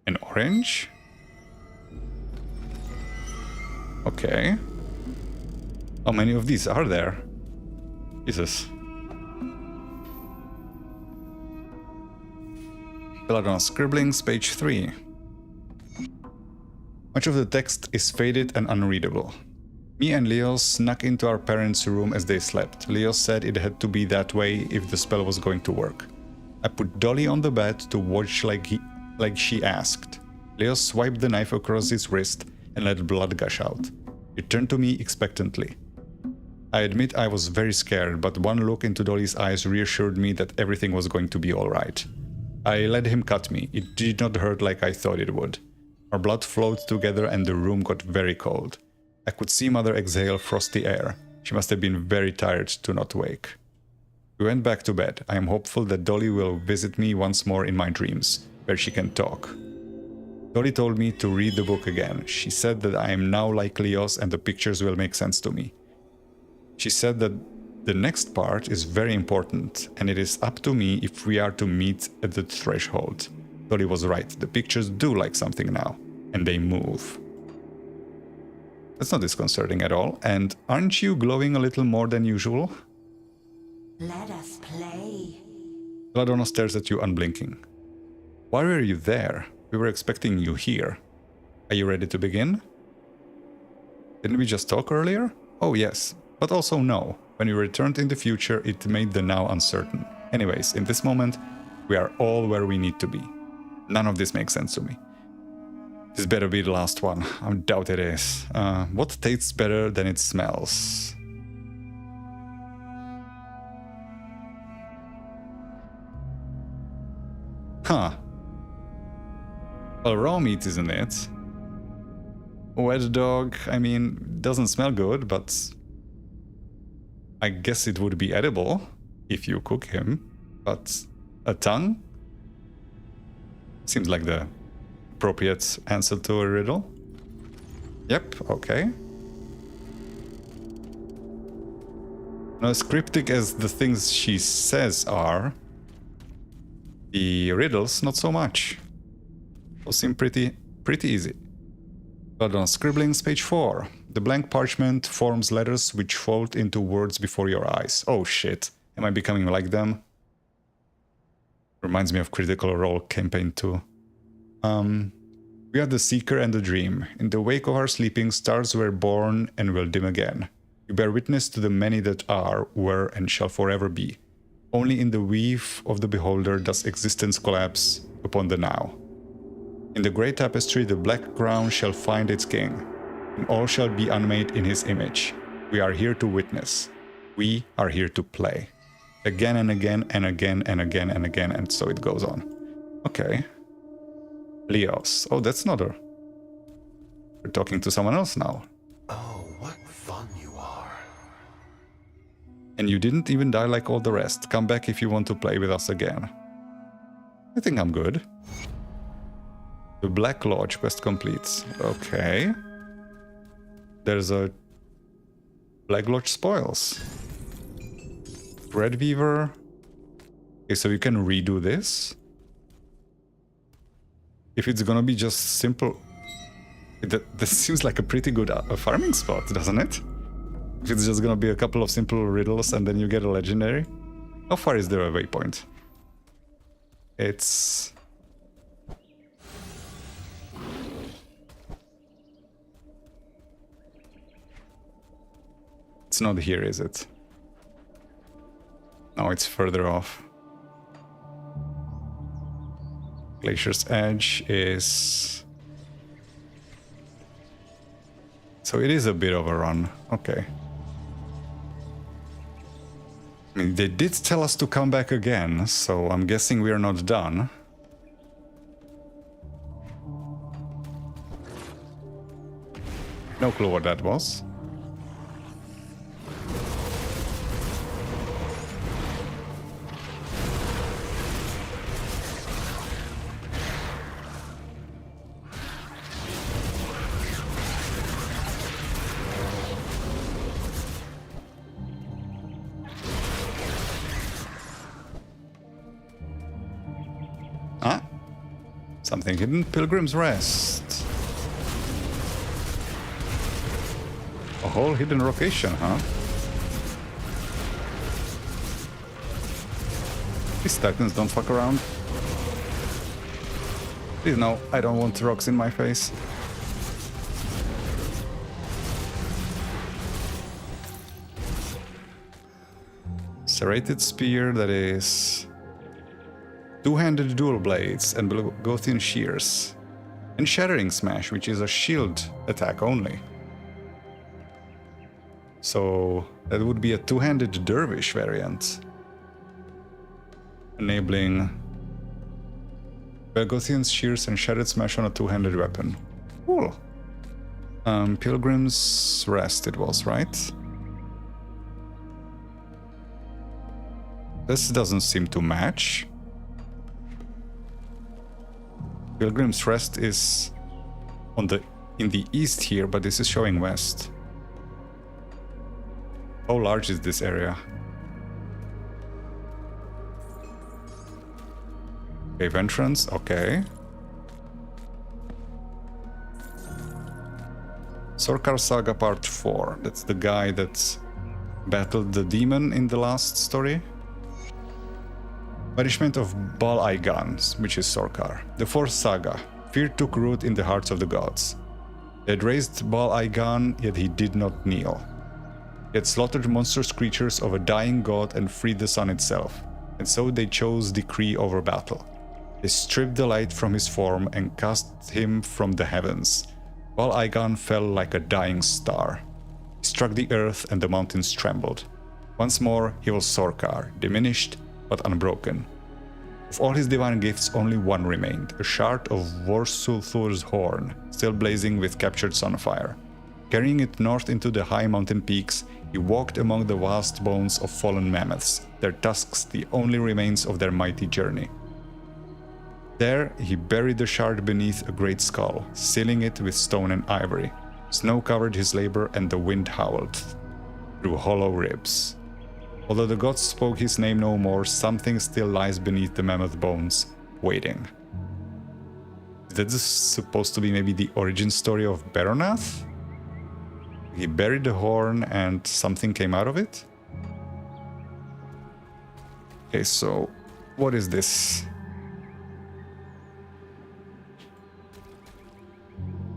An orange? Okay. How many of these are there? Jesus. Belladonna scribblings, page 3. Much of the text is faded and unreadable. Me and Leo snuck into our parents' room as they slept. Leo said it had to be that way if the spell was going to work. I put Dolly on the bed to watch like she asked. Leo swiped the knife across his wrist and let blood gush out. He turned to me expectantly. I admit I was very scared, but one look into Dolly's eyes reassured me that everything was going to be alright. I let him cut me. It did not hurt like I thought it would. Our blood flowed together and the room got very cold. I could see Mother exhale frosty air. She must have been very tired to not wake. We went back to bed. I am hopeful that Dolly will visit me once more in my dreams, where she can talk. Dolly told me to read the book again. She said that I am now like Leos and the pictures will make sense to me. She said that the next part is very important and it is up to me if we are to meet at the threshold. Dolly was right. The pictures do like something now and they move. That's not disconcerting at all. And aren't you glowing a little more than usual? Let us play. Belladonna stares at you unblinking. Why were you there? We were expecting you here. Are you ready to begin? Didn't we just talk earlier? Oh yes, but also no. When you returned in the future, it made the now uncertain. Anyways, in this moment, we are all where we need to be. None of this makes sense to me. This better be the last one. I doubt it is. What tastes better than it smells? Huh. Well, raw meat, isn't it? Wet dog, I mean, doesn't smell good, but I guess it would be edible if you cook him. But a tongue? Seems like the appropriate answer to a riddle. Yep, okay. Now, as cryptic as the things she says are, the riddles, not so much. Those seem pretty easy. But on scribblings, page 4. The blank parchment forms letters which fold into words before your eyes. Oh shit. Am I becoming like them? Reminds me of Critical Role campaign 2. We are the seeker and the dream. In the wake of our sleeping, stars were born and will dim again. You bear witness to the many that are, were, and shall forever be. Only in the weave of the beholder does existence collapse upon the now. In the great tapestry, the black crown shall find its king, and all shall be unmade in his image. We are here to witness. We are here to play. Again and again and again and again and again, and so it goes on. Okay. Leos. Oh, that's not her. We're talking to someone else now. Oh, what fun you are. And you didn't even die like all the rest. Come back if you want to play with us again. I think I'm good. The Black Lodge quest completes. Okay. There's a Black Lodge spoils. Red Weaver. Okay, so you can redo this. If it's gonna be just simple... That seems like a pretty good farming spot, doesn't it? If it's just gonna be a couple of simple riddles and then you get a legendary. How far is there a waypoint? It's... It's not here, is it? No, it's further off. Glacier's Edge is... So it is a bit of a run. Okay. I mean, they did tell us to come back again, so I'm guessing we are not done. No clue what that was. Something hidden. Pilgrim's Rest. A whole hidden location, huh? These titans don't fuck around. Please no, I don't want rocks in my face. Serrated Spear, that is... Two-handed dual blades and Gothian shears. And Shattering Smash, which is a shield attack only. So that would be a two-handed dervish variant. Enabling Gothian shears and Shattered Smash on a two-handed weapon. Cool. Pilgrim's Rest it was, right? This doesn't seem to match. Pilgrim's Rest is in the east here, but this is showing west. How large is this area? Cave entrance, okay. Sorkar Saga Part 4. That's the guy that battled the demon in the last story. Banishment of Baal Aigan, which is Sorkar. The fourth saga. Fear took root in the hearts of the gods. They had raised Baal Aigan, yet he did not kneel. He had slaughtered monstrous creatures of a dying god and freed the sun itself, and so they chose decree over battle. They stripped the light from his form and cast him from the heavens. Baal Aigan fell like a dying star. He struck the earth and the mountains trembled. Once more he was Sorkar, diminished but unbroken. Of all his divine gifts, only one remained, a shard of Vorsulthur's horn, still blazing with captured sunfire. Carrying it north into the high mountain peaks, he walked among the vast bones of fallen mammoths, their tusks the only remains of their mighty journey. There, he buried the shard beneath a great skull, sealing it with stone and ivory. Snow covered his labor, and the wind howled through hollow ribs. Although the gods spoke his name no more, something still lies beneath the mammoth bones, waiting. Is that supposed to be maybe the origin story of Baronath? He buried the horn and something came out of it? Okay, so what is this?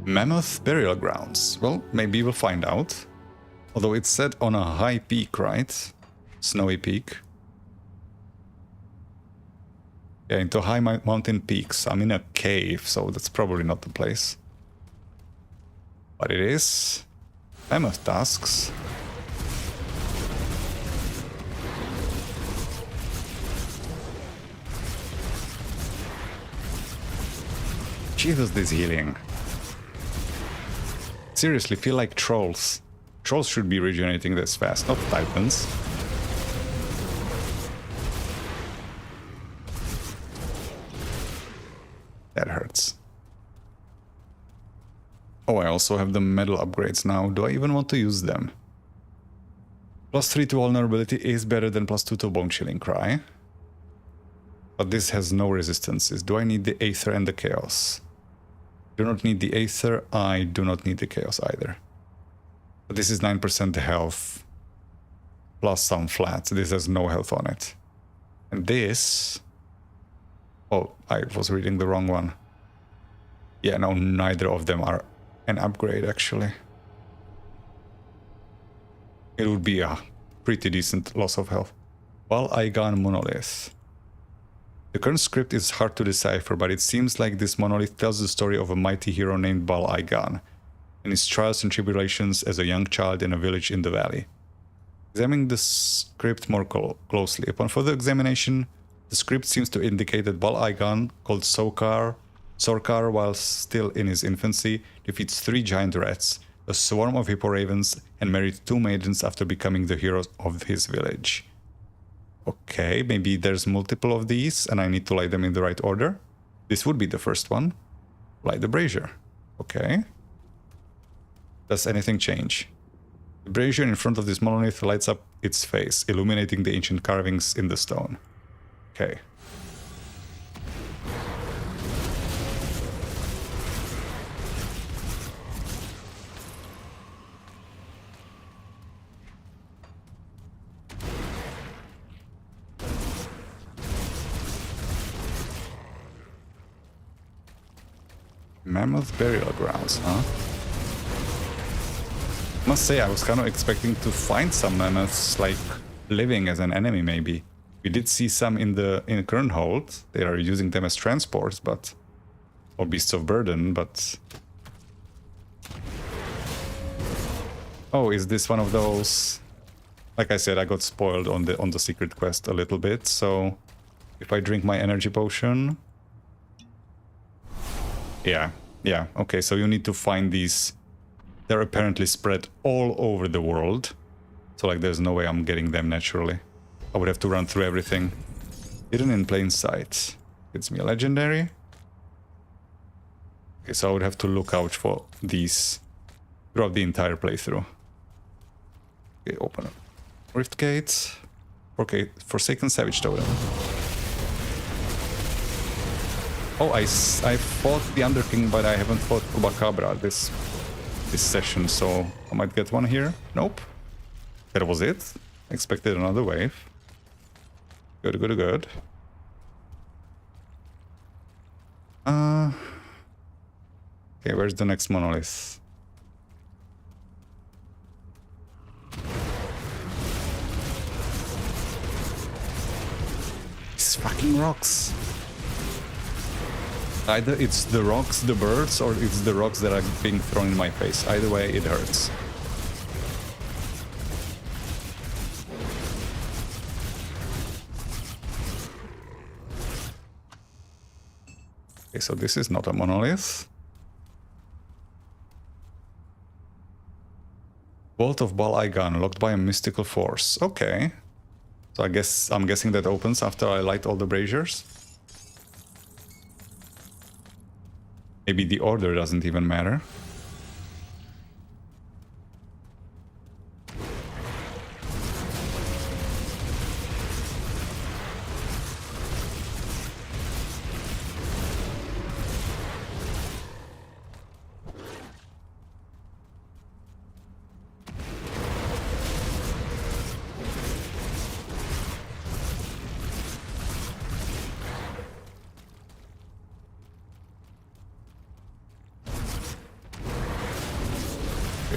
Mammoth burial grounds. Well, maybe we'll find out. Although it's set on a high peak, right? Snowy peak. Yeah, into high mountain peaks. I'm in a cave, so that's probably not the place. But it is. Mammoth tusks. Jesus, this healing. Seriously, feel like trolls. Trolls should be regenerating this fast, not titans. That hurts. Oh, I also have the medal upgrades now. Do I even want to use them? +3 to vulnerability is better than +2 to bone chilling cry. But this has no resistances. Do I need the Aether and the Chaos? Do not need the Aether. I do not need the Chaos either. But this is 9% health. Plus some flats. This has no health on it. And this... Oh, I was reading the wrong one. Yeah, no, neither of them are an upgrade, actually. It would be a pretty decent loss of health. Baal Aigan Monolith. The current script is hard to decipher, but it seems like this monolith tells the story of a mighty hero named Baal Aigan and his trials and tribulations as a young child in a village in the valley. Examining the script more closely, upon further examination, the script seems to indicate that Baal Aigan, called Sorkar, while still in his infancy, defeats 3 giant rats, a swarm of hippo ravens, and married 2 maidens after becoming the hero of his village. Okay, maybe there's multiple of these and I need to light them in the right order. This would be the first one. Light the brazier. Okay. Does anything change? The brazier in front of this monolith lights up its face, illuminating the ancient carvings in the stone. Okay. Mammoth burial grounds, huh? Must say, I was kind of expecting to find some mammoths, like, living as an enemy, maybe. We did see some in Kernhold. They are using them as transports, but... or beasts of burden, but... Oh, is this one of those... Like I said, I got spoiled on the secret quest a little bit, so... If I drink my energy potion... Yeah, okay, so you need to find these. They're apparently spread all over the world. So, like, there's no way I'm getting them naturally. I would have to run through everything. Hidden in plain sight. Gives me a legendary. Okay, so I would have to look out for these throughout the entire playthrough. Okay, open up. Rift Gate. Okay, Forsaken Savage Totem. Oh, I fought the Underking, but I haven't fought Chupacabra this session, so I might get one here. Nope. That was it. Expected another wave. Good, good, good. Okay, where's the next monolith? These fucking rocks. Either it's the rocks, the birds, or it's the rocks that are being thrown in my face. Either way, it hurts. Okay, so this is not a monolith. Vault of Bal Aigan, locked by a mystical force. Okay. So I'm guessing that opens after I light all the braziers. Maybe the order doesn't even matter.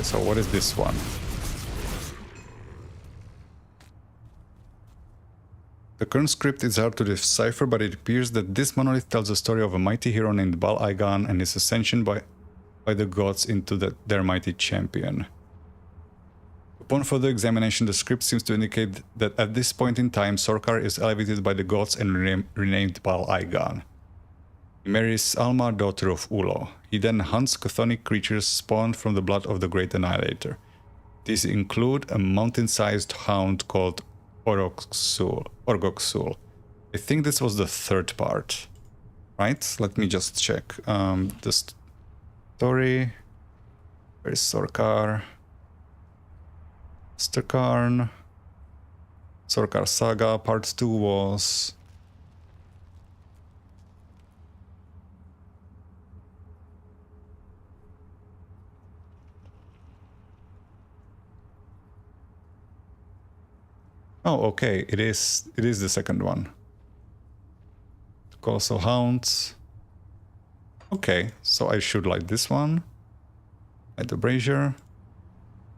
So what is this one? The current script is hard to decipher, but it appears that this monolith tells the story of a mighty hero named Bal Aigan and his ascension by the gods into their mighty champion. Upon further examination, the script seems to indicate that at this point in time, Sorkar is elevated by the gods and renamed Bal Aigan. He marries Alma, daughter of Ulo. He then hunts chthonic creatures spawned from the blood of the Great Annihilator. These include a mountain-sized hound called Orgoksul. I think this was the third part, right? Let me just check. The story... Where is Sorkar? Sterkarn. Sorkar Saga, part 2 was... Oh, okay, it is the second one. Also hounds. Okay, so I should light this one. Light the brazier.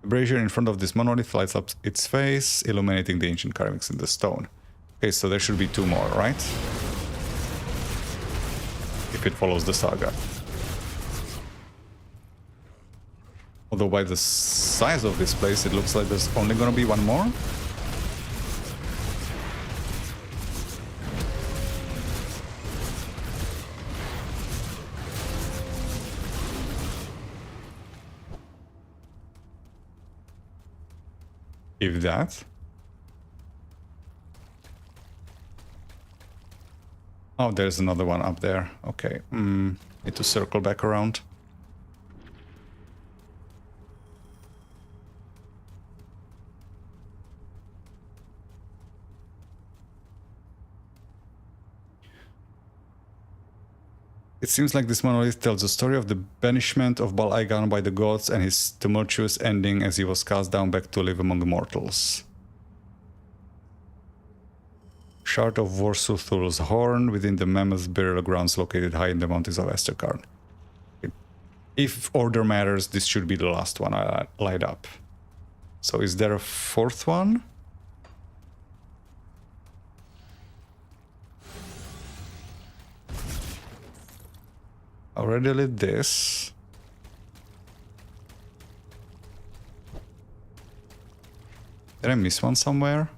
The brazier in front of this monolith lights up its face, illuminating the ancient carvings in the stone. Okay, so there should be 2 more, right? If it follows the saga. Although by the size of this place, it looks like there's only gonna be 1 more. If that. Oh, there's another one up there. Okay. Need to circle back around. It seems like this monolith tells the story of the banishment of Bal Aigan by the gods and his tumultuous ending as he was cast down back to live among mortals. Shard of Vorsuthul's horn within the mammoth burial grounds located high in the mountains of Esterkarn. If order matters, this should be the last one I light up. So is there a 4th one? Already lit this. Did I miss one somewhere?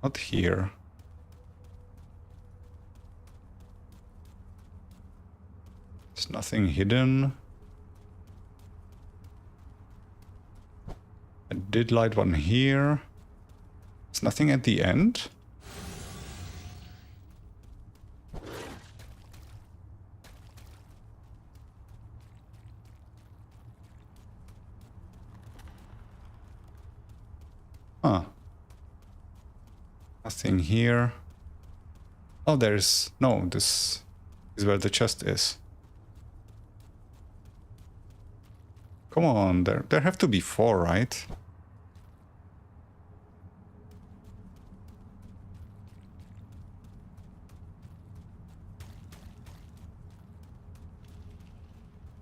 Not here. There's nothing hidden. I did light one here. There's nothing at the end. Huh. Nothing here. Oh, there's... No, this is where the chest is. Come on, there have to be 4, right?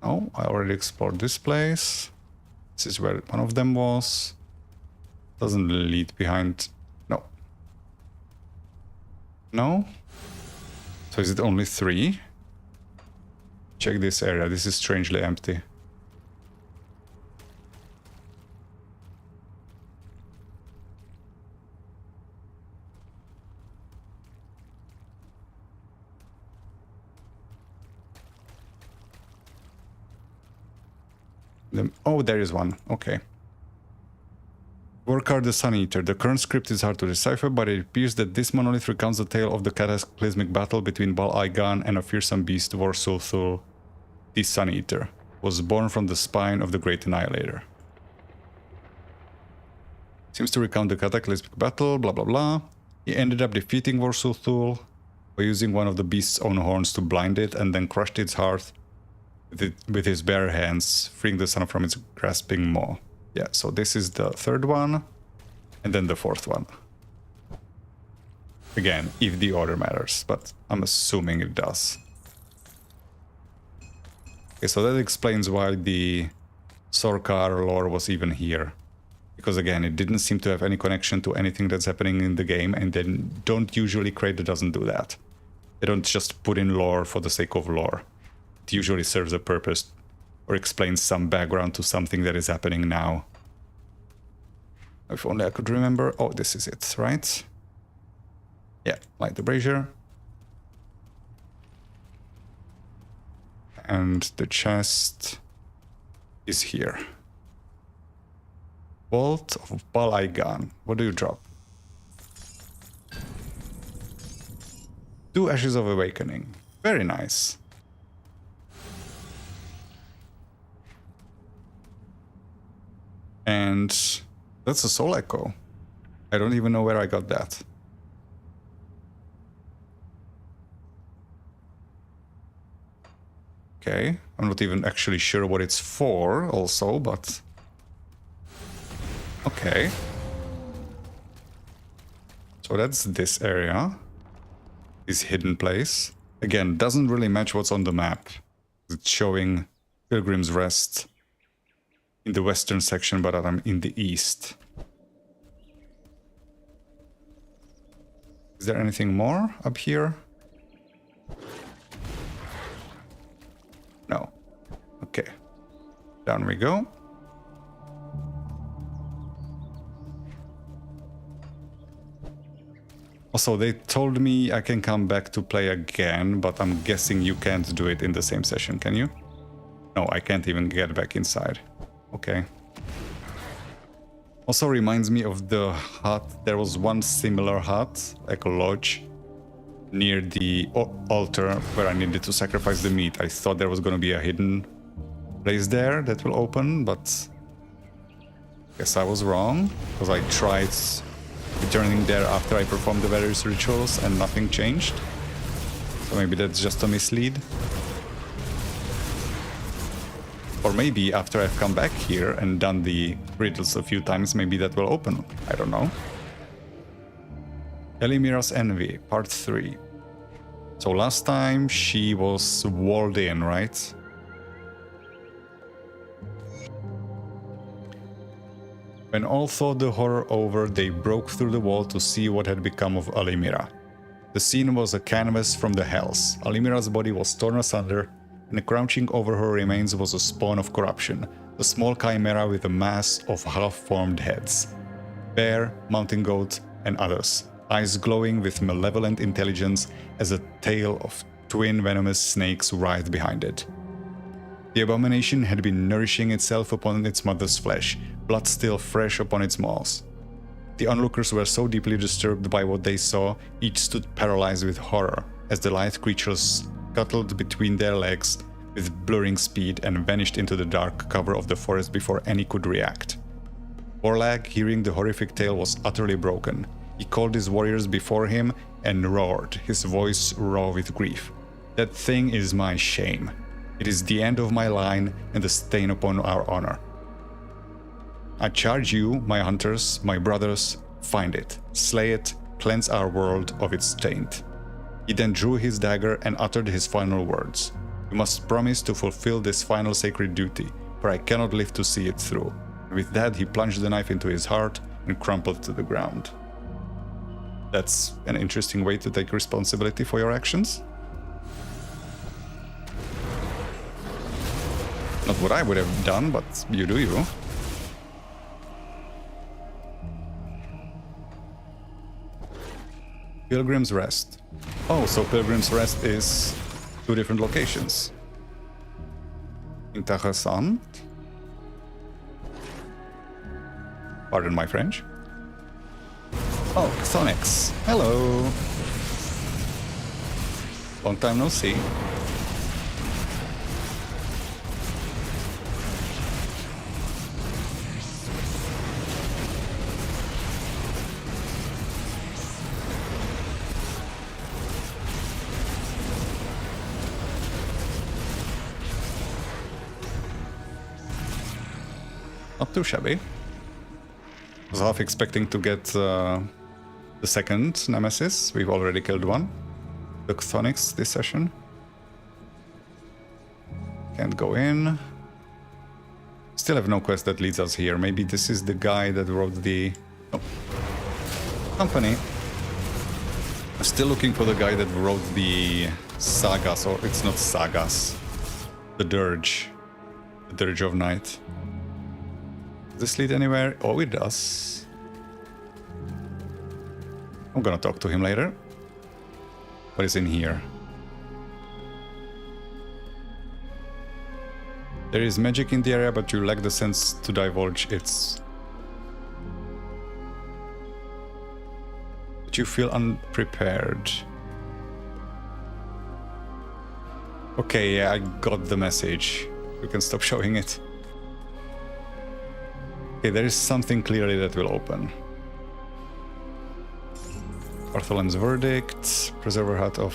Oh, I already explored this place. This is where one of them was. Doesn't lead behind... No. No? So is it only 3? Check this area. This is strangely empty. Oh, there is one. Okay. Workard the Sun Eater. The current script is hard to decipher, but it appears that this monolith recounts the tale of the cataclysmic battle between Bal Aigan and a fearsome beast, Vorsulthul, the Sun Eater, was born from the spine of the Great Annihilator. Seems to recount the cataclysmic battle, blah blah blah. He ended up defeating Vorsulthul by using one of the beast's own horns to blind it, and then crushed its heart with his bare hands, freeing the sun from its grasping maw. Yeah, so this is the 3rd one, and then the 4th one. Again, if the order matters, but I'm assuming it does. Okay, so that explains why the Sorkar lore was even here. Because again, it didn't seem to have any connection to anything that's happening in the game, and they don't usually, Creator doesn't do that. They don't just put in lore for the sake of lore. It usually serves a purpose or explains some background to something that is happening now. If only I could remember. Oh, this is it, right? Yeah, light the brazier. And the chest is here. Vault of Bal Aigan. What do you drop? 2 Ashes of Awakening. Very nice. And that's a soul echo. I don't even know where I got that. Okay, I'm not even actually sure what it's for also, but... Okay. So that's this area. This hidden place. Again, doesn't really match what's on the map. It's showing Pilgrim's Rest in the western section, but I'm in the east. Is there anything more up here? No. Okay. Down we go. Also, they told me I can come back to play again, but I'm guessing you can't do it in the same session, can you? No, I can't even get back inside. Okay. Also reminds me of the hut. There was one similar hut, like a lodge, near the altar where I needed to sacrifice the meat. I thought there was going to be a hidden place there that will open, but guess I was wrong, because I tried returning there after I performed the various rituals and nothing changed. So maybe that's just a mislead. Or maybe after I've come back here and done the riddles a few times, maybe that will open. I don't know. Elimira's Envy, Part 3. So last time she was walled in, right? When all thought the horror over, they broke through the wall to see what had become of Elimira. The scene was a canvas from the hells. Elimira's body was torn asunder, and crouching over her remains was a spawn of corruption, a small chimera with a mass of half-formed heads. Bear, mountain goat, and others, eyes glowing with malevolent intelligence as a tail of twin venomous snakes writhed behind it. The abomination had been nourishing itself upon its mother's flesh, blood still fresh upon its maws. The onlookers were so deeply disturbed by what they saw, each stood paralyzed with horror, as the lithe creatures scuttled between their legs with blurring speed and vanished into the dark cover of the forest before any could react. Orlag, hearing the horrific tale, was utterly broken. He called his warriors before him and roared, his voice raw with grief. "That thing is my shame. It is the end of my line and the stain upon our honor. I charge you, my hunters, my brothers, find it, slay it, cleanse our world of its taint." He then drew his dagger and uttered his final words. "You must promise to fulfill this final sacred duty, for I cannot live to see it through." And with that, he plunged the knife into his heart and crumpled to the ground. That's an interesting way to take responsibility for your actions. Not what I would have done, but you do you. Pilgrim's Rest. Oh, so Pilgrim's Rest is 2 different locations. Interessant. Pardon my French. Oh, Xonix. Hello. Long time no see. Not too shabby. I was half expecting to get the second nemesis. We've already killed one. The Xonix this session. Can't go in. Still have no quest that leads us here. Maybe this is the guy that wrote the company. I'm still looking for the guy that wrote the sagas, or it's not sagas. The Dirge. The Dirge of Night. Does this lead anywhere? Oh, it does. I'm gonna talk to him later. What is in here? There is magic in the area, but you lack the sense to divulge its. But you feel unprepared. Okay, yeah, I got the message. You can stop showing it. Okay, there is something clearly that will open. Bartholin's Verdict, Preserver Hut of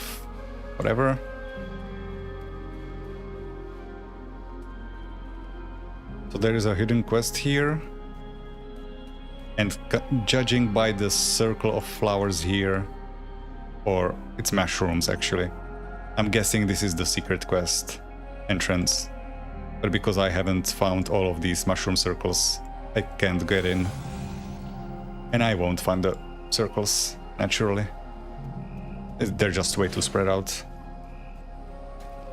whatever. So there is a hidden quest here. And judging by the circle of flowers here, or it's mushrooms actually, I'm guessing this is the secret quest entrance. But because I haven't found all of these mushroom circles, I can't get in. And I won't find the circles, naturally. They're just way too spread out.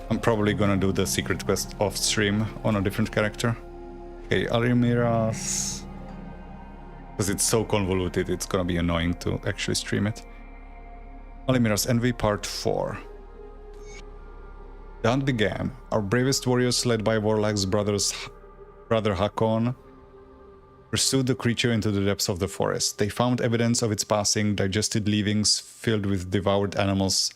I'm probably gonna do the secret quest off stream on a different character. Okay, Alrimira's... Because it's so convoluted, it's gonna be annoying to actually stream it. Alrimira's Envy Part 4. The hunt began. Our bravest warriors, led by Warlag's brother Hakon, pursued the creature into the depths of the forest. They found evidence of its passing, digested leavings filled with devoured animals,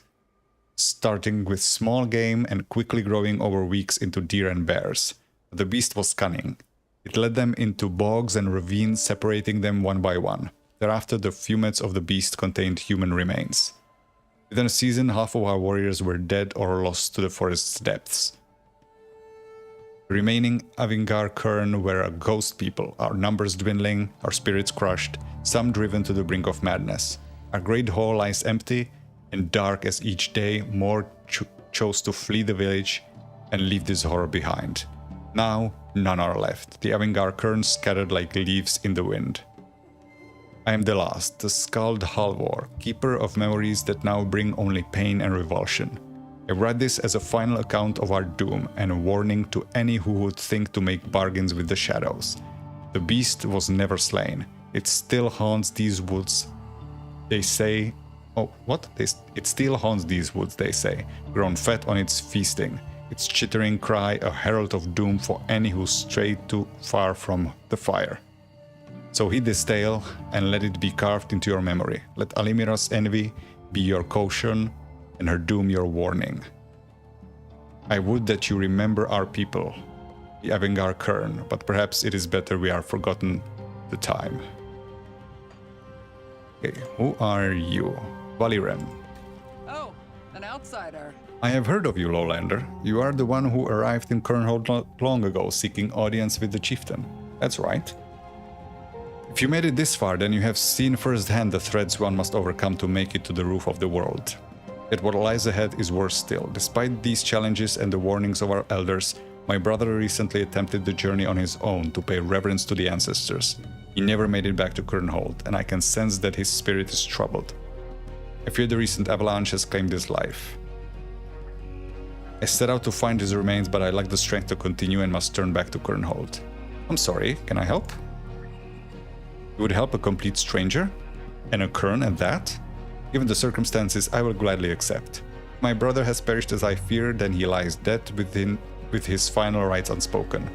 starting with small game and quickly growing over weeks into deer and bears. The beast was cunning. It led them into bogs and ravines, separating them one by one. Thereafter, the fumets of the beast contained human remains. Within a season, half of our warriors were dead or lost to the forest's depths. The remaining Avingar Kern were a ghost people, our numbers dwindling, our spirits crushed, some driven to the brink of madness. Our great hall lies empty and dark as each day more chose to flee the village and leave this horror behind. Now, none are left. The Avingar Kern scattered like leaves in the wind. I am the last, the Skald Halvor, keeper of memories that now bring only pain and revulsion. I write this as a final account of our doom and a warning to any who would think to make bargains with the shadows. The beast was never slain. It still haunts these woods, they say. Oh, what? It still haunts these woods, they say, grown fat on its feasting. its chittering cry a herald of doom for any who strayed too far from the fire. So heed this tale and let it be carved into your memory. Let Alimira's envy be your caution and her doom your warning. I would that you remember our people, the Avengar Kern, but perhaps it is better we are forgotten the time. Okay, who are you? Valiren. Oh, an outsider. I have heard of you, Lowlander. You are the one who arrived in Kernhold not long ago, seeking audience with the chieftain. That's right. If you made it this far, then you have seen firsthand the threats one must overcome to make it to the roof of the world. Yet what lies ahead is worse still. Despite these challenges and the warnings of our elders, my brother recently attempted the journey on his own to pay reverence to the ancestors. He never made it back to Kernhold, and I can sense that his spirit is troubled. I fear the recent avalanche has claimed his life. I set out to find his remains, but I lack the strength to continue and must turn back to Kernhold. I'm sorry, can I help? You would help a complete stranger? And a Kern at that? Given the circumstances, I will gladly accept. My brother has perished as I fear, then he lies dead with his final rites unspoken.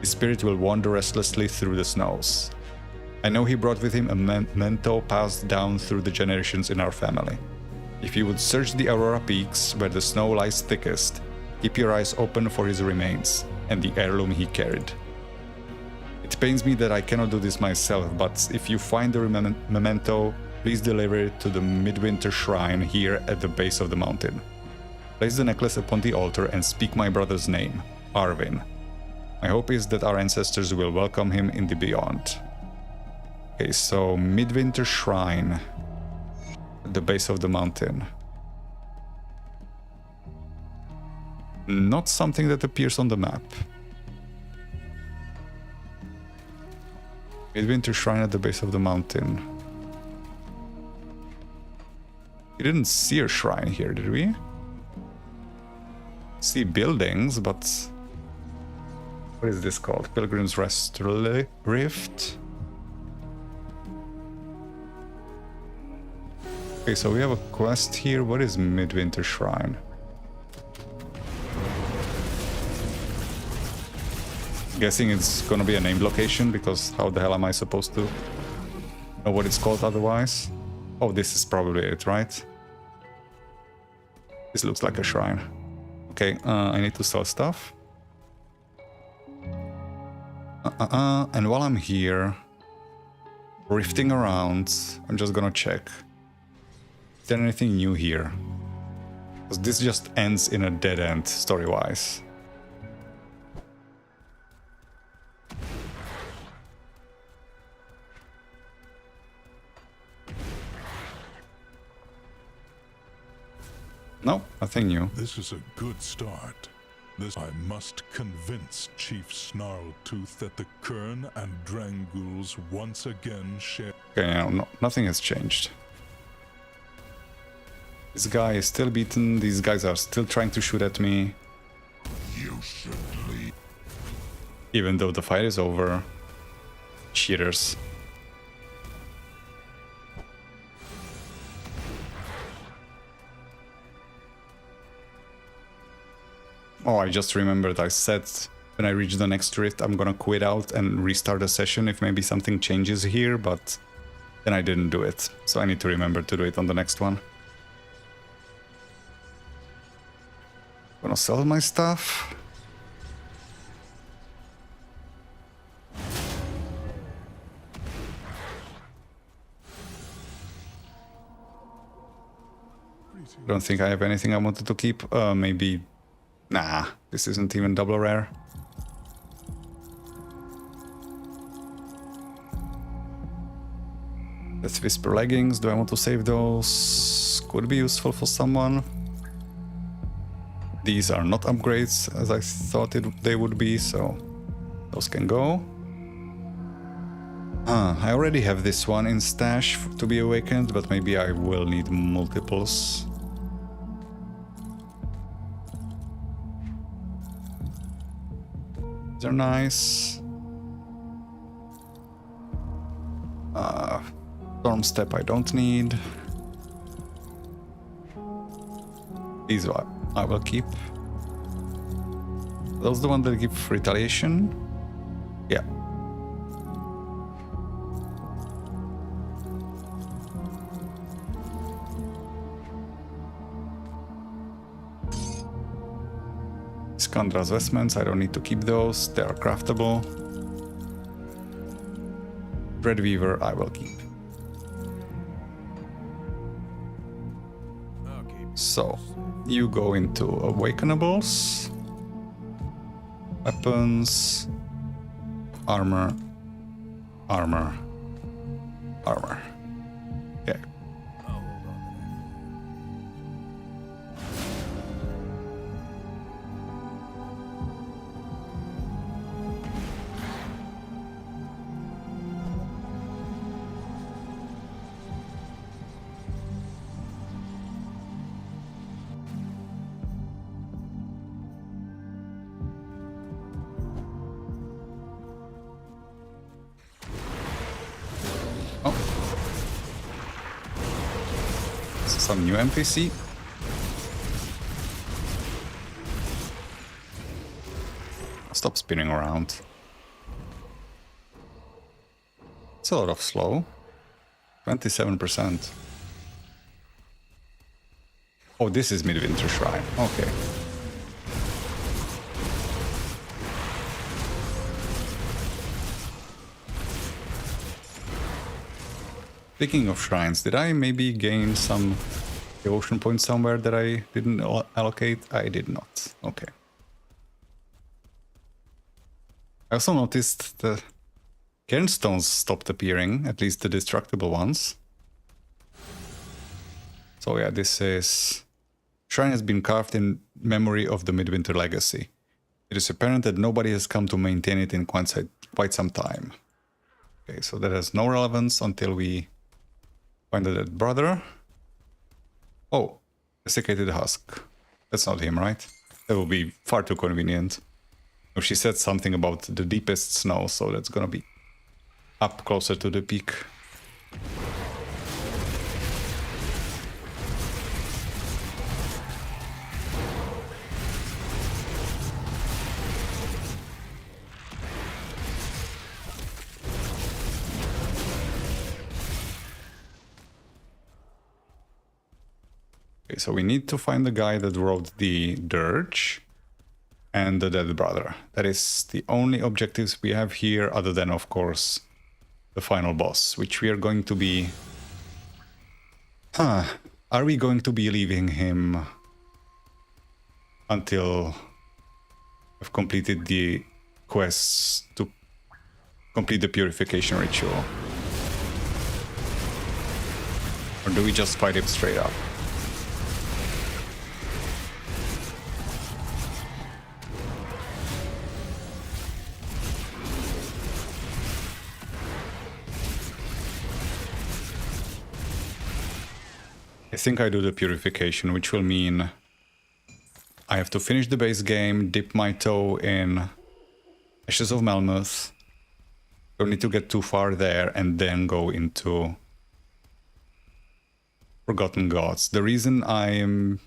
His spirit will wander restlessly through the snows. I know he brought with him a memento passed down through the generations in our family. If you would search the Aurora Peaks, where the snow lies thickest, keep your eyes open for his remains and the heirloom he carried. It pains me that I cannot do this myself, but if you find the memento, please deliver it to the Midwinter Shrine here at the base of the mountain. Place the necklace upon the altar and speak my brother's name, Arvin. My hope is that our ancestors will welcome him in the beyond. Okay, so Midwinter Shrine at the base of the mountain. Not something that appears on the map. Midwinter Shrine at the base of the mountain. We didn't see a shrine here, did we? See buildings, but... What is this called? Pilgrim's Rest Rift? Okay, so we have a quest here. What is Midwinter Shrine? Guessing it's gonna be a named location, because how the hell am I supposed to know what it's called otherwise? Oh, this is probably it, right? This looks like a shrine. Okay, I need to sell stuff. And while I'm here, rifting around, I'm just gonna check. Is there anything new here? Because this just ends in a dead end, story-wise. No, nothing new. This is a good start. I must convince Chief Snarltooth that the Kern and Dranguls once again share... Okay, no, nothing has changed. This guy is still beaten, these guys are still trying to shoot at me. You should leave. Even though the fight is over. Cheaters. Oh, I just remembered I said when I reach the next rift I'm gonna quit out and restart a session if maybe something changes here, but then I didn't do it. So I need to remember to do it on the next one. Gonna sell my stuff. Don't think I have anything I wanted to keep. Maybe... Nah, this isn't even double rare. Let's Whisper leggings. Do I want to save those? Could be useful for someone. These are not upgrades as I thought they would be, so those can go. I already have this one in stash to be awakened, but maybe I will need multiples. These are nice. Storm Step I don't need. These I will keep. Those the one that give retaliation? Yeah. Skandra's vestments, I don't need to keep those, they are craftable. Red Weaver, I will keep. So, you go into Awakenables, weapons, armor, armor, armor. Okay. Some new NPC. Stop spinning around. It's a lot of slow. 27%. Oh, this is Midwinter Shrine. Okay. Speaking of shrines, did I maybe gain some devotion points somewhere that I didn't allocate? I did not. Okay. I also noticed the cairnstones stopped appearing, at least the destructible ones. So yeah, this is... Shrine has been carved in memory of the Midwinter legacy. It is apparent that nobody has come to maintain it in quite some time. Okay, so that has no relevance until we find a dead brother. Oh, desiccated husk. That's not him, right? That will be far too convenient. Oh, she said something about the deepest snow, so that's gonna be up closer to the peak. Okay, so we need to find the guy that wrote the dirge and the dead brother. That is the only objectives we have here, other than, of course, the final boss, which we are going to be... Are we going to be leaving him until we've completed the quests to complete the purification ritual? Or do we just fight him straight up? I think I do the purification, which will mean I have to finish the base game, dip my toe in Ashes of Melmoth, don't need to get too far there, and then go into Forgotten Gods. The reason I'm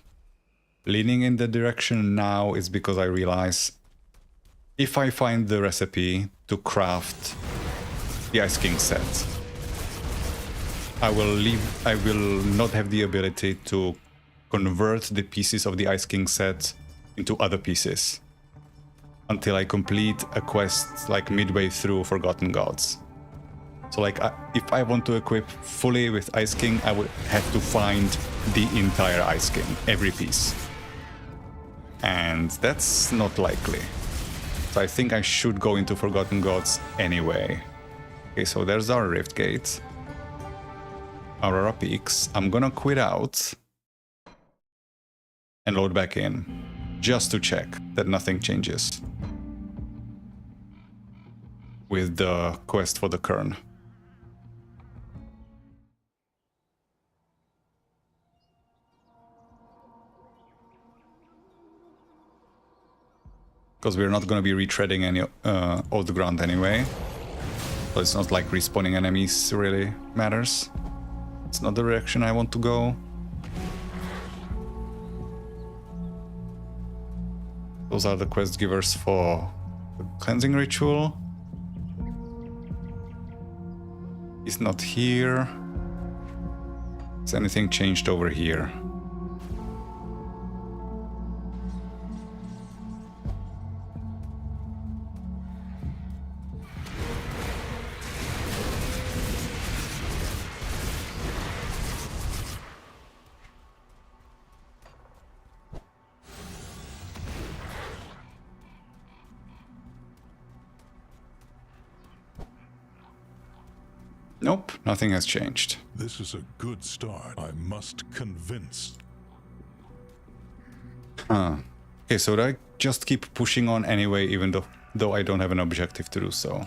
leaning in that direction now is because I realize if I find the recipe to craft the Ice King set, I will not have the ability to convert the pieces of the Ice King set into other pieces until I complete a quest like midway through Forgotten Gods. So like if I want to equip fully with Ice King, I would have to find the entire Ice King, every piece. And that's not likely. So I think I should go into Forgotten Gods anyway. Okay, so there's our Rift Gate. Aurora Peaks. I'm gonna quit out and load back in, just to check that nothing changes with the quest for the Kern. Because we're not gonna be retreading any old ground anyway, so it's not like respawning enemies really matters. It's not the direction I want to go. Those are the quest givers for the cleansing ritual. He's not here. Has anything changed over here? Nope, nothing has changed. This is a good start. I must convince. Okay, so I just keep pushing on anyway, even though I don't have an objective to do so.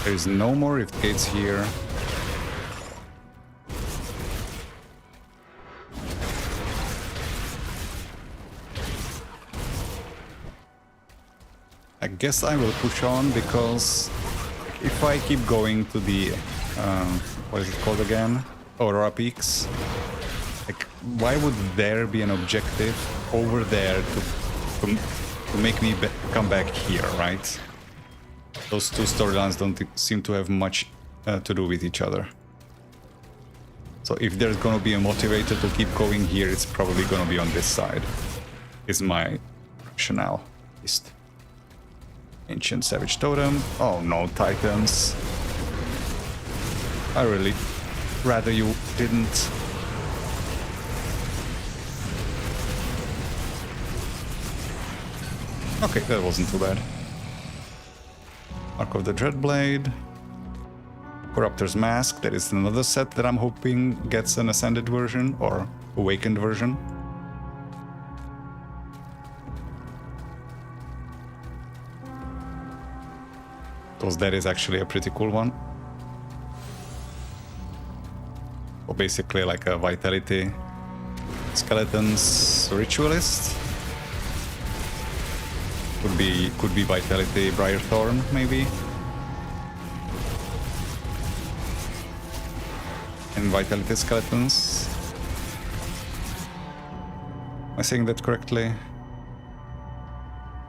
There is no more rift gates here. I guess I will push on, because if I keep going to the, what is it called again? Aurora Peaks. Like, why would there be an objective over there to make me come back here, right? Those two storylines don't seem to have much to do with each other. So if there's gonna be a motivator to keep going here, it's probably gonna be on this side, is my rationale, at least. Ancient Savage Totem. Oh no, Titans. I really rather you didn't. Okay, that wasn't too bad. Mark of the Dreadblade. Corruptor's Mask. That is another set that I'm hoping gets an Ascended version or Awakened version. Because that is actually a pretty cool one. Or basically like a Vitality Skeletons Ritualist. Could be Vitality Briarthorn, maybe. And Vitality Skeletons. Am I saying that correctly?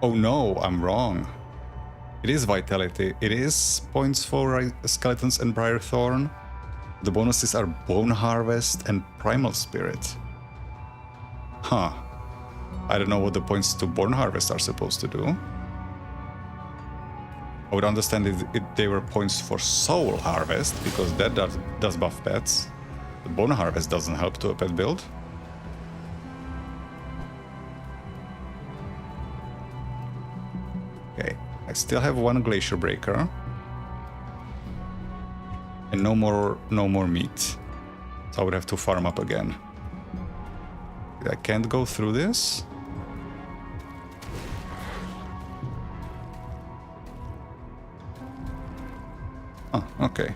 Oh no, I'm wrong. It is Vitality. It is points for Skeletons and Briarthorn. The bonuses are Bone Harvest and Primal Spirit. Huh. I don't know what the points to Bone Harvest are supposed to do. I would understand if they were points for Soul Harvest, because that does buff pets. The Bone Harvest doesn't help to a pet build. Okay. I still have one Glacier Breaker. And no more meat. So I would have to farm up again. I can't go through this. Oh, okay.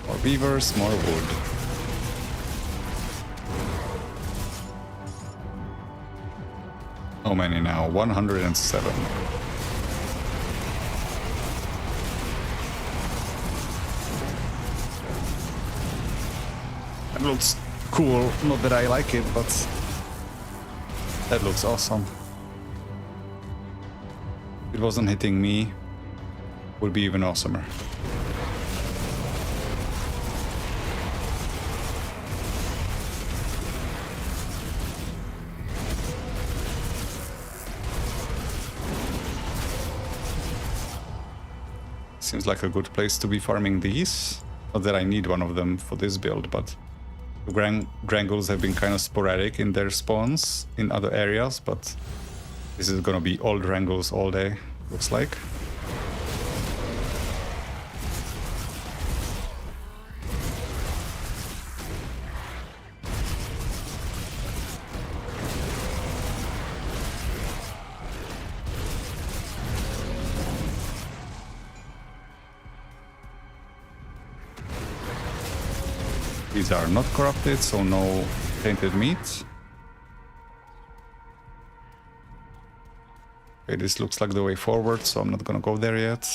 More beavers, more wood. How many now? 107. That looks cool. Not that I like it, but that looks awesome. If it wasn't hitting me, it would be even awesomer. Seems like a good place to be farming these. Not that I need one of them for this build, but the Grangles have been kind of sporadic in their spawns in other areas, but this is gonna be all Grangles all day, looks like. These are not corrupted, so no tainted meat. Okay, this looks like the way forward, so I'm not gonna go there yet.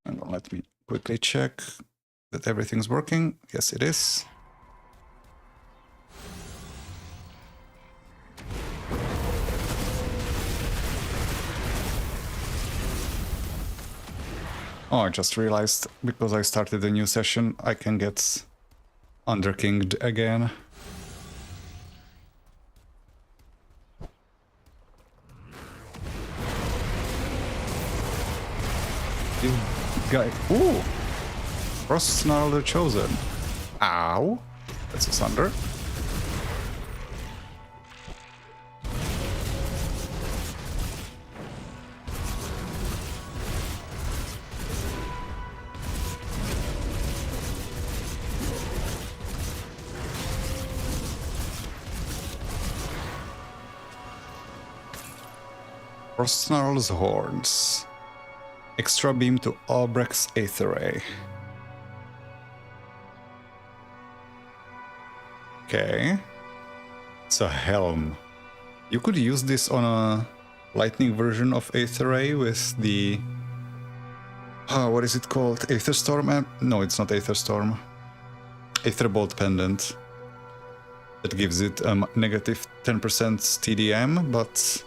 And let me quickly check that everything's working. Yes, it is. Oh, I just realized, because I started a new session, I can get underkinged again. This guy... Ooh! Frost Snarl the Chosen. Ow! That's a Sunder. Frost Snarl's Horns. Extra beam to Albrecht's Aether Ray. Okay. It's a helm. You could use this on a lightning version of Aether Ray with the... what is it called? Aether Storm? No, it's not Aether Storm. Aether Bolt Pendant. That gives it negative 10% TDM, but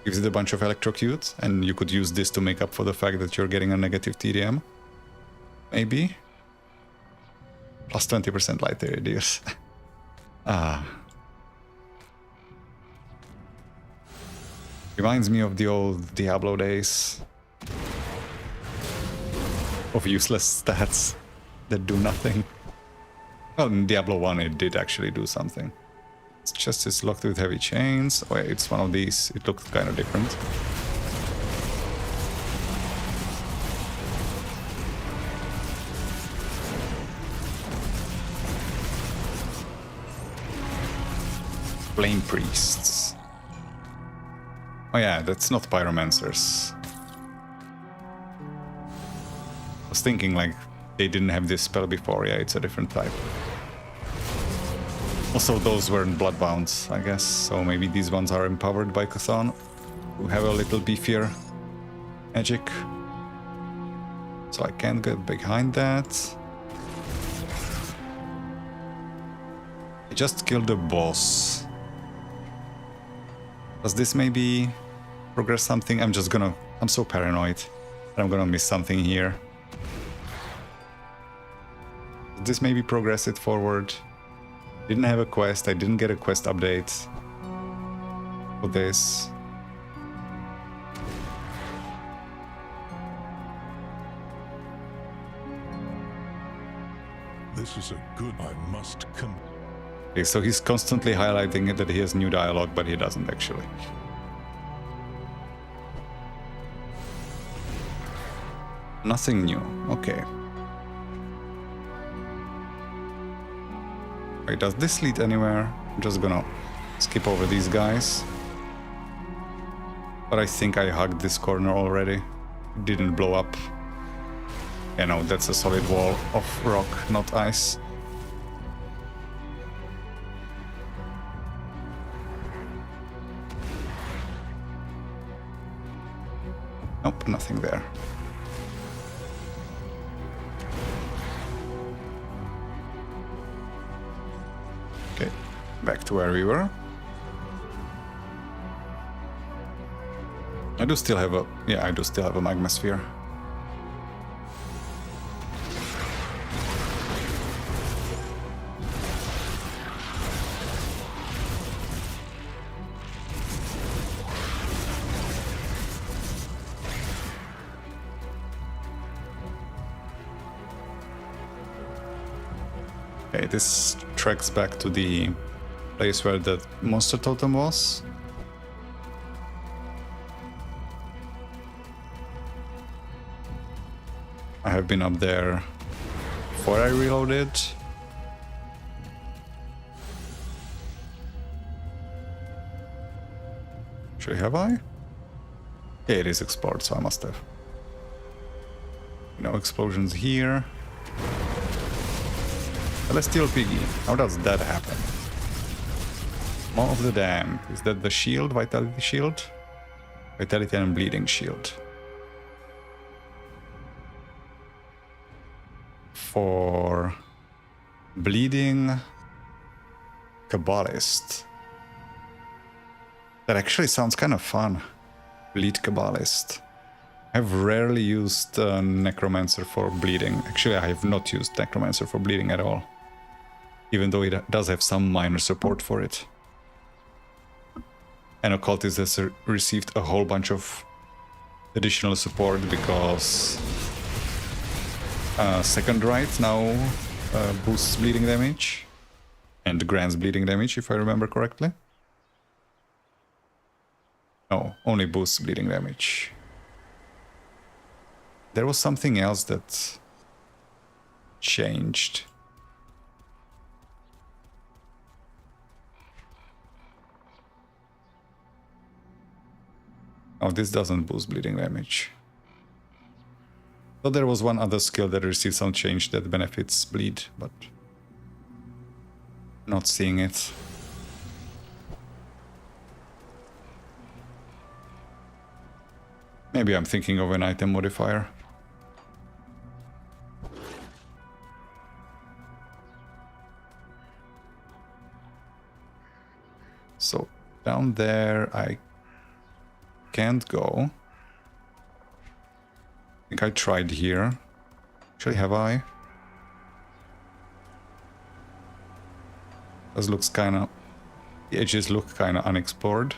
gives it a bunch of electrocute, and you could use this to make up for the fact that you're getting a negative TDM. Maybe. Plus 20% light radius. Reminds me of the old Diablo days. Of useless stats that do nothing. Well, in Diablo 1 it did actually do something. It's just it's locked with heavy chains. Oh yeah, it's one of these. It looked kind of different. Flame Priests. Oh yeah, that's not Pyromancers. I was thinking like they didn't have this spell before. Yeah, it's a different type. Also, those weren't Bloodbound, I guess, so maybe these ones are empowered by Cthon, who have a little beefier magic. So I can't get behind that. I just killed the boss. Does this maybe progress something? I'm so paranoid that I'm gonna miss something here. Does this maybe progress it forward? Didn't have a quest, I didn't get a quest update for this. This is a good... I must Okay, so he's constantly highlighting it that he has new dialogue, but he doesn't actually. Nothing new, okay. Wait, does this lead anywhere? I'm just gonna skip over these guys. But I think I hugged this corner already. It didn't blow up. Yeah, no, that's a solid wall of rock, not ice. Nope, nothing there. Okay, back to where we were. I do still have a... yeah, I do still have a magma sphere. Okay, this tracks back to the place where the monster totem was. I have been up there before I reloaded. Actually, have I? Yeah, it is explored, so I must have. No explosions here. Celestial Piggy. How does that happen? Maw of the Damned. Is that the shield? Vitality shield? Vitality and bleeding shield. For bleeding Kabbalist. That actually sounds kind of fun. Bleed Kabbalist. I've rarely used Necromancer for bleeding. Actually, I have not used Necromancer for bleeding at all. Even though it does have some minor support for it. And Occultist has received a whole bunch of additional support because Second Right now boosts bleeding damage and grants bleeding damage, if I remember correctly. No, only boosts bleeding damage. There was something else that changed. Oh, this doesn't boost bleeding damage. So there was one other skill that received some change that benefits bleed, but not seeing it. Maybe I'm thinking of an item modifier. So down there I can't go. I think I tried here. Actually, have I? This looks kind of... The edges look kind of unexplored.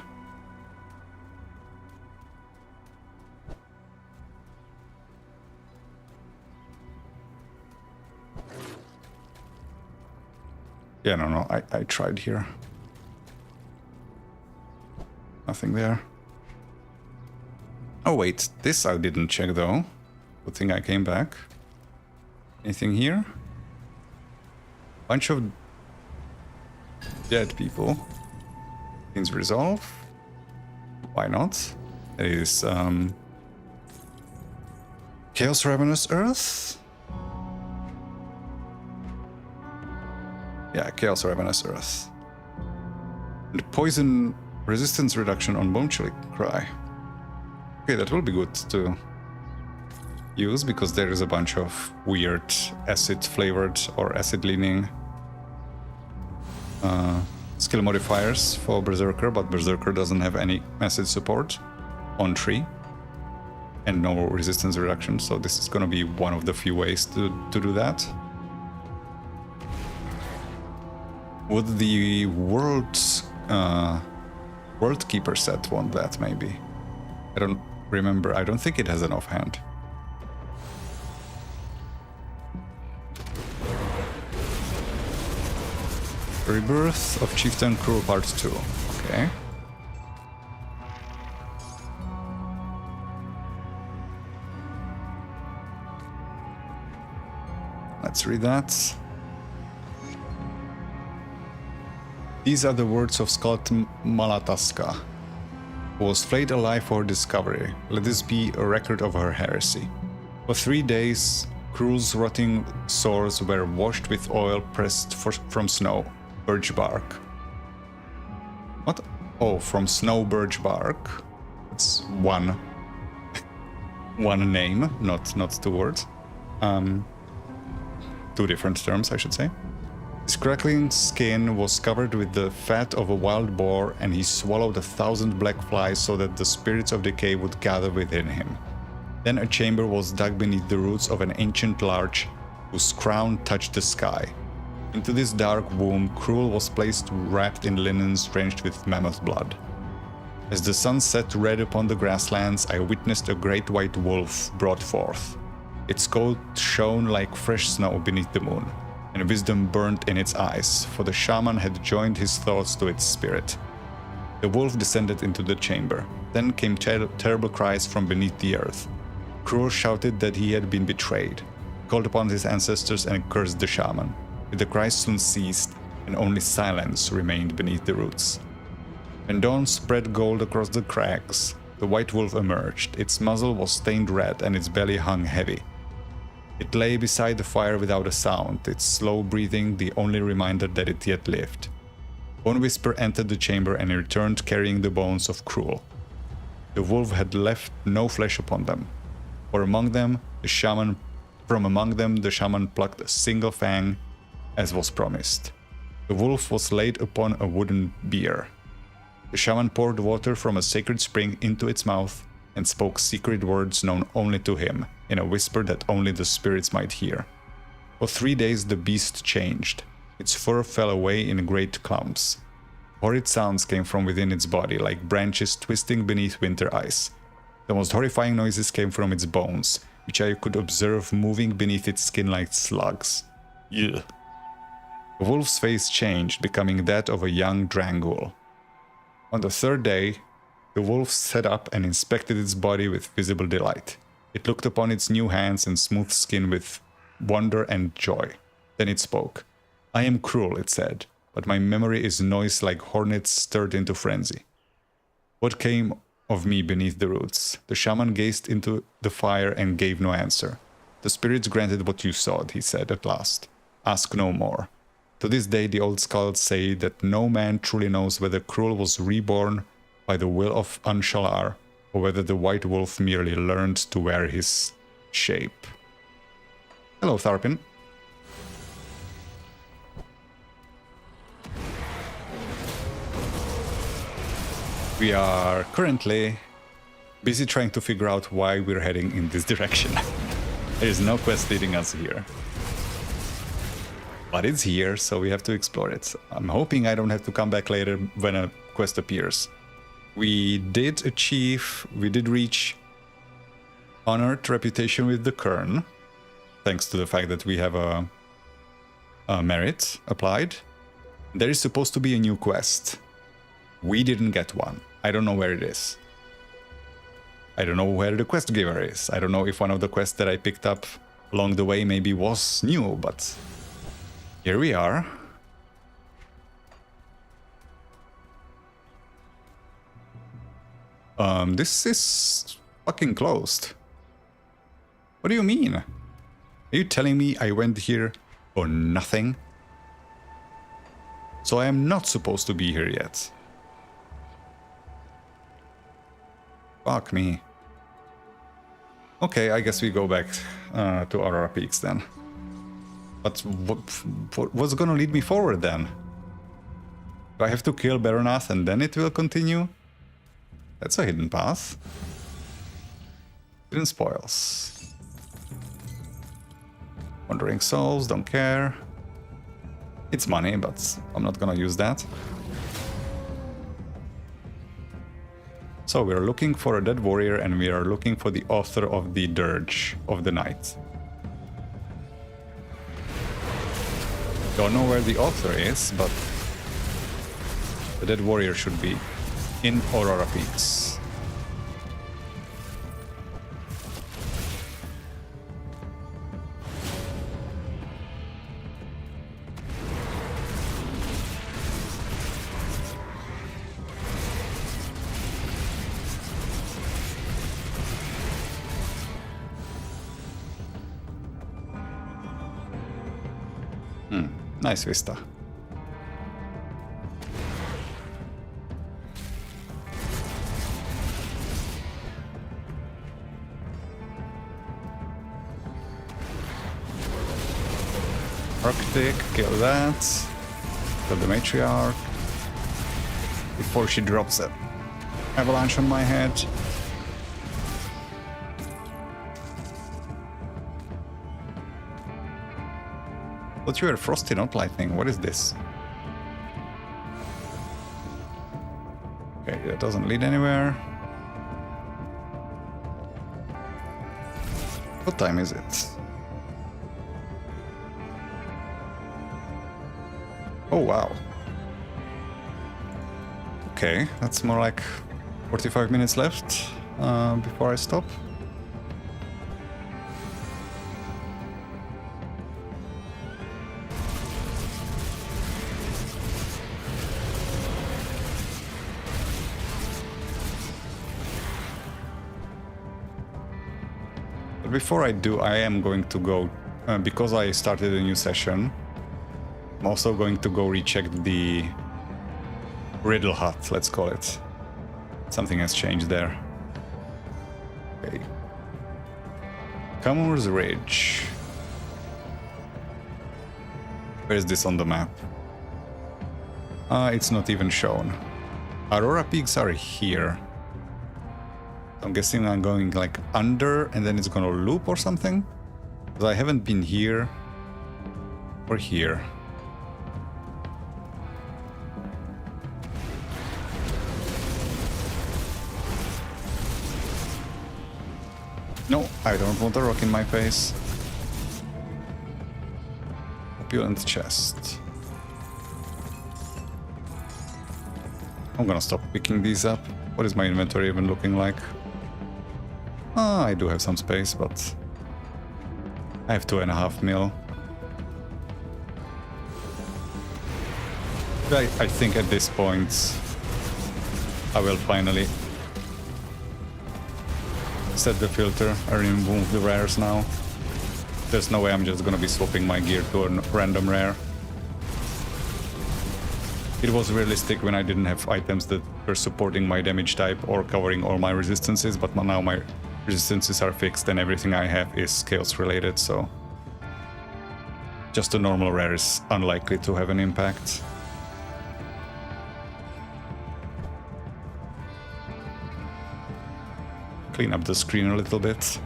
Yeah, no, I tried here. Nothing there. Oh wait, this I didn't check though. Good thing I came back. Anything here? Bunch of dead people. Things resolve. Why not? There is Chaos Ravenous Earth. Yeah, Chaos Ravenous Earth. And poison resistance reduction on Bone Chilling Cry. Okay, that will be good to use because there is a bunch of weird acid flavored or acid leaning skill modifiers for Berserker, but Berserker doesn't have any acid support on tree and no resistance reduction, so this is gonna be one of the few ways to do that. Would the World Keeper set want that, maybe? I don't remember. I don't think it has an offhand. Rebirth of Chieftain Crew Part 2. Okay. Let's read that. These are the words of Scott Malataska, who was flayed alive for her discovery. Let this be a record of her heresy. For 3 days, Crew's rotting sores were washed with oil pressed from snow, birch bark. What? Oh, from snow birch bark. It's one name, not two words. Two different terms, I should say. His crackling skin was covered with the fat of a wild boar, and he swallowed 1,000 black flies so that the spirits of decay would gather within him. Then a chamber was dug beneath the roots of an ancient larch, whose crown touched the sky. Into this dark womb, Cruel was placed wrapped in linens drenched with mammoth blood. As the sun set red upon the grasslands, I witnessed a great white wolf brought forth. Its coat shone like fresh snow beneath the moon, and wisdom burnt in its eyes, for the shaman had joined his thoughts to its spirit. The wolf descended into the chamber. Then came terrible cries from beneath the earth. Cruel shouted that he had been betrayed, called upon his ancestors and cursed the shaman. But the cries soon ceased, and only silence remained beneath the roots. When dawn spread gold across the crags, the white wolf emerged. Its muzzle was stained red and its belly hung heavy. It lay beside the fire without a sound, its slow breathing the only reminder that it yet lived. One whisper entered the chamber and returned carrying the bones of Cruel. The wolf had left no flesh upon them. From among them, the shaman plucked a single fang, as was promised. The wolf was laid upon a wooden bier. The shaman poured water from a sacred spring into its mouth and spoke secret words known only to him, in a whisper that only the spirits might hear. For 3 days the beast changed. Its fur fell away in great clumps. Horrid sounds came from within its body, like branches twisting beneath winter ice. The most horrifying noises came from its bones, which I could observe moving beneath its skin like slugs. Ugh. The wolf's face changed, becoming that of a young Drangul. On the 3rd day, the wolf sat up and inspected its body with visible delight. It looked upon its new hands and smooth skin with wonder and joy. Then it spoke. "I am cruel," it said, "but my memory is noised like hornets stirred into frenzy. What came of me beneath the roots?" The shaman gazed into the fire and gave no answer. "The spirits granted what you sought," he said at last. "Ask no more." To this day the old skalds say that no man truly knows whether Cruel was reborn by the will of Anshalar, or whether the white wolf merely learned to wear his shape. Hello, Tharpin. We are currently busy trying to figure out why we're heading in this direction. There is no quest leading us here. But it's here, so we have to explore it. I'm hoping I don't have to come back later when a quest appears. We did reach honored reputation with the Kern, thanks to the fact that we have a merit applied. There is supposed to be a new quest. We didn't get one. I don't know where it is. I don't know where the quest giver is. I don't know if one of the quests that I picked up along the way maybe was new, but here we are. This is fucking closed. What do you mean? Are you telling me I went here for nothing? So I am not supposed to be here yet. Fuck me. Okay, I guess we go back to Aurora Peaks then. But what's gonna lead me forward then? Do I have to kill Baronath and then it will continue? That's a hidden path. Hidden spoils. Wandering souls, don't care. It's money, but I'm not gonna use that. So we're looking for a dead warrior and we are looking for the author of the Dirge of the Night. Don't know where the author is, but the dead warrior should be in Aurora Peaks. Nice vista. Arctic, kill that. Kill the matriarch. Before she drops an avalanche on my head. But you are frosty, not lightning. What is this? Okay, that doesn't lead anywhere. What time is it? Oh, wow. Okay, that's more like 45 minutes left before I stop. before I do, I am going to go, because I started a new session, I'm also going to go recheck the riddle hut, let's call it. Something has changed there. Okay. Camor's Ridge. Where is this on the map? It's not even shown. Aurora Peaks are here. I'm guessing I'm going like under and then it's gonna loop or something? Because I haven't been here or here. No, I don't want a rock in my face. Opulent chest. I'm gonna stop picking these up. What is my inventory even looking like? Ah, I do have some space, but I have 2.5 mil. I think at this point I will finally set the filter and remove the rares now. There's no way I'm just gonna be swapping my gear to a random rare. It was realistic when I didn't have items that were supporting my damage type or covering all my resistances, but now my resistances are fixed and everything I have is chaos related, so just a normal rare is unlikely to have an impact. Clean up the screen a little bit.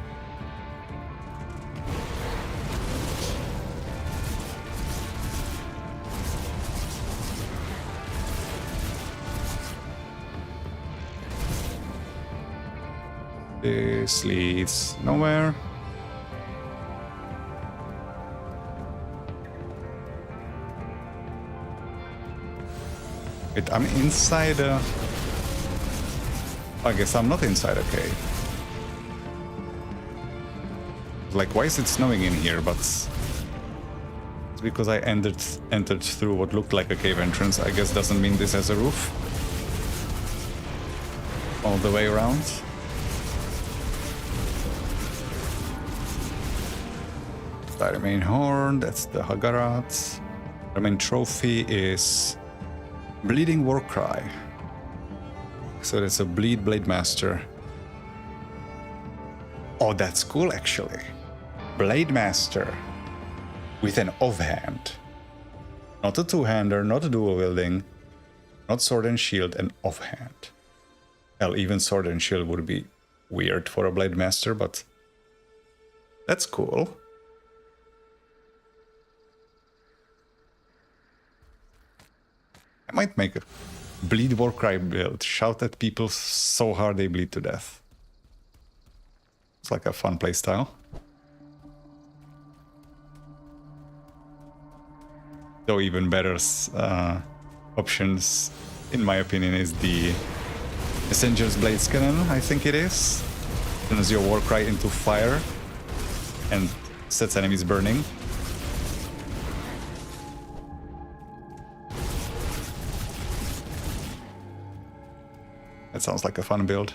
This leads nowhere. Wait, I'm inside a... I guess I'm not inside a cave. Like, why is it snowing in here? But it's because I entered through what looked like a cave entrance. I guess doesn't mean this has a roof. All the way around. The main horn, that's the Hagarat. The main trophy is Bleeding Warcry. So that's a Bleed Blade Master. Oh, that's cool actually. Blade Master with an offhand. Not a two-hander, not a dual wielding, not sword and shield, and offhand. Hell, even sword and shield would be weird for a Blade Master, but that's cool. I might make a Bleed Warcry build. Shout at people so hard they bleed to death. It's like a fun playstyle. Though even better options, in my opinion, is the Messenger's Blades Cannon, I think it is. Turns your Warcry into fire and sets enemies burning. That sounds like a fun build.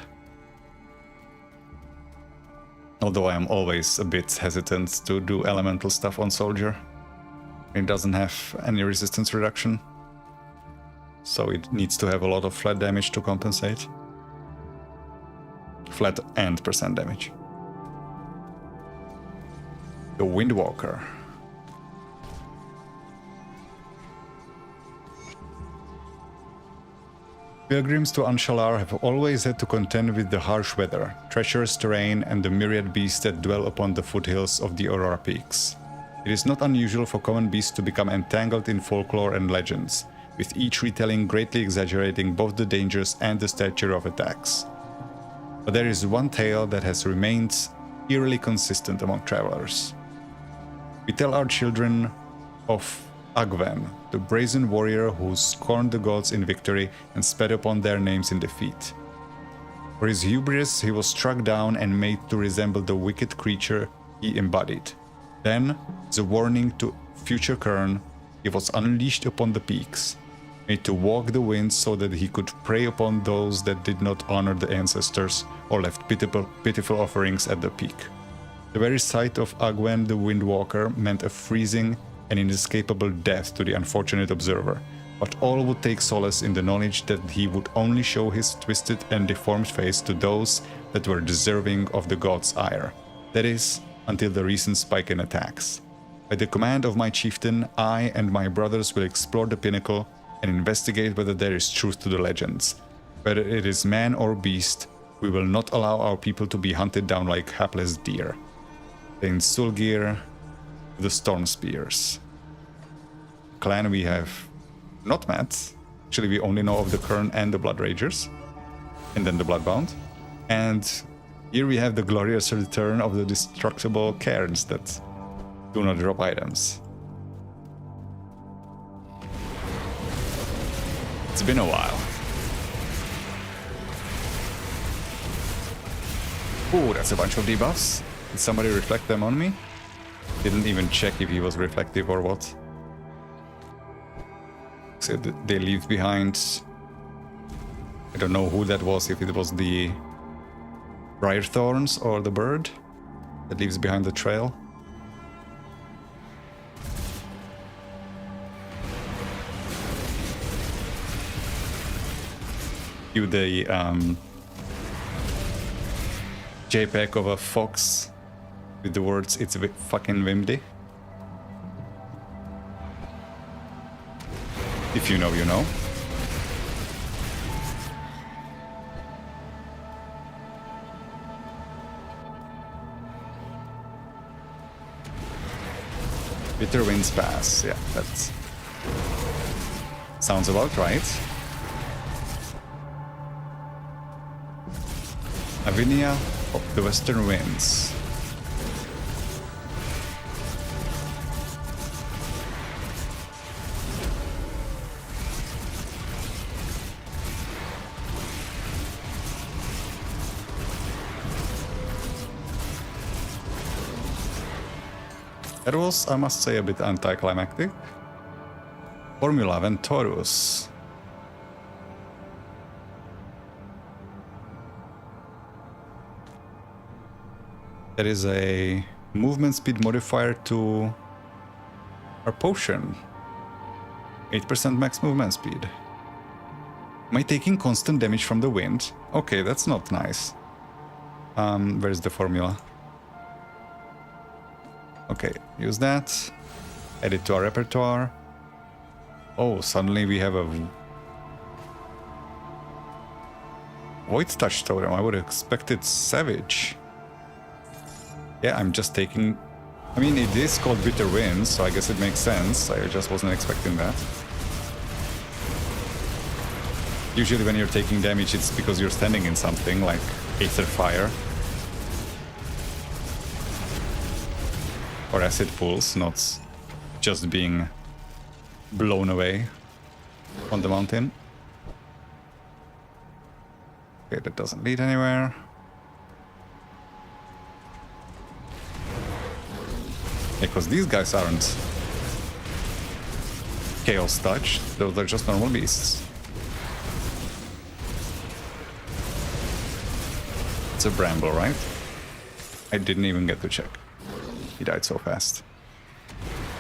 Although I am always a bit hesitant to do elemental stuff on Soldier. It doesn't have any resistance reduction, so it needs to have a lot of flat damage to compensate. Flat and percent damage. The Windwalker. Pilgrims to Anshalar have always had to contend with the harsh weather, treacherous terrain, and the myriad beasts that dwell upon the foothills of the Aurora Peaks. It is not unusual for common beasts to become entangled in folklore and legends, with each retelling greatly exaggerating both the dangers and the stature of attacks. But there is one tale that has remained eerily consistent among travelers. We tell our children of Agven, the brazen warrior who scorned the gods in victory and spat upon their names in defeat. For his hubris, he was struck down and made to resemble the wicked creature he embodied. Then, as a warning to future Kern, he was unleashed upon the peaks, made to walk the winds so that he could prey upon those that did not honor the ancestors or left pitiful offerings at the peak. The very sight of Agwen the Windwalker meant a freezing and inescapable death to the unfortunate observer, but all would take solace in the knowledge that he would only show his twisted and deformed face to those that were deserving of the god's ire. That is, until the recent spike in attacks. By the command of my chieftain, I and my brothers will explore the pinnacle and investigate whether there is truth to the legends. Whether it is man or beast, we will not allow our people to be hunted down like hapless deer. In Sulgir, the Storm Spears. Clan we have not met. Actually, we only know of the Kern and the Blood Ragers. And then the Bloodbound. And here we have the glorious return of the destructible cairns that do not drop items. It's been a while. Oh, that's a bunch of debuffs. Did somebody reflect them on me? Didn't even check if he was reflective or what. So they leave behind... I don't know who that was, if it was the Briar Thorns or the bird that leaves behind the trail. You the JPEG of a fox with the words "It's fucking windy." If you know, you know. Bitter Winds Pass, yeah, that sounds about right. Avinia of the Western Winds. That was, I must say, a bit anticlimactic. Formula Ventorus. There is a movement speed modifier to our potion. 8% max movement speed. Am I taking constant damage from the wind? Okay, that's not nice. Where's the formula? Okay, use that. Add it to our repertoire. Oh, suddenly we have a Void Touch Totem. I would have expected Savage. Yeah, I'm just taking... I mean, it is called Bitter Winds, so I guess it makes sense. I just wasn't expecting that. Usually when you're taking damage, it's because you're standing in something, like Aether Fire. Or Acid Pools, not just being blown away on the mountain. Okay, that doesn't lead anywhere. Because these guys aren't Chaos Touch, those are just normal beasts. It's a Bramble, right? I didn't even get to check. He died so fast.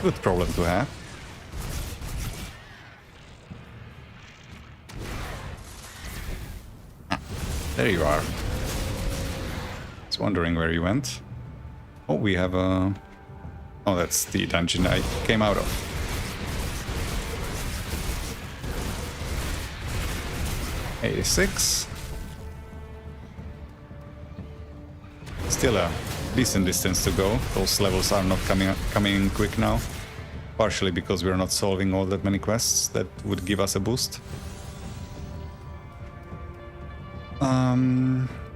Good problem to have. Ah, there you are. I was wondering where you went. Oh, we have a... Oh, that's the dungeon I came out of. $86. Still a decent distance to go. Those levels are not coming quick now. Partially because we're not solving all that many quests that would give us a boost.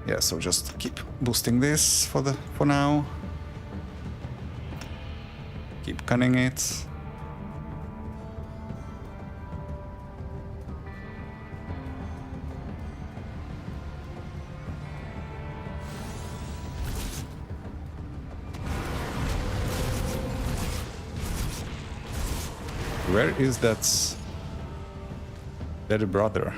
Yeah, so just keep boosting this for now. Keep cunning it. Where is that dead brother?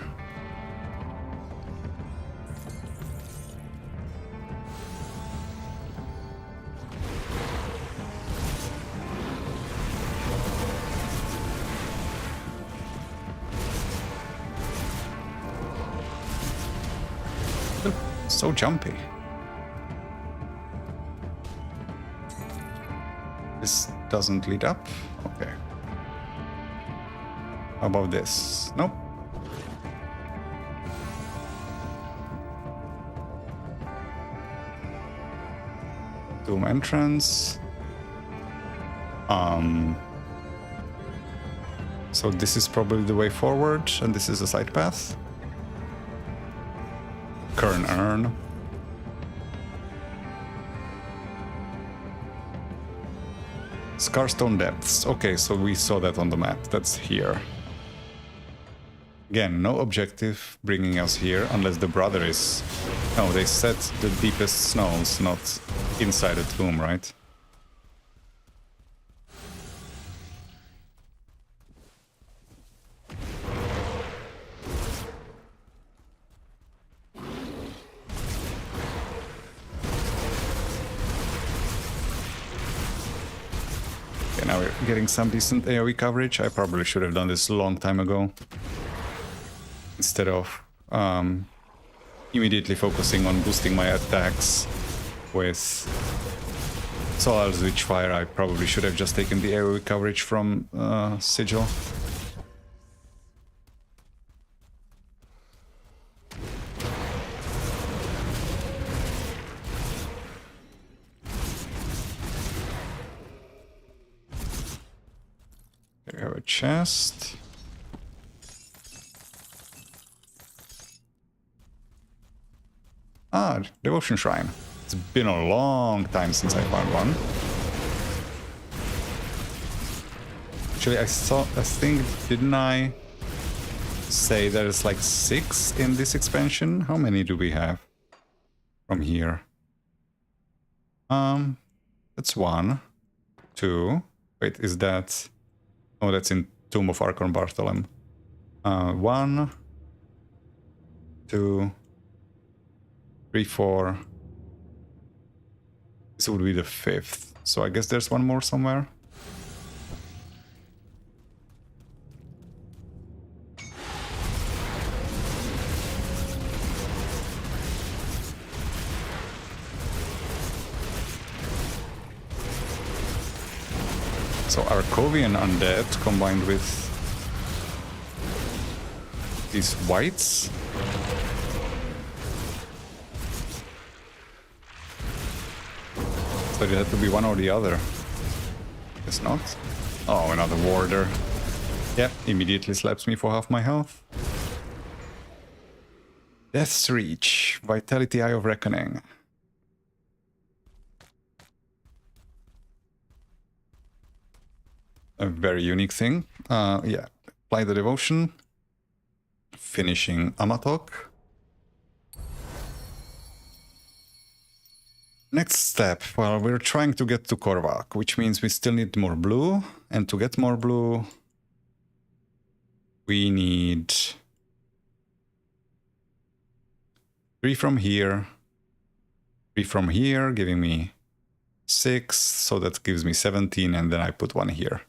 So jumpy. This doesn't lead up? Okay. How about this? Nope. Tomb entrance. So this is probably the way forward, and this is the side path. Kern urn. Scarstone Depths. Okay, so we saw that on the map. That's here. Again, no objective bringing us here, unless the brother is... No, they set the deepest snows, not inside the tomb, right? Okay, now we're getting some decent AoE coverage. I probably should have done this a long time ago, instead of immediately focusing on boosting my attacks with Solar Witchfire. I probably should have just taken the AoE coverage from Sigil. There we have a chest. Ah, Devotion Shrine. It's been a long time since I found one. Actually, I think, didn't I say there's like 6 in this expansion? How many do we have from here? That's 1, 2. Wait, is that... Oh, that's in Tomb of Archon Bartholem. 1, 2, 3, 4. This would be the 5th. So I guess there's one more somewhere. So Arcovian Undead combined with these whites. So it had to be one or the other. Guess not. Oh, another warder. Yeah, immediately slaps me for half my health. Death's Reach. Vitality Eye of Reckoning. A very unique thing. Yeah, apply the devotion. Finishing Amatok. Next step, well, we're trying to get to Korvac, which means we still need more blue. And to get more blue, we need 3 from here, 3 from here, giving me 6, so that gives me 17, and then I put 1 here.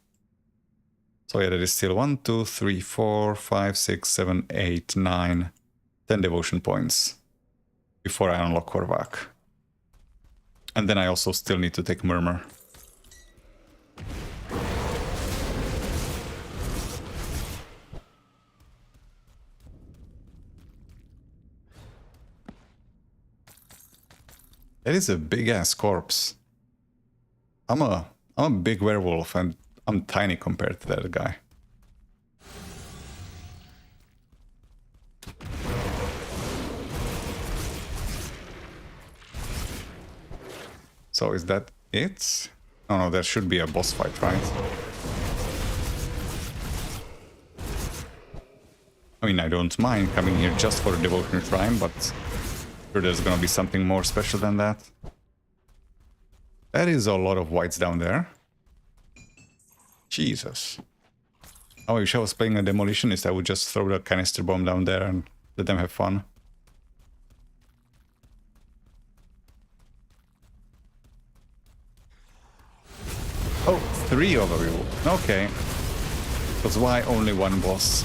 So yeah, that is still 1, 2, 3, 4, 5, 6, 7, 8, 9, 10 devotion points before I unlock Korvac. And then I also still need to take Murmur. That is a big-ass corpse. I'm a big werewolf, and I'm tiny compared to that guy. So is that it? Oh no, there should be a boss fight, right? I mean, I don't mind coming here just for a Devotion Shrine, but sure there's gonna be something more special than that. That is a lot of whites down there. Jesus. Oh, if I was playing a Demolitionist, I would just throw the canister bomb down there and let them have fun. Oh, 3 of you. Okay. That's why only 1 boss.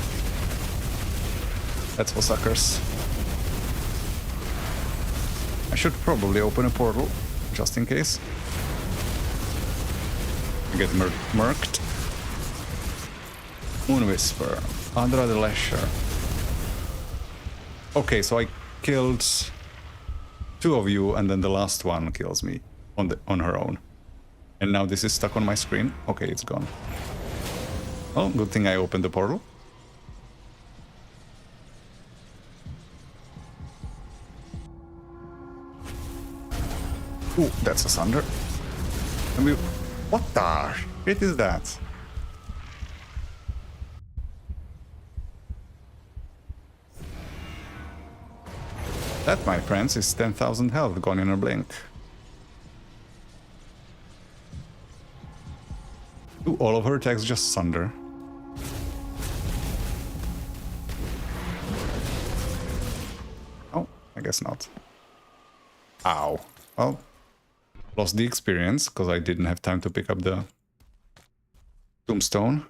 That's for suckers. I should probably open a portal, just in case. I get murked. Moon Whisper. Andra the Lasher. Okay, so I killed 2 of you, and then the last one kills me on her own. And now this is stuck on my screen. Okay, it's gone. Well, good thing I opened the portal. Ooh, that's a Sunder. And we... What the shit is that? That, my friends, is 10,000 health gone in a blink. Do all of her attacks just Sunder? Oh, I guess not. Ow. Well, lost the experience because I didn't have time to pick up the tombstone.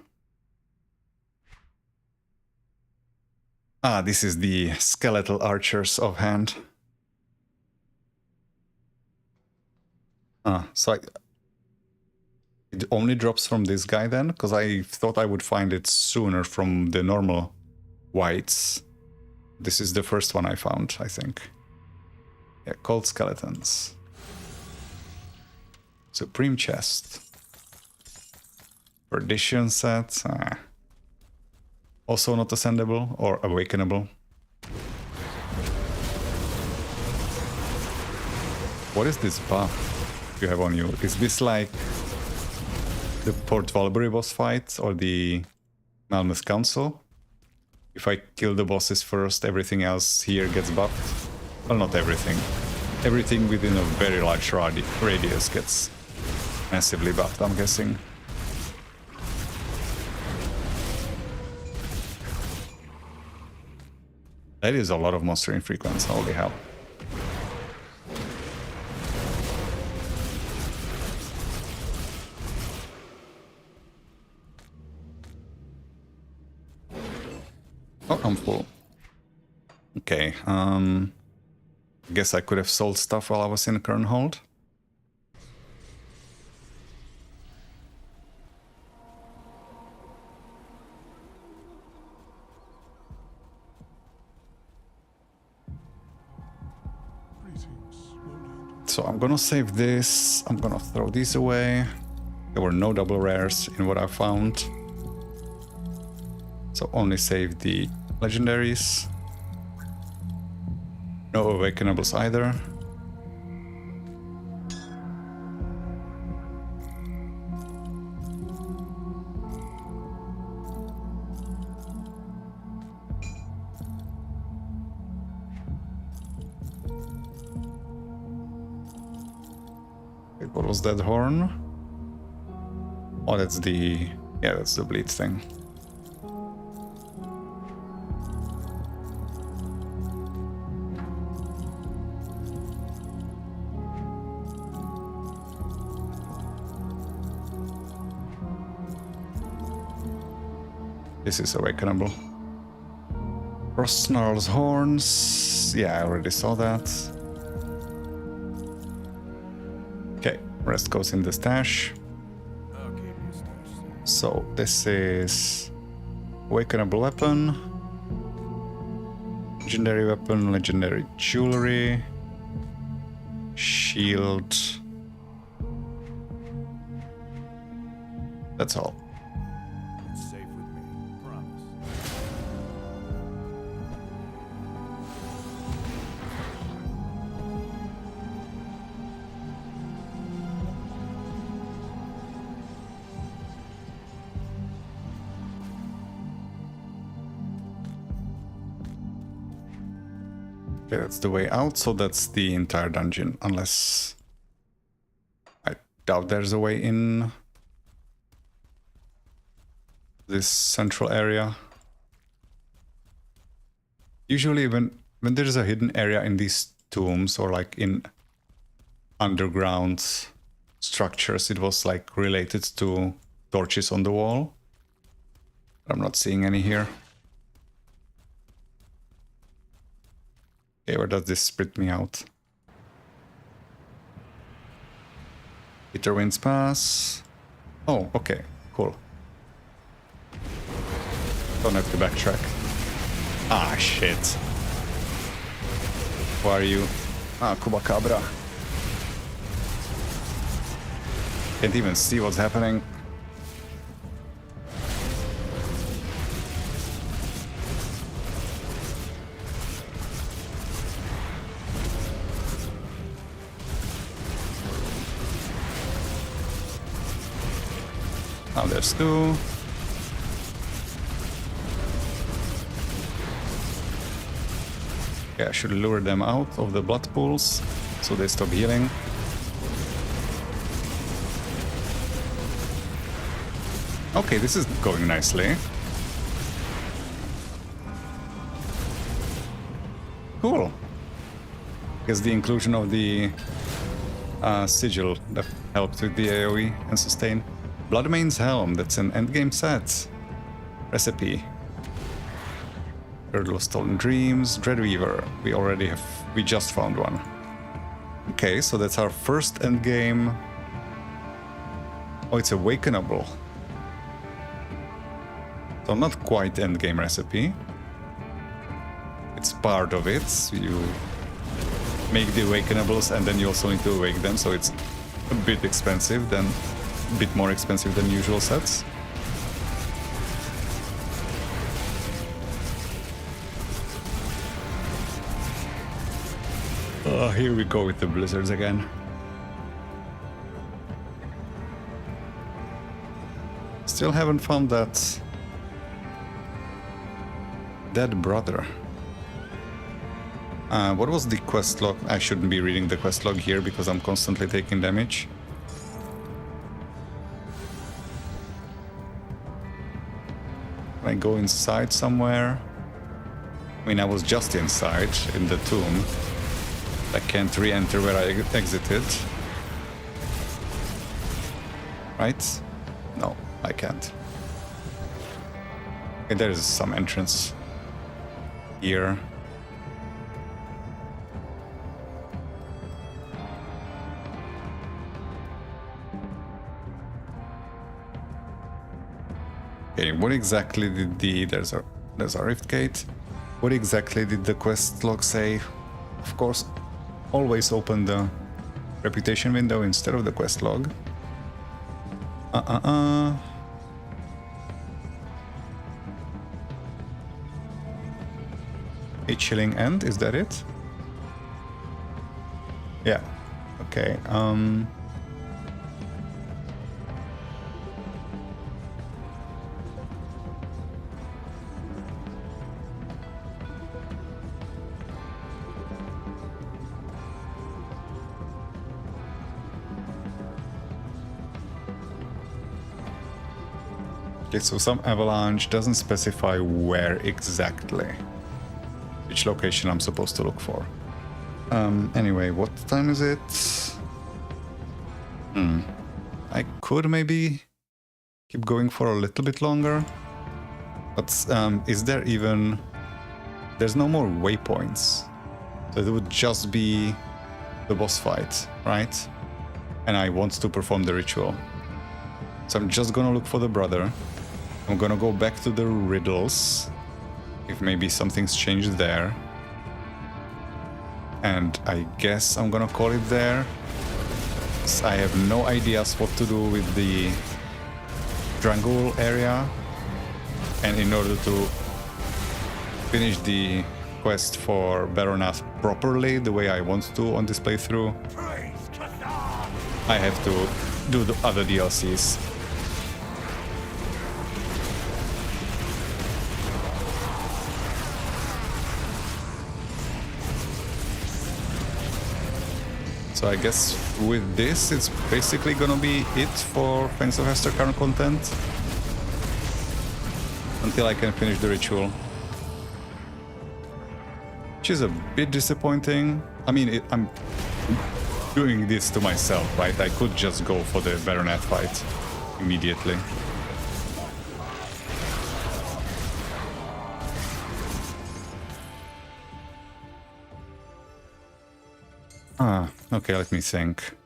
Ah, this is the skeletal archers of hand. Ah, so it only drops from this guy then? Because I thought I would find it sooner from the normal whites. This is the first one I found, I think. Yeah, cold skeletons. Supreme chest. Perdition set. Ah. Also not ascendable or awakenable. What is this buff you have on you? Is this like the Port Valbury boss fight or the Malmeth Council? If I kill the bosses first, everything else here gets buffed? Well, not everything. Everything within a very large radius gets massively buffed, I'm guessing. That is a lot of monster infrequence, holy hell. Oh, I'm full. Okay, guess I could have sold stuff while I was in Kernhold. So I'm gonna save this, I'm gonna throw these away. There were no double rares in what I found. So only save the legendaries. No awakenables either. What was that horn? Oh, that's the... yeah, that's the bleed thing. This is awakenable. Frost Snarl's horns. Yeah, I already saw that. Okay, rest goes in the stash. So this is awakenable weapon, legendary weapon, legendary jewelry, shield. That's all. It's safe with me, promise. Okay, that's the way out, so that's the entire dungeon, unless... I doubt there's a way in this central area. Usually when there's a hidden area in these tombs or like in underground structures, it was like related to torches on the wall. I'm not seeing any here. Okay, where does this split me out? Bitter Winds Pass. Oh, okay, cool. Don't have to backtrack. Ah, shit. Who are you? Ah, Kubacabra. Can't even see what's happening. Now there's two. Yeah, I should lure them out of the blood pools so they stop healing. Okay, this is going nicely. Cool. Guess the inclusion of the sigil that helped with the AoE and sustain. Bloodmane's Helm, that's an endgame set. Recipe. Girdle of Stolen Dreams, Dreadweaver. We just found one. Okay, so that's our first endgame. Oh, it's awakenable. So not quite endgame recipe. It's part of it. You make the awakenables and then you also need to awake them, so it's a bit expensive than a bit more expensive than usual sets. Here we go with the blizzards again. Still haven't found that dead brother. What was the quest log? I shouldn't be reading the quest log here because I'm constantly taking damage. Can I go inside somewhere? I mean, I was just inside in the tomb. I can't re-enter where I exited. Right? No, I can't. Okay, there is some entrance here. Okay, what exactly did there's a rift gate. What exactly did the quest log say? Of course, always open the reputation window instead of the quest log. A chilling end, is that it? Yeah. Okay. Okay, so some avalanche doesn't specify where exactly, which location I'm supposed to look for. Anyway, what time is it? I could maybe keep going for a little bit longer, but is there even... There's no more waypoints, so it would just be the boss fight, right? And I want to perform the ritual. So I'm just gonna look for the brother. I'm gonna go back to the riddles, if maybe something's changed there. And I guess I'm gonna call it there. I have no ideas what to do with the Drangul area. And in order to finish the quest for Baronath properly, the way I want to on this playthrough, I have to do the other DLCs. So I guess with this, it's basically gonna be it for Fangs of Hester current content. Until I can finish the ritual. Which is a bit disappointing. I mean, I'm doing this to myself, right? I could just go for the Baronath fight immediately. Okay, let me think.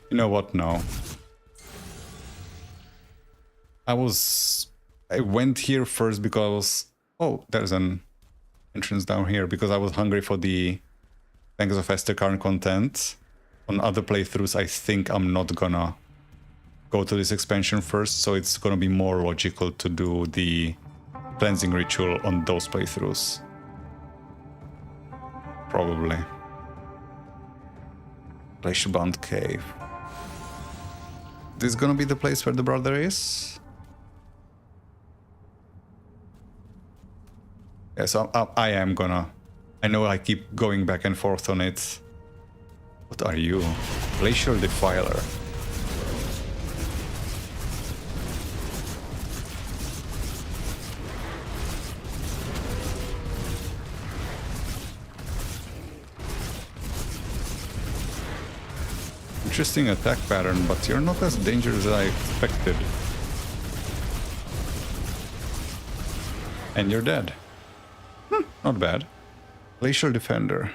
You know what? No. I went here first because... Oh, there's an entrance down here. Because I was hungry for the Tanks of Esther current content. On other playthroughs, I think I'm not gonna go to this expansion first. So it's gonna be more logical to do the cleansing ritual on those playthroughs. Probably. Glacier-bound cave. This is gonna be the place where the brother is? Yeah, so I am gonna... I know I keep going back and forth on it. What are you? Glacial Defiler. Interesting attack pattern, but you're not as dangerous as I expected. And you're dead. Not bad. Glacial Defender.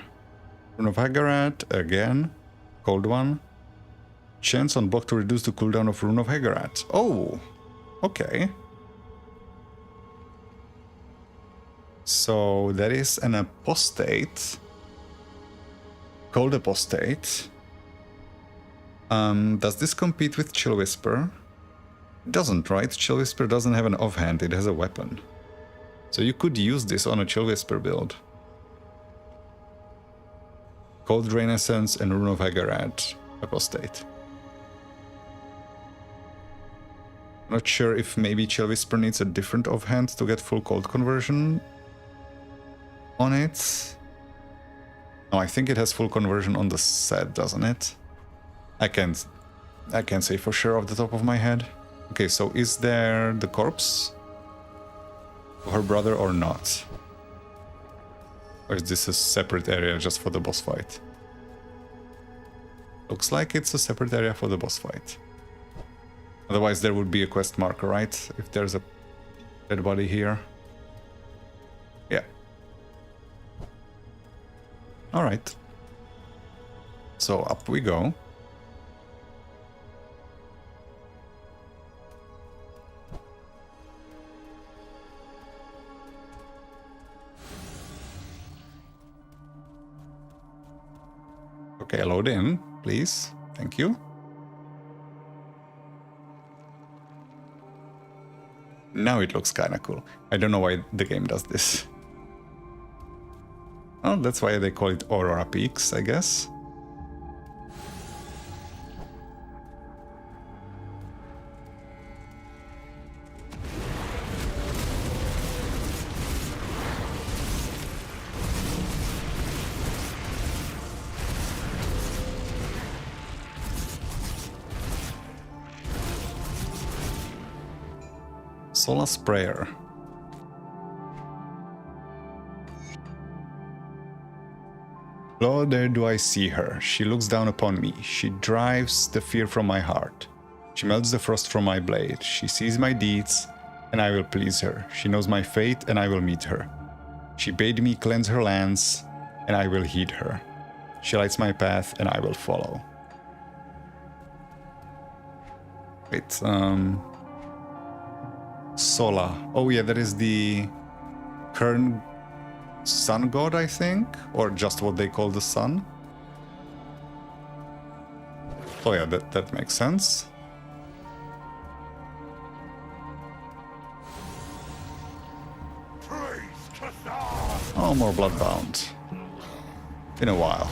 Rune of Hagarat, again. Cold one. Chance on block to reduce the cooldown of Rune of Hagarat. Oh, okay. So that is an apostate. Cold apostate. Does this compete with Chill Whisper? It doesn't, right? Chill Whisper doesn't have an offhand, it has a weapon. So you could use this on a Chill Whisper build. Cold Drain Essence and Rune of Hagarat apostate. Not sure if maybe Chill Whisper needs a different offhand to get full cold conversion on it. No, I think it has full conversion on the set, doesn't it? I can't say for sure off the top of my head. Okay, so is there the corpse of her brother or not? Or is this a separate area just for the boss fight? Looks like it's a separate area for the boss fight. Otherwise there would be a quest marker, right? If there's a dead body here. Yeah. Alright. So up we go. Okay, load in, please. Thank you. Now it looks kind of cool. I don't know why the game does this. Oh, that's why they call it Aurora Peaks, I guess. Solace Prayer. Lord, there do I see her. She looks down upon me. She drives the fear from my heart. She melts the frost from my blade. She sees my deeds, and I will please her. She knows my fate, and I will meet her. She bade me cleanse her lands, and I will heed her. She lights my path, and I will follow. Wait, Sola. Oh yeah, that is the current sun god, I think, or just what they call the sun. Oh yeah, that makes sense. Oh, more Bloodbound. In a while.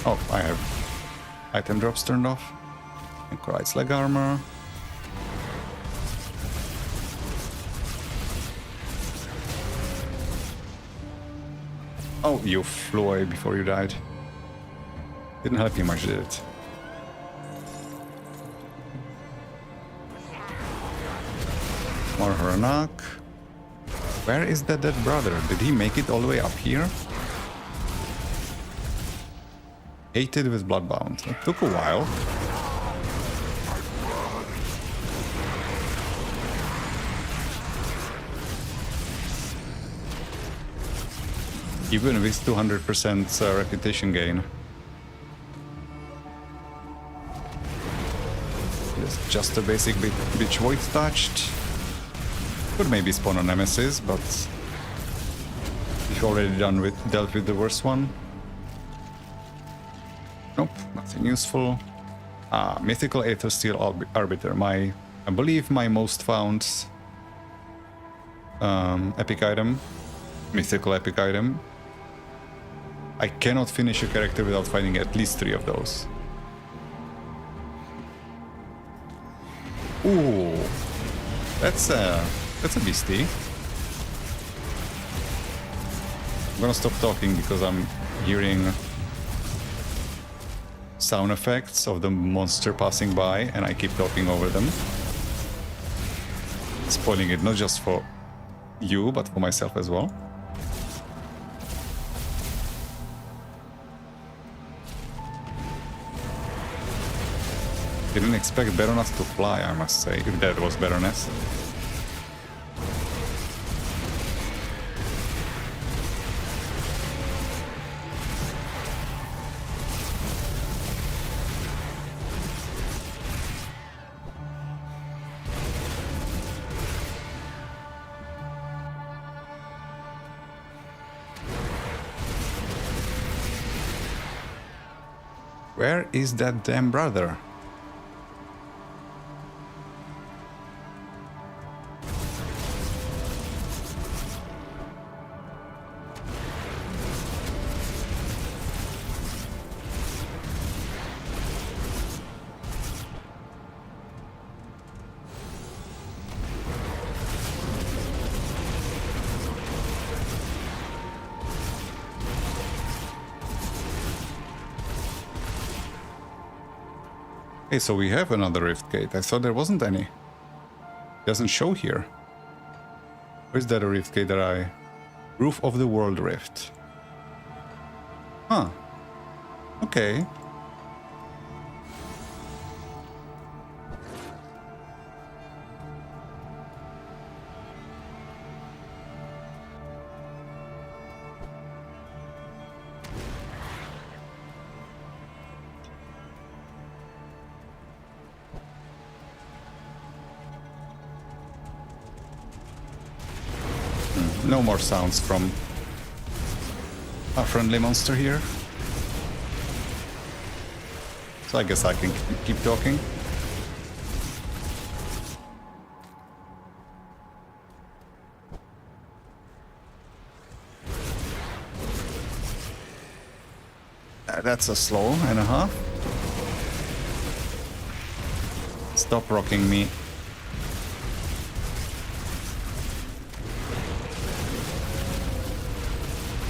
Oh, I have item drops turned off. Anchorite's leg armor. Oh, you flew away before you died. Didn't help you much, did it? More Haranak. Where is that dead brother? Did he make it all the way up here? Hated with Bloodbound. It took a while. Even with 200% reputation gain. It's just a basic bitch void touched. Could maybe spawn a nemesis, but you've already dealt with the worst one. Nope, nothing useful. Mythical Aether Steel Arbiter. I believe my most found epic item. Mythical epic item. I cannot finish a character without finding at least 3 of those. Ooh, that's a beastie. I'm gonna stop talking because I'm hearing sound effects of the monster passing by, and I keep talking over them. Spoiling it not just for you, but for myself as well. Didn't expect Baroness to fly, I must say, if that was Baroness. Where is that damn brother? Okay, so we have another rift gate. I thought there wasn't any. It doesn't show here. Where's that rift gate that I... Roof of the World Rift. Huh. Okay. No more sounds from a friendly monster here. So I guess I can keep talking. That's a slow and a half. Stop rocking me.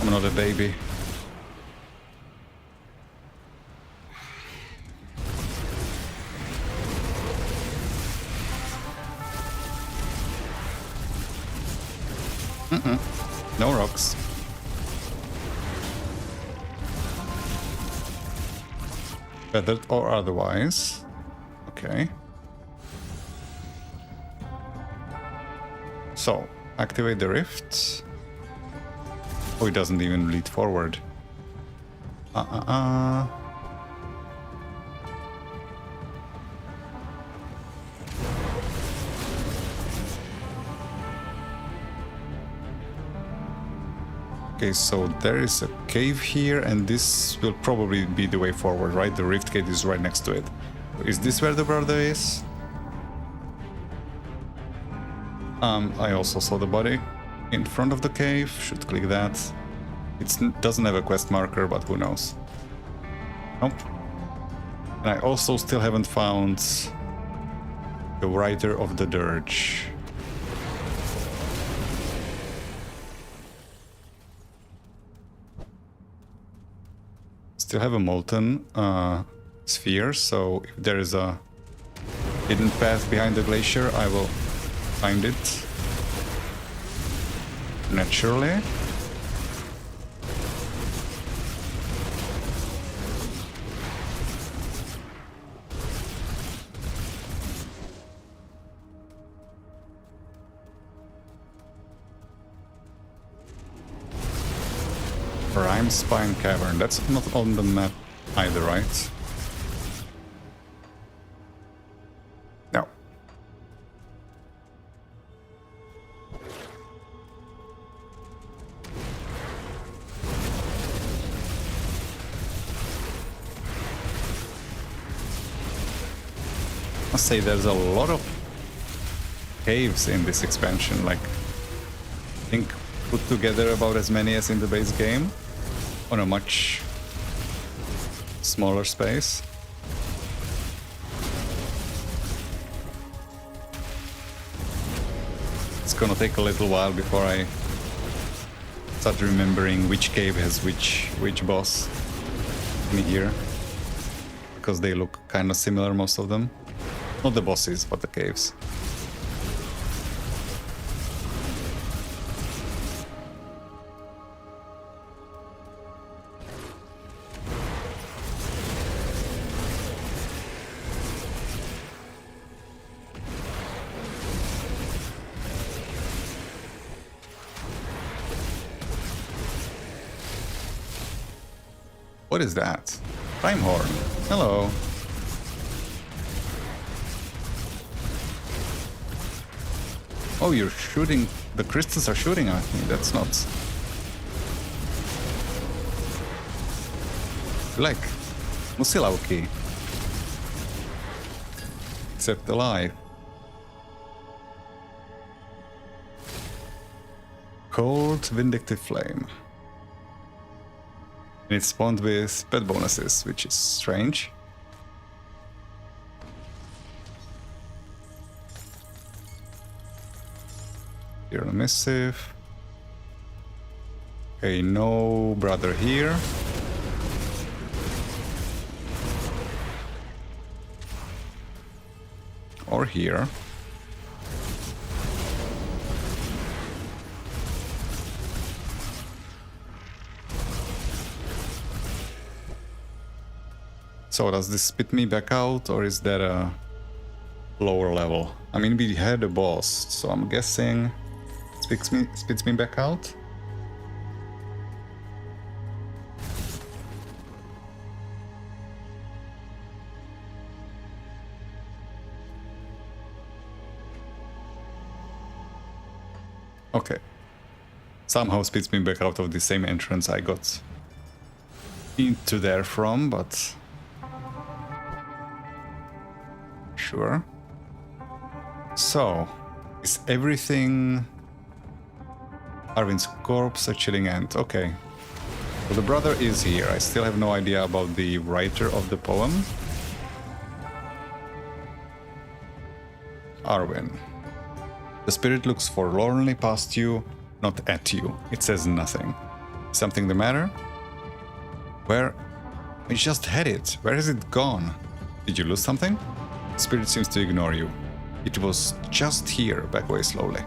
I'm not a baby. No rocks. Feathered or otherwise. Okay. So, activate the rift. Oh, it doesn't even lead forward. Okay, so there is a cave here, and this will probably be the way forward, right? The rift gate is right next to it. Is this where the brother is? I also saw the body in front of the cave. Should click that. It doesn't have a quest marker, but who knows. Nope. And I also still haven't found the writer of the dirge. Still have a molten sphere, so if there is a hidden path behind the glacier, I will find it naturally. Prime Spine Cavern. That's not on the map either, right? No. I must say there's a lot of caves in this expansion, like I think put together about as many as in the base game on a much smaller space. It's gonna take a little while before I start remembering which cave has which boss in here, because they look kind of similar, most of them. Not the bosses, but the caves. What is that? Time horn. Hello. Oh, you're shooting. The crystals are shooting at me. That's not. Like Musilauki. Except alive. Cold Vindictive Flame. And it's spawned with pet bonuses, which is strange. Here a missive. Okay, no brother here. Or here. So does this spit me back out, or is that a lower level? I mean, we had a boss, so I'm guessing it spits me back out. Okay. Somehow spits me back out of the same entrance I got into there from, but sure. So, is everything Arvin's corpse a chilling end? Okay. So the brother is here. I still have no idea about the writer of the poem. Arvin. The spirit looks forlornly past you, not at you. It says nothing. Something the matter? Where? We just had it. Where has it gone? Did you lose something? Spirit seems to ignore you. It was just here. Back away slowly.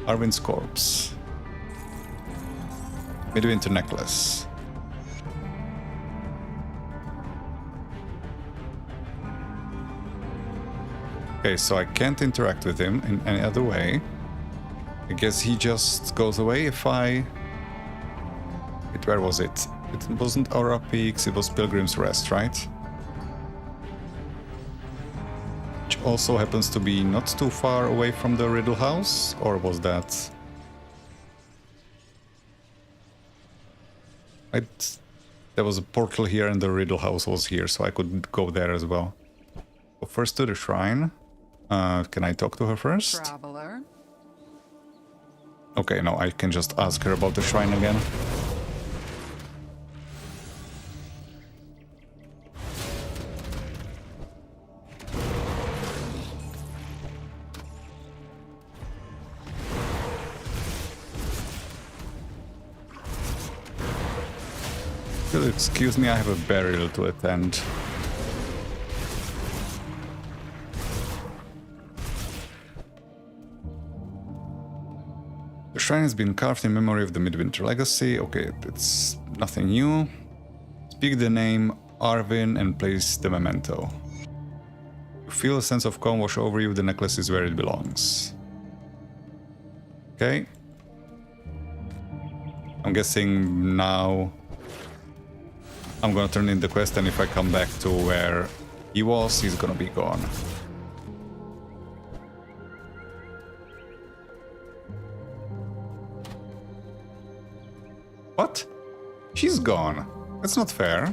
Arvin's corpse. Midwinter necklace. Okay, so I can't interact with him in any other way. I guess he just goes away if I... Where was it? It wasn't Aura Peaks, it was Pilgrim's Rest, right? Which also happens to be not too far away from the Riddle House, or was that... There was a portal here and the Riddle House was here, so I could go there as well. So first to the shrine. Can I talk to her first? Traveler. Okay, no, I can just ask her about the shrine again. Excuse me, I have a burial to attend. The shrine has been carved in memory of the Midwinter legacy. Okay, it's nothing new. Speak the name Arvin and place the memento. You feel a sense of calm wash over you. The necklace is where it belongs. Okay. I'm guessing now I'm gonna turn in the quest, and if I come back to where he was, he's gonna be gone. What? She's gone. That's not fair.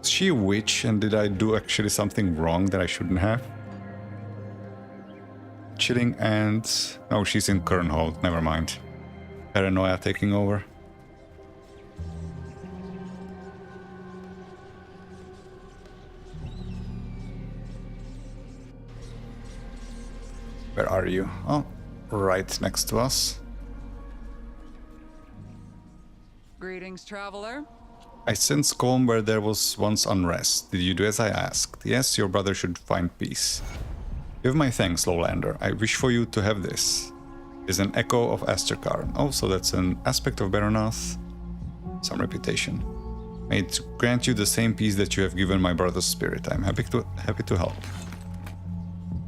Is she a witch, and did I do actually something wrong that I shouldn't have? Chilling and... oh, she's in Kernhold, never mind. Paranoia taking over. Where are you? Oh, right next to us. Greetings, traveler. I sense calm where there was once unrest. Did you do as I asked? Yes, your brother should find peace. Give my thanks, Lowlander. I wish for you to have this. It is an echo of Asterkarn. Oh, so that's an aspect of Baronath. Some reputation. May it grant you the same peace that you have given my brother's spirit. I'm happy to help.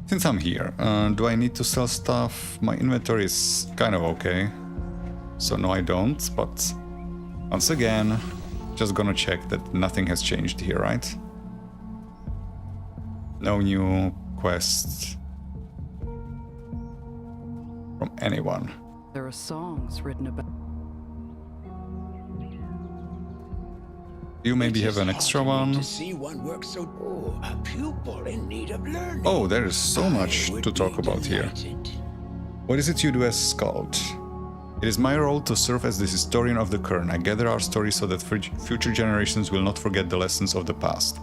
Since I'm here, do I need to sell stuff? My inventory is kind of okay. So no, I don't, but once again, just gonna check that nothing has changed here, right? No new quests from anyone. There are songs written about... You maybe have an extra one. To see one work so a pupil in need of learning. Oh, there is so much to talk about here. What is it you do as Skald? It is my role to serve as the historian of the Kern. I gather our stories so that future generations will not forget the lessons of the past.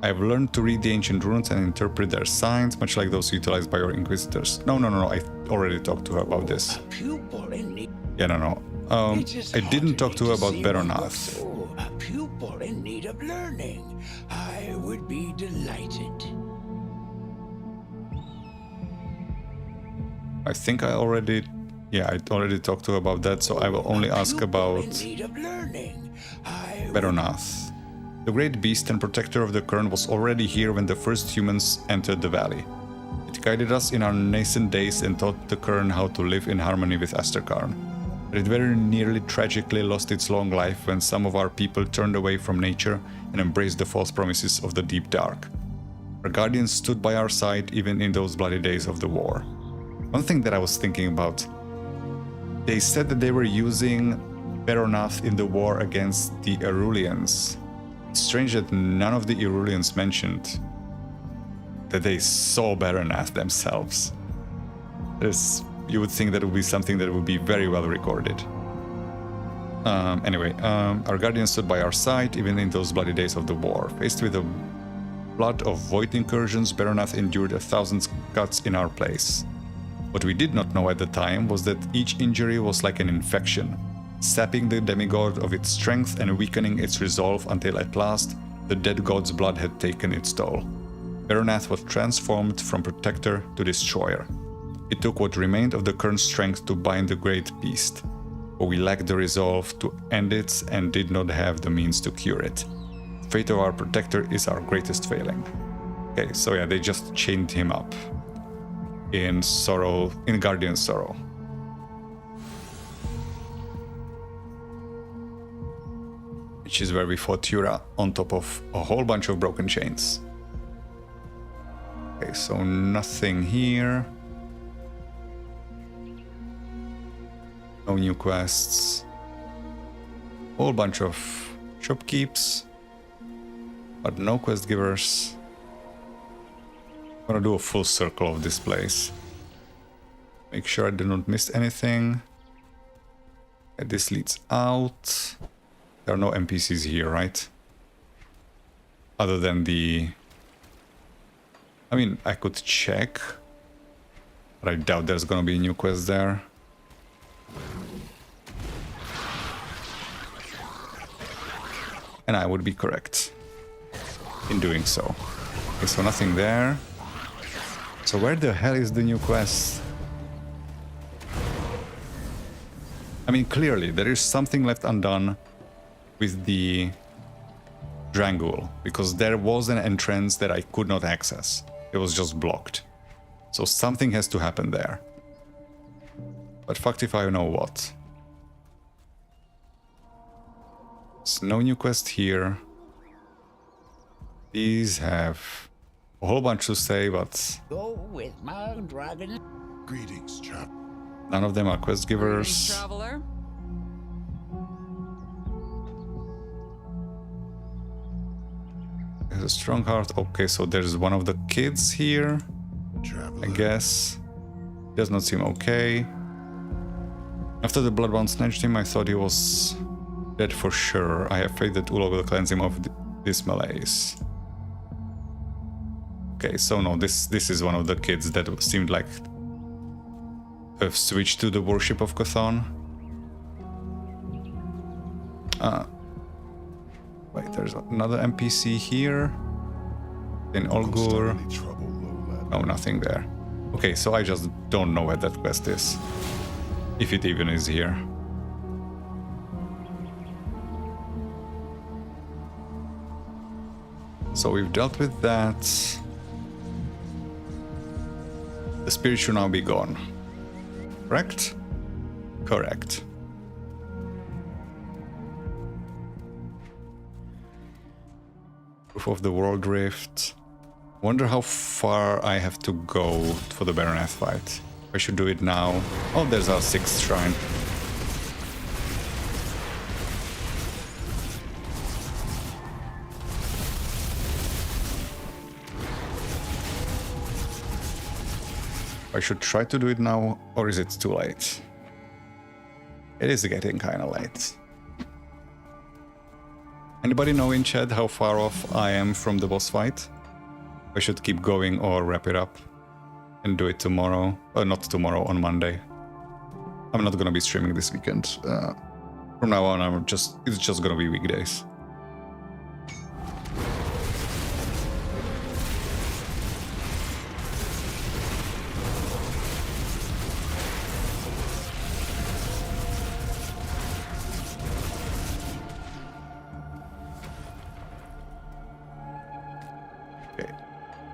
I have learned to read the ancient runes and interpret their signs, much like those utilized by your inquisitors. No, I already talked to her about this. Yeah, no. I didn't talk to her about Baronath. A pupil in need of learning. I would be delighted. I think I already... yeah, I already talked to her about that, so I will only ask about Baronath. The great beast and protector of the Kern was already here when the first humans entered the valley. It guided us in our nascent days and taught the Kern how to live in harmony with Asterkarn. But it very nearly tragically lost its long life when some of our people turned away from nature and embraced the false promises of the deep dark. Our guardians stood by our side even in those bloody days of the war. One thing that I was thinking about, they said that they were using Baronath in the war against the Erulians. It's strange that none of the Erulians mentioned that they saw Baronath themselves. You would think that it would be something that would be very well recorded. Anyway, our guardians stood by our side even in those bloody days of the war. Faced with the blood of void incursions, Baronath endured 1,000 cuts in our place. What we did not know at the time was that each injury was like an infection, sapping the demigod of its strength and weakening its resolve until at last the dead god's blood had taken its toll. Baronath was transformed from protector to destroyer. It took what remained of the Kern's strength to bind the great beast, but we lacked the resolve to end it and did not have the means to cure it. The fate of our protector is our greatest failing. Okay, so yeah, they just chained him up in sorrow, in Guardian Sorrow. Which is where we fought Tura on top of a whole bunch of broken chains. Okay, so nothing here. No new quests. Whole bunch of shopkeeps, but no quest givers. I'm gonna do a full circle of this place. Make sure I did not miss anything. Okay, this leads out. There are no NPCs here, right? Other than the... I mean, I could check, but I doubt there's gonna be a new quest there. And I would be correct in doing so. Okay, so nothing there. So where the hell is the new quest? I mean, clearly there is something left undone with the Drangul, because there was an entrance that I could not access. It was just blocked. So something has to happen there. But fucked if I know what. There's no new quest here. These have a whole bunch to say, but Go with my dragon. Greetings, chap. none of them are quest givers. Traveler? There's a strong heart. Okay, so there's one of the kids here, I guess. Does not seem okay. After the Bloodbound snatched him, I thought he was dead for sure. I have faith that Ulo will cleanse him of this malaise. Okay, so no, this is one of the kids that seemed like have switched to the worship of Cthon. Wait, there's another NPC here. In Olgur. No, nothing there. Okay, so I just don't know where that quest is. If it even is here. So we've dealt with that. The spirit should now be gone. Correct? Correct. Proof of the World Rift. Wonder how far I have to go for the Baroneth fight. I should do it now. Oh, there's our 6th shrine. I should try to do it now, or is it too late? It is getting kind of late. Anybody know in chat how far off I am from the boss fight? I should keep going or wrap it up and do it tomorrow. Not tomorrow, on Monday. I'm not gonna be streaming this weekend. From now on, it's just gonna be weekdays.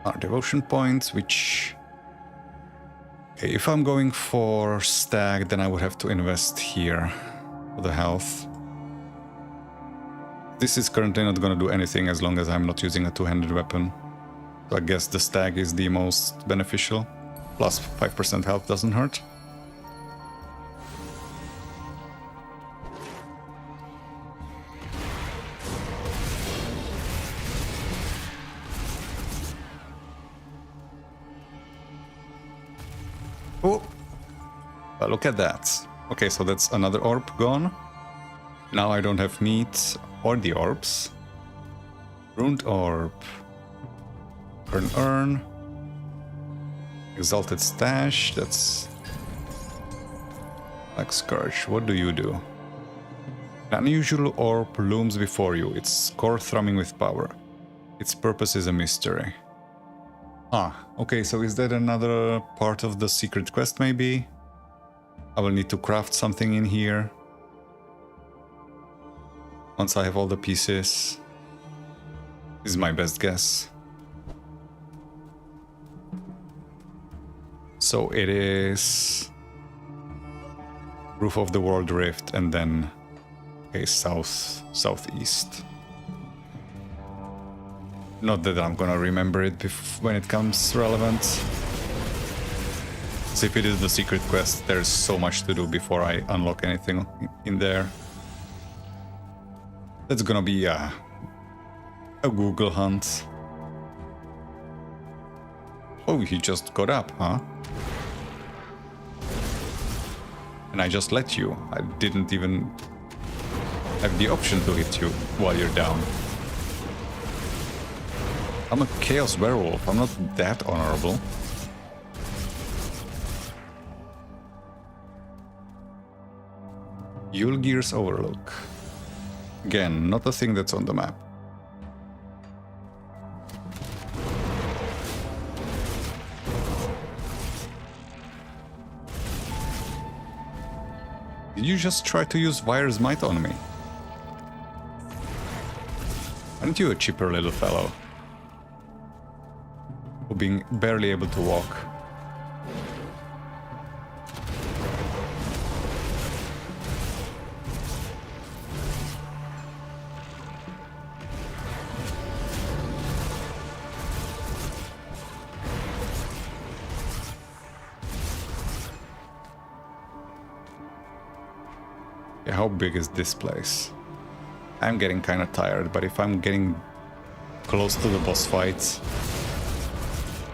Our devotion points, which... Okay, if I'm going for stag, then I would have to invest here for the health. This is currently not gonna do anything as long as I'm not using a two-handed weapon. So I guess the stag is the most beneficial. Plus 5% health doesn't hurt. Oh, well, look at that. Okay, so that's another orb gone. Now I don't have meat or the orbs. Ruined orb. Urn. Exalted stash, that's... Like Scourge, what do you do? An unusual orb looms before you, its core thrumming with power. Its purpose is a mystery. Ah, okay, so is that another part of the secret quest, maybe? I will need to craft something in here. Once I have all the pieces. This is my best guess. So it is... Roof of the World Rift and then... Okay, southeast. Not that I'm gonna remember it when it comes relevant. So if it is the secret quest, there's so much to do before I unlock anything in there. That's gonna be a Google hunt. Oh, he just got up, huh? And I just let you. I didn't even have the option to hit you while you're down. I'm a Chaos Werewolf, I'm not that honorable. Yulgir's Overlook. Again, not a thing that's on the map. Did you just try to use Wire's Might on me? Aren't you a chipper little fellow? for being barely able to walk. Yeah, how big is this place? I'm getting kind of tired, but if I'm getting close to the boss fights,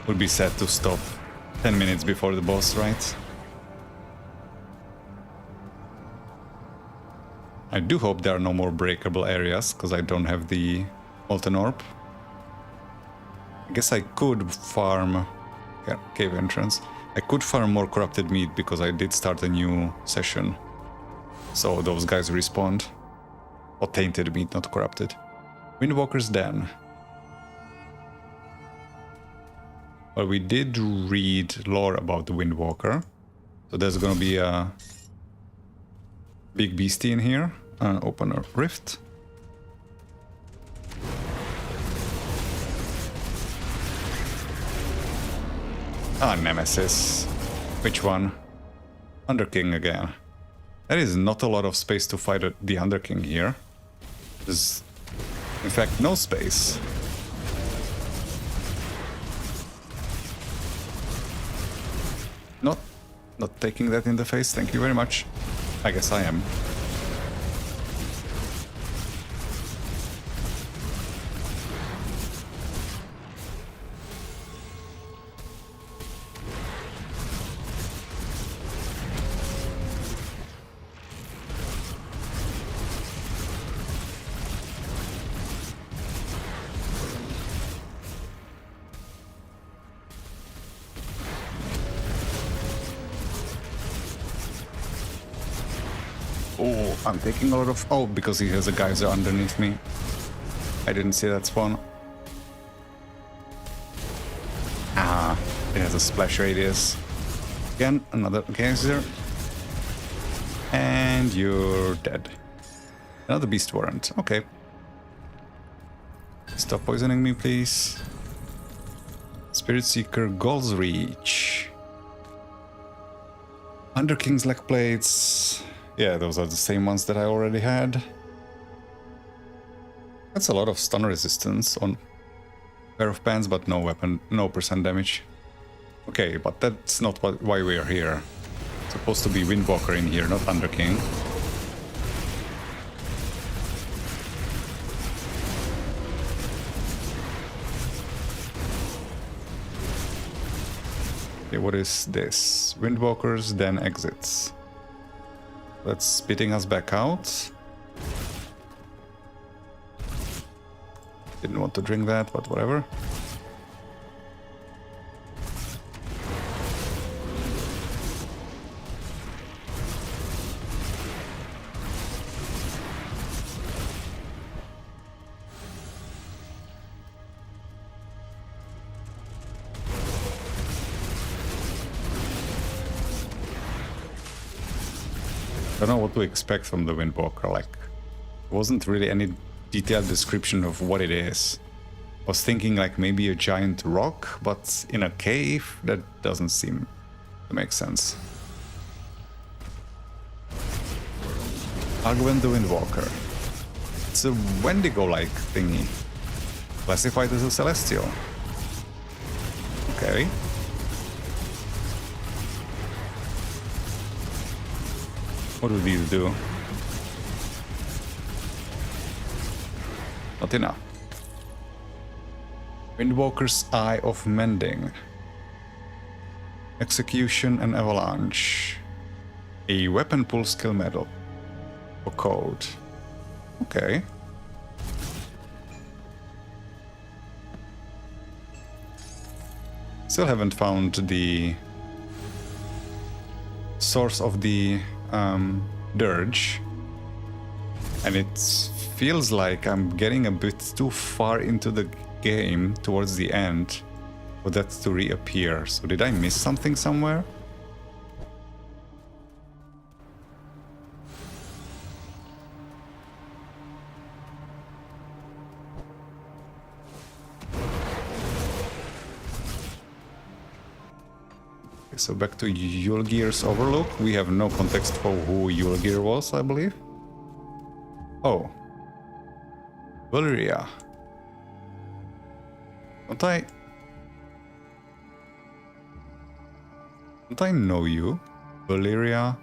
would be sad to stop 10 minutes before the boss, right? I do hope there are no more breakable areas, because I don't have the molten orb. I guess I could farm... Yeah, cave entrance. I could farm more corrupted meat, because I did start a new session. So those guys respawned. Or tainted meat, not corrupted. Windwalker's Den. Well, we did read lore about the Windwalker. So there's gonna be a big beastie in here. Open a rift. Ah, Nemesis. Which one? Underking again. There is not a lot of space to fight the Underking here. There's, in fact, no space. Not taking that in the face, thank you very much. I guess I am. Oh, I'm taking a lot of... Oh, because he has a geyser underneath me. I didn't see that spawn. Ah, it has a splash radius. Again, another geyser. And you're dead. Another beast warrant. Okay. Stop poisoning me, please. Spirit Seeker, Goals Reach. Underking's leg plates. Yeah, those are the same ones that I already had. That's a lot of stun resistance on pair of pants, but no weapon, no percent damage. Okay, but that's not why we are here. It's supposed to be Windwalker in here, not Underking. Okay, what is this? Windwalkers, then exits. That's spitting us back out. Didn't want to drink that, but whatever. I don't know what to expect from the Windwalker, like, there wasn't really any detailed description of what it is. I was thinking like maybe a giant rock, but in a cave? That doesn't seem to make sense. Arguin the Windwalker. It's a Wendigo-like thingy. Classified as a Celestial. Okay. What do these do? Not enough. Windwalker's Eye of Mending. Execution and Avalanche. A weapon pull skill medal. For code. Okay. Still haven't found the source of the dirge, and it feels like I'm getting a bit too far into the game towards the end for that to reappear. So did I miss something somewhere? So back to Yulgir's Overlook. We have no context for who Yulgir was, I believe. Oh. Valyria. Don't I know you? Valyria?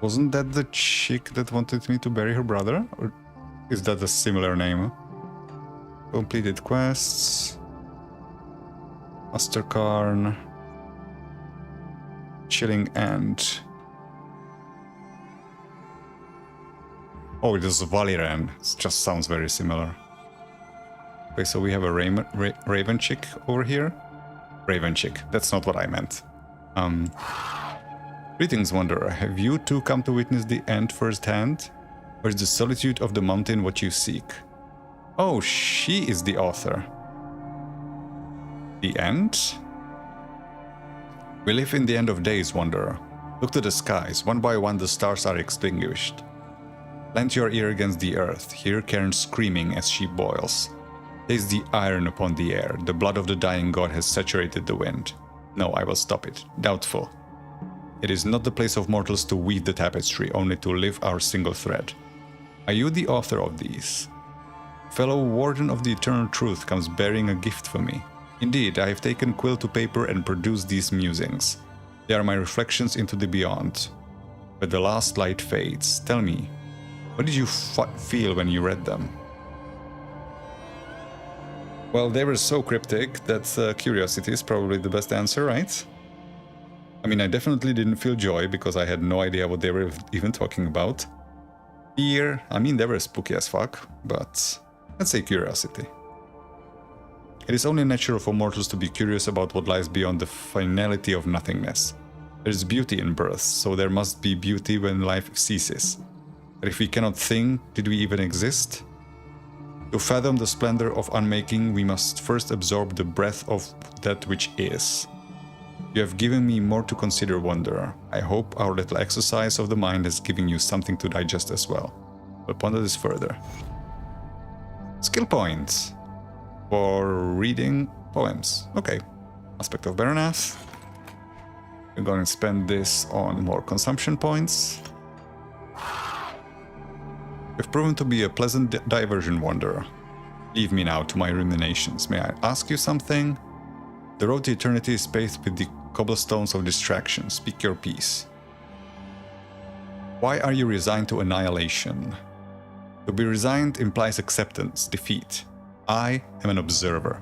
Wasn't that the chick that wanted me to bury her brother? Or is that a similar name? Completed quests. Master Karn. Chilling End. Oh, it is Valiran. It just sounds very similar. Okay, so we have a Raven chick over here. Raven chick. That's not what I meant. Greetings, Wanderer. Have you too come to witness the end firsthand? Or is the solitude of the mountain what you seek? Oh, she is the author. The end? We live in the end of days, Wanderer. Look to the skies. One by one the stars are extinguished. Plant your ear against the earth. Hear Cairn screaming as she boils. Taste the iron upon the air. The blood of the dying god has saturated the wind. No, I will stop it. Doubtful. It is not the place of mortals to weave the tapestry, only to live our single thread. Are you the author of these? Fellow warden of the eternal truth comes bearing a gift for me. Indeed, I have taken quill to paper and produced these musings. They are my reflections into the beyond. But the last light fades. Tell me, what did you feel when you read them? Well, they were so cryptic that curiosity is probably the best answer, right? I mean, I definitely didn't feel joy because I had no idea what they were even talking about. Fear, I mean, they were spooky as fuck, but let's say curiosity. It is only natural for mortals to be curious about what lies beyond the finality of nothingness. There is beauty in birth, so there must be beauty when life ceases. But if we cannot think, did we even exist? To fathom the splendor of unmaking, we must first absorb the breath of that which is. You have given me more to consider, Wanderer. I hope our little exercise of the mind has given you something to digest as well. We'll ponder this further. Skill points for reading poems. Okay. Aspect of Baranath. We're going to spend this on more consumption points. You've proven to be a pleasant diversion, Wanderer. Leave me now to my ruminations. May I ask you something? The road to eternity is paved with the cobblestones of distraction. Speak your piece. Why are you resigned to annihilation? To be resigned implies acceptance, defeat. I am an observer.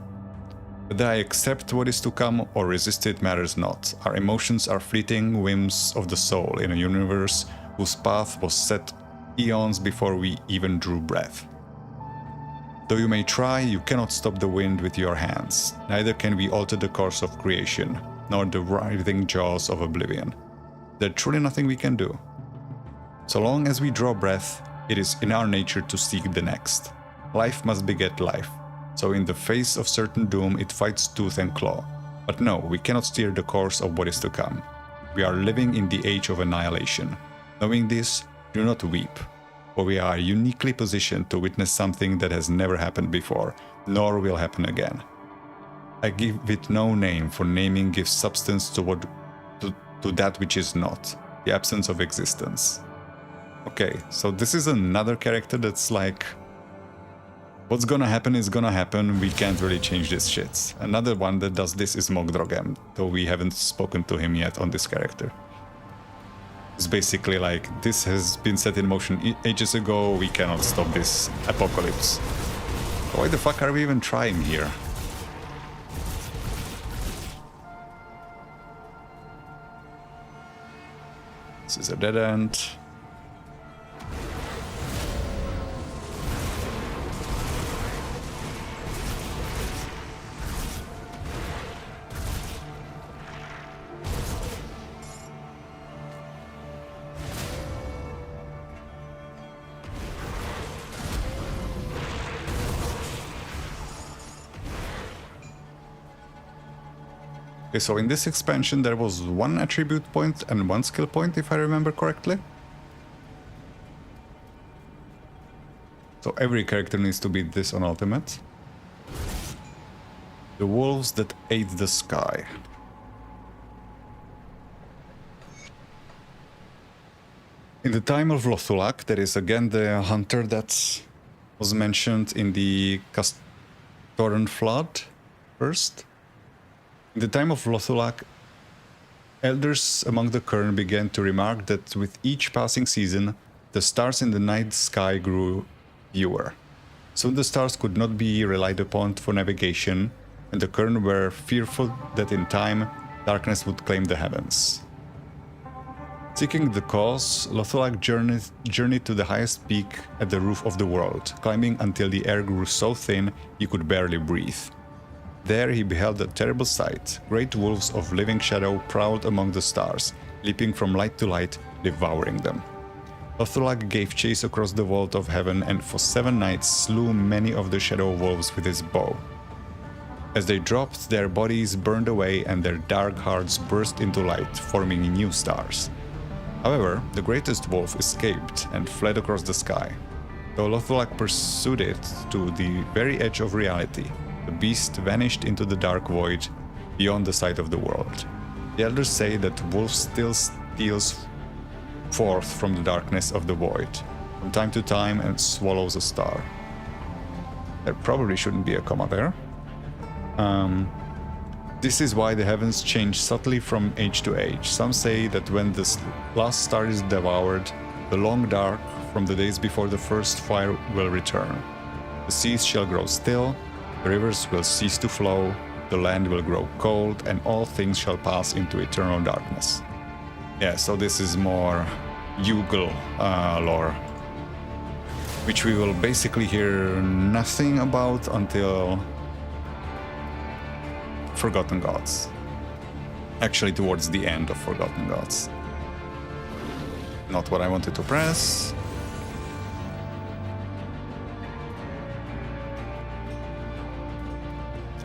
Whether I accept what is to come or resist it matters not. Our emotions are fleeting whims of the soul in a universe whose path was set eons before we even drew breath. Though you may try, you cannot stop the wind with your hands. Neither can we alter the course of creation, nor the writhing jaws of oblivion. There's truly nothing we can do. So long as we draw breath, it is in our nature to seek the next. Life must beget life, so in the face of certain doom it fights tooth and claw. But no, we cannot steer the course of what is to come. We are living in the age of annihilation. Knowing this, do not weep, for we are uniquely positioned to witness something that has never happened before, nor will happen again. I give it no name, for naming gives substance to that which is not, the absence of existence. Okay, so this is another character that's like, what's gonna happen is gonna happen, we can't really change this shit. Another one that does this is Mogdrogem, though we haven't spoken to him yet on this character. It's basically like, this has been set in motion ages ago, we cannot stop this apocalypse. Why the fuck are we even trying here? This is a dead end. Okay, so in this expansion there was one attribute point and one skill point, if I remember correctly. So every character needs to beat this on ultimate. The wolves that ate the sky. In the time of Lothulak, there is again the hunter that was mentioned in the Castoran flood first. In the time of Lothulak, elders among the Kern began to remark that with each passing season, the stars in the night sky grew fewer. Soon the stars could not be relied upon for navigation, and the Kern were fearful that in time, darkness would claim the heavens. Seeking the cause, Lothulak journeyed to the highest peak at the roof of the world, climbing until the air grew so thin he could barely breathe. There he beheld a terrible sight. Great wolves of living shadow prowled among the stars, leaping from light to light, devouring them. Lothulak gave chase across the vault of heaven and for 7 nights slew many of the shadow wolves with his bow. As they dropped, their bodies burned away and their dark hearts burst into light, forming new stars. However, the greatest wolf escaped and fled across the sky. Though Lothulak pursued it to the very edge of reality, the beast vanished into the dark void beyond the sight of the world. The elders say that the wolf still steals forth from the darkness of the void, from time to time, and swallows a star. There probably shouldn't be a comma there. This is why the heavens change subtly from age to age. Some say that when the last star is devoured, the long dark from the days before the first fire will return. The seas shall grow still, the rivers will cease to flow, the land will grow cold, and all things shall pass into eternal darkness. Yeah, so this is more Yugal lore, which we will basically hear nothing about until Forgotten Gods. Actually, towards the end of Forgotten Gods. Not what I wanted to press.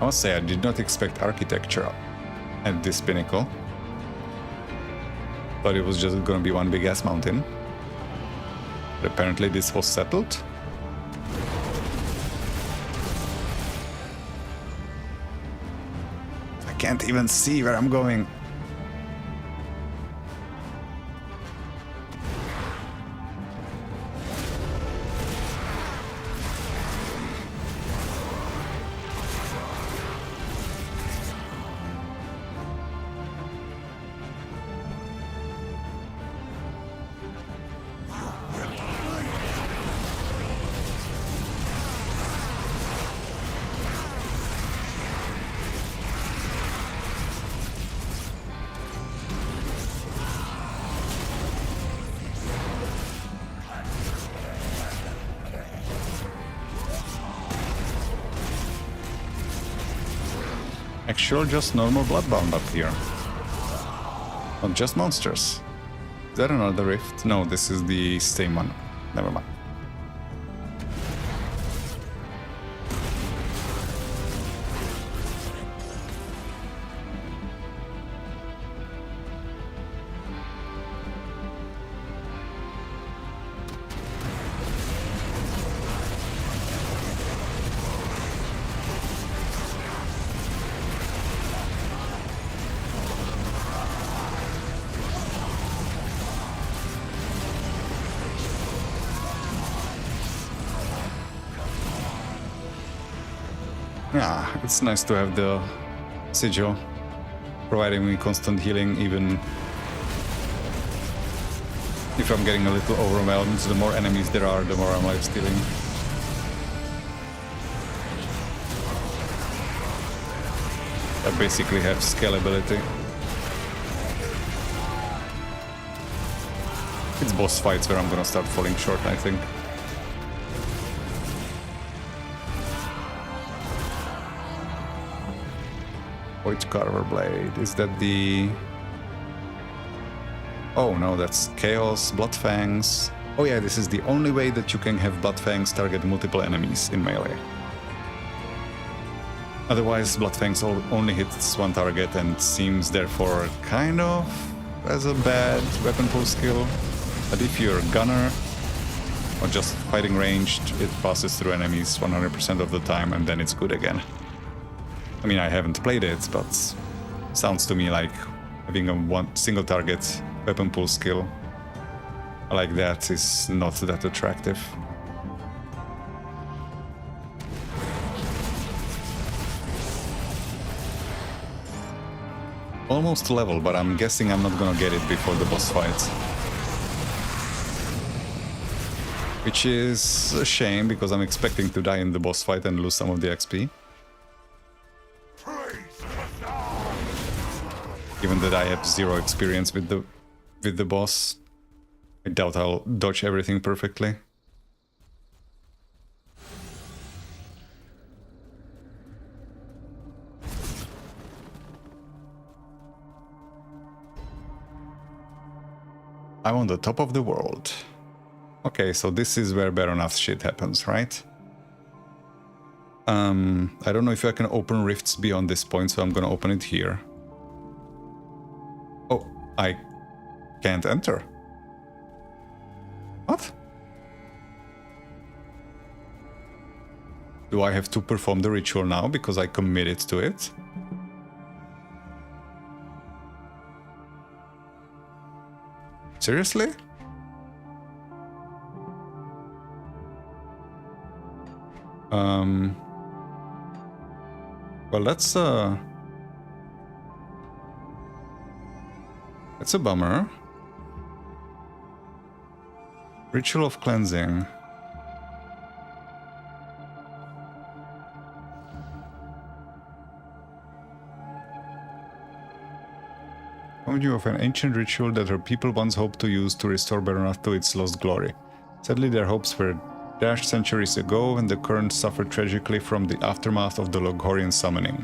I must say, I did not expect architecture at this pinnacle. Thought it was just gonna be one big ass mountain. But apparently this was settled. I can't even see where I'm going. Actual just normal bloodbound up here. Not just monsters. Is that another rift? No, this is the same one. Never mind. Yeah, it's nice to have the sigil providing me constant healing, even if I'm getting a little overwhelmed. The more enemies there are, the more I'm life stealing. I basically have scalability. It's boss fights where I'm gonna start falling short, I think. Void Carver Blade, is that the... Oh no, that's Chaos, Bloodfangs. Oh yeah, this is the only way that you can have Bloodfangs target multiple enemies in melee. Otherwise, Bloodfangs only hits one target and seems therefore kind of as a bad weapon pool skill. But if you're a gunner or just fighting ranged, it passes through enemies 100% of the time and then it's good again. I mean, I haven't played it, but sounds to me like having a one single target weapon pool skill like that is not that attractive. Almost level, but I'm guessing I'm not gonna get it before the boss fight. Which is a shame, because I'm expecting to die in the boss fight and lose some of the XP. Given that I have zero experience with the boss, I doubt I'll dodge everything perfectly. I'm on the top of the world. Okay, so this is where Baronath's shit happens, right? I don't know if I can open rifts beyond this point, so I'm gonna open it here. Oh, I can't enter. What? Do I have to perform the ritual now because I committed to it? Seriously? Well, that's a bummer. Ritual of cleansing. Remind you of an ancient ritual that her people once hoped to use to restore Baronath to its lost glory. Sadly, their hopes were dashed centuries ago when the current suffered tragically from the aftermath of the Loghorian summoning,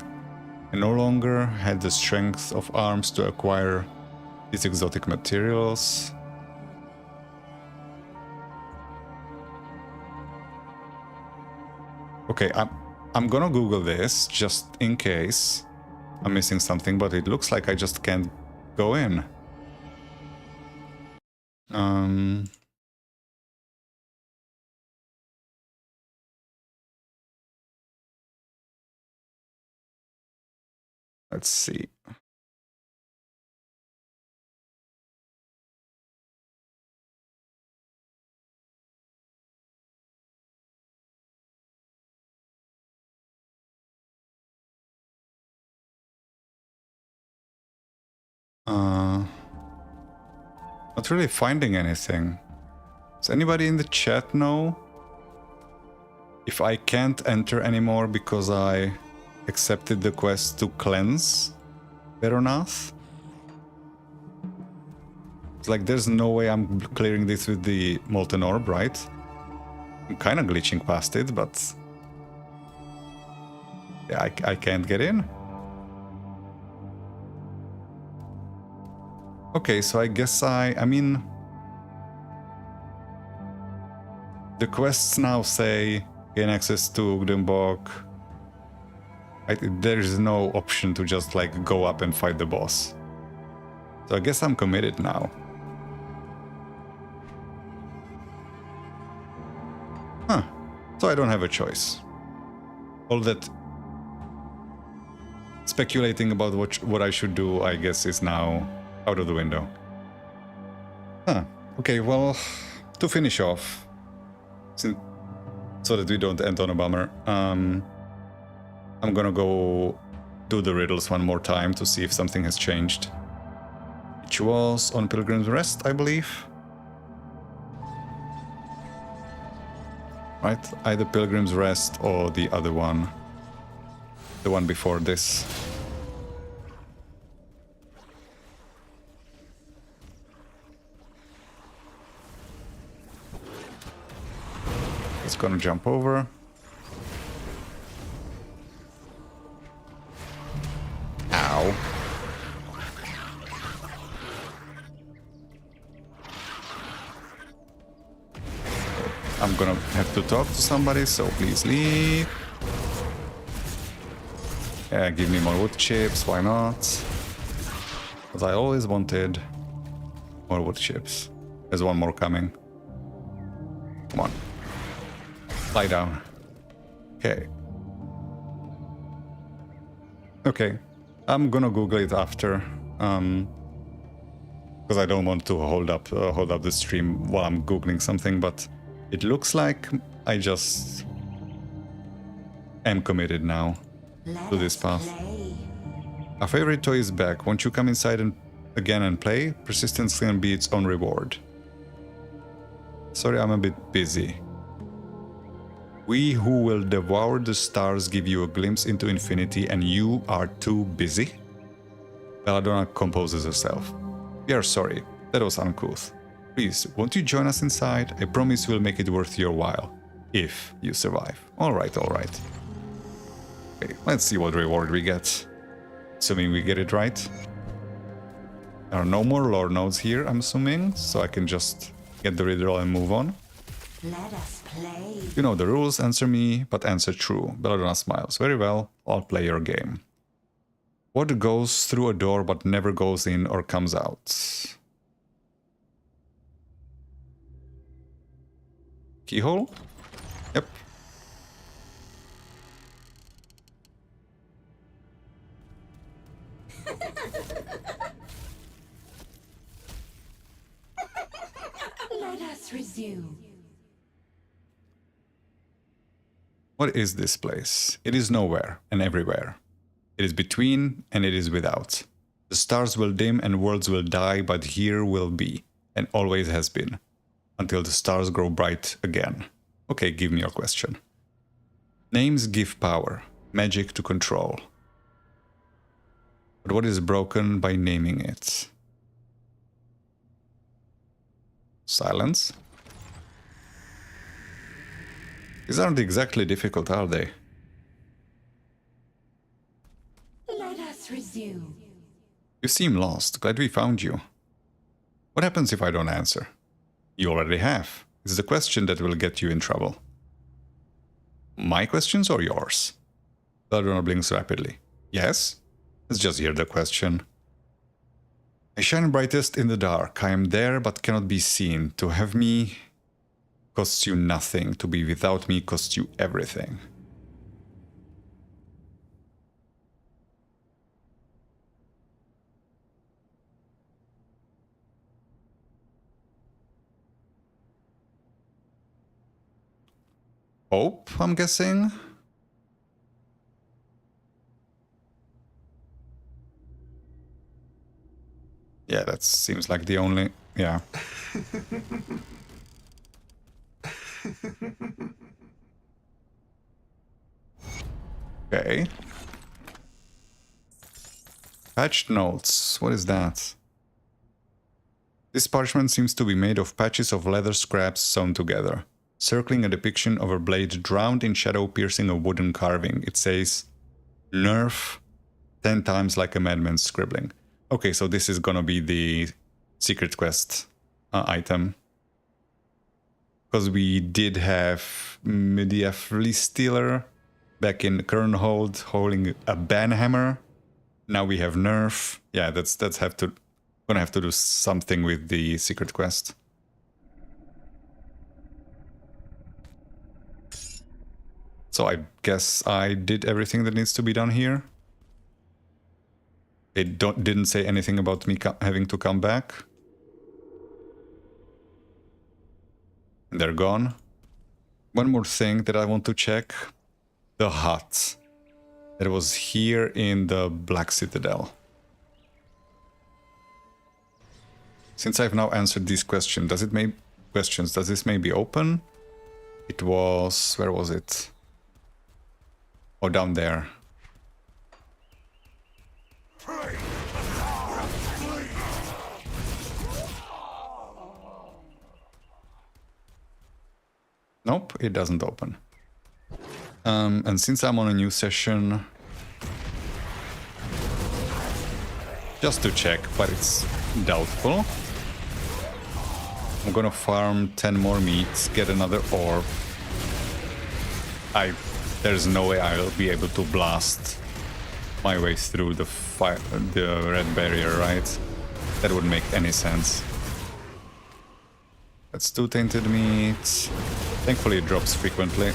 and no longer had the strength of arms to acquire these exotic materials. Okay, I'm gonna Google this just in case I'm missing something, but it looks like I just can't go in. Let's see. Not really finding anything. Does anybody in the chat know if I can't enter anymore because I accepted the quest to cleanse Baronath? It's like there's no way I'm clearing this with the Molten Orb, right? I'm kind of glitching past it, but yeah, I can't get in. Okay, so I guess I mean, the quests now say gain access to Ugdenbok. There's no option to just like go up and fight the boss. So I guess I'm committed now. Huh. So I don't have a choice. All that speculating about what I should do, I guess, is now out of the window. Huh. Okay, well, to finish off, so that we don't end on a bummer, I'm gonna go do the riddles one more time to see if something has changed. Which was on Pilgrim's Rest, I believe. Right? Either Pilgrim's Rest or the other one. The one before this. It's gonna jump over. Ow. I'm gonna have to talk to somebody, so please leave. Yeah, give me more wood chips, why not? Because I always wanted more wood chips. There's one more coming. Come on. Lie down. Okay. Okay, I'm gonna Google it after, because I don't want to hold up the stream while I'm Googling something, but it looks like I just am committed now to this path. Our favorite toy is back. Won't you come inside and again and play? Persistence can be its own reward. Sorry, I'm a bit busy. We who will devour the stars give you a glimpse into infinity and you are too busy? Belladonna composes herself. We are sorry, that was uncouth. Please, won't you join us inside? I promise we'll make it worth your while. If you survive. Alright, alright. Okay, let's see what reward we get. Assuming we get it right. There are no more lore nodes here, I'm assuming, so I can just get the riddle and move on. Let us play. You know the rules, answer me, but answer true. Belladonna smiles. Very well, I'll play your game. What goes through a door but never goes in or comes out? Keyhole? Yep. Let us resume. What is this place? It is nowhere and everywhere. It is between and it is without. The stars will dim and worlds will die, but here will be, and always has been, until the stars grow bright again. Okay, give me your question. Names give power, magic to control. But what is broken by naming it? Silence? These aren't exactly difficult, are they? Let us resume. You seem lost. Glad we found you. What happens if I don't answer? You already have. It's the question that will get you in trouble. My questions or yours? Belladonna blinks rapidly. Yes? Let's just hear the question. I shine brightest in the dark. I am there but cannot be seen. To have me costs you nothing. To be without me costs you everything. Hope, I'm guessing? Yeah, that seems like the only... yeah. Okay. Patched notes. What is that? This parchment seems to be made of patches of leather scraps sewn together. Circling a depiction of a blade drowned in shadow piercing a wooden carving. It says, Nerf 10 times like a madman's scribbling. Okay, so this is gonna be the secret quest item. Because we did have Medieval Stealer back in Kernhold holding a banhammer. Now we have Nerf. Yeah, that's gonna have to do something with the secret quest. So I guess I did everything that needs to be done here. It didn't say anything about me having to come back. And they're gone. One more thing that I want to check. The hut that was here in the Black Citadel. Since I've now answered these questions, does this maybe open? It was... where was it? Oh, down there. Nope, it doesn't open. And since I'm on a new session, just to check, but it's doubtful, I'm gonna farm 10 more meats, get another orb. There's no way I'll be able to blast my way through the red barrier, right? That wouldn't make any sense. That's 2 tainted meats. Thankfully it drops frequently.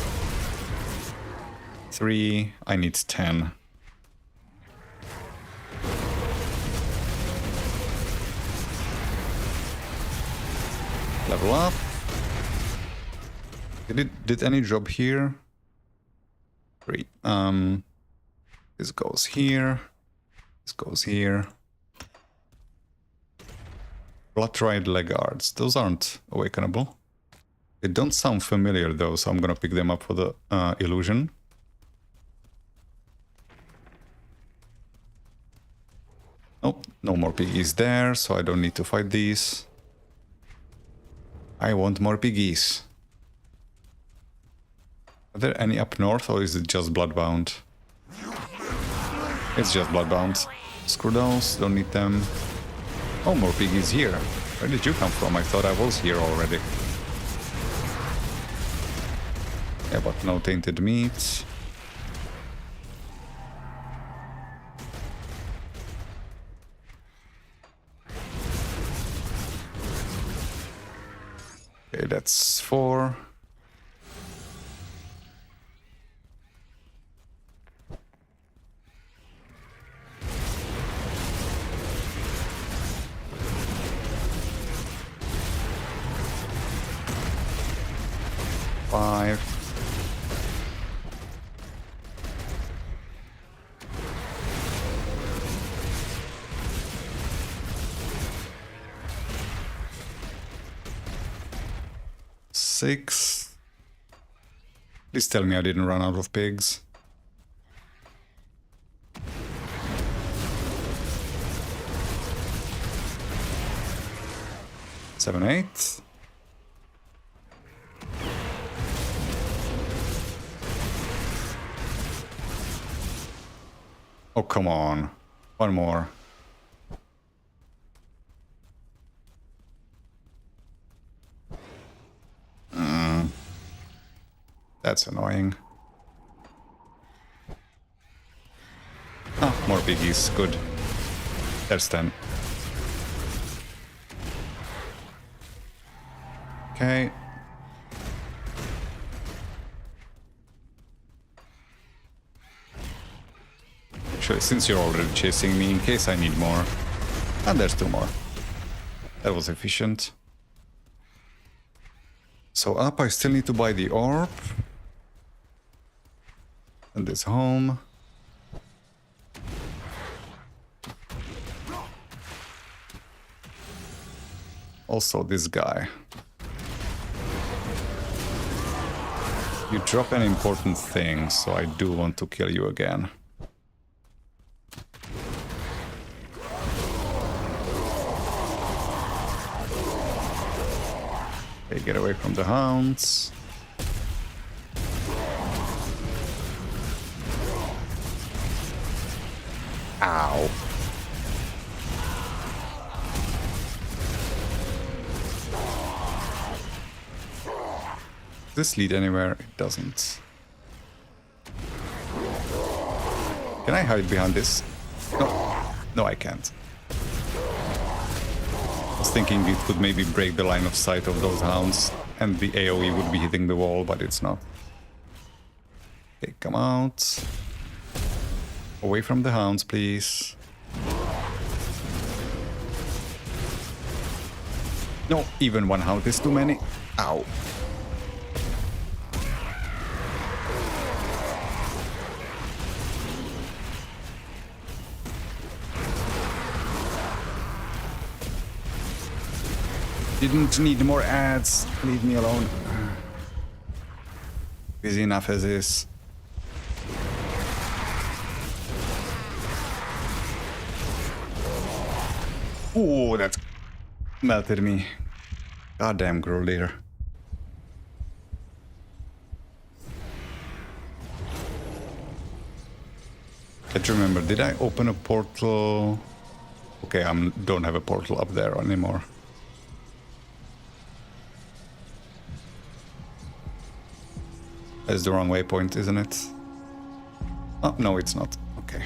3, I need 10. Level up. Did any job here? 3. This goes here. This goes here. Blood-Ride Legguards. Those aren't awakenable. They don't sound familiar though, so I'm gonna pick them up for the illusion. Nope, no more piggies there, so I don't need to fight these. I want more piggies. Are there any up north, or is it just Bloodbound? It's just Bloodbound. Screw those, don't need them. Oh, more piggies here. Where did you come from? I thought I was here already. Yeah, but no tainted meat. Okay, that's 4. Six. Please tell me I didn't run out of pigs. Seven, 8. Oh, come on. One more. That's annoying. Ah, more piggies. Good. There's 10. Okay. Actually, since you're already chasing me, in case I need more. And there's 2 more. That was efficient. So up, I still need to buy the orb. And this home. Also this guy. You drop an important thing, so I do want to kill you again. Okay, get away from the hounds. Ow. Does this lead anywhere? It doesn't. Can I hide behind this? No. No, I can't. I was thinking it could maybe break the line of sight of those hounds and the AoE would be hitting the wall, but it's not. Okay, come out. Away from the hounds, please. No, even one hound is too many. Ow. Didn't need more ads. Leave me alone. Busy enough as is. Ooh, that melted me. Goddamn girl leader. Can't remember, did I open a portal? Okay, I don't have a portal up there anymore. That's the wrong waypoint, isn't it? Oh, no, it's not. Okay.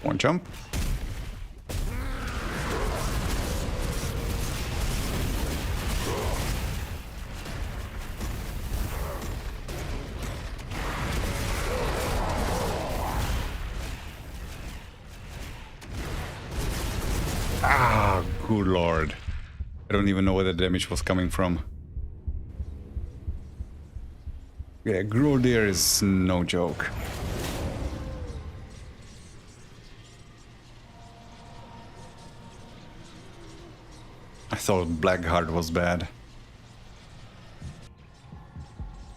One jump. Ah, good lord. I don't even know where the damage was coming from. Yeah, Gruul there is no joke. I thought Blackheart was bad.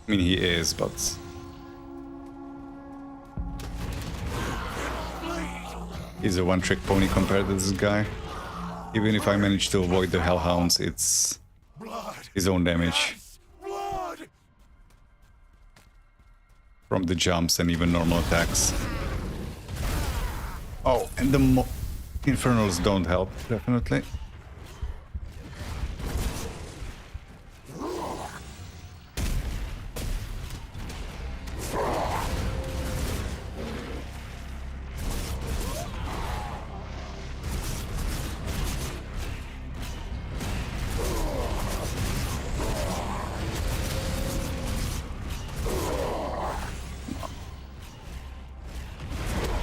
I mean, he is, but... he's a one-trick pony compared to this guy. Even if I manage to avoid the Hellhounds, it's his own damage. From the jumps and even normal attacks. Oh, and the Infernals don't help, definitely.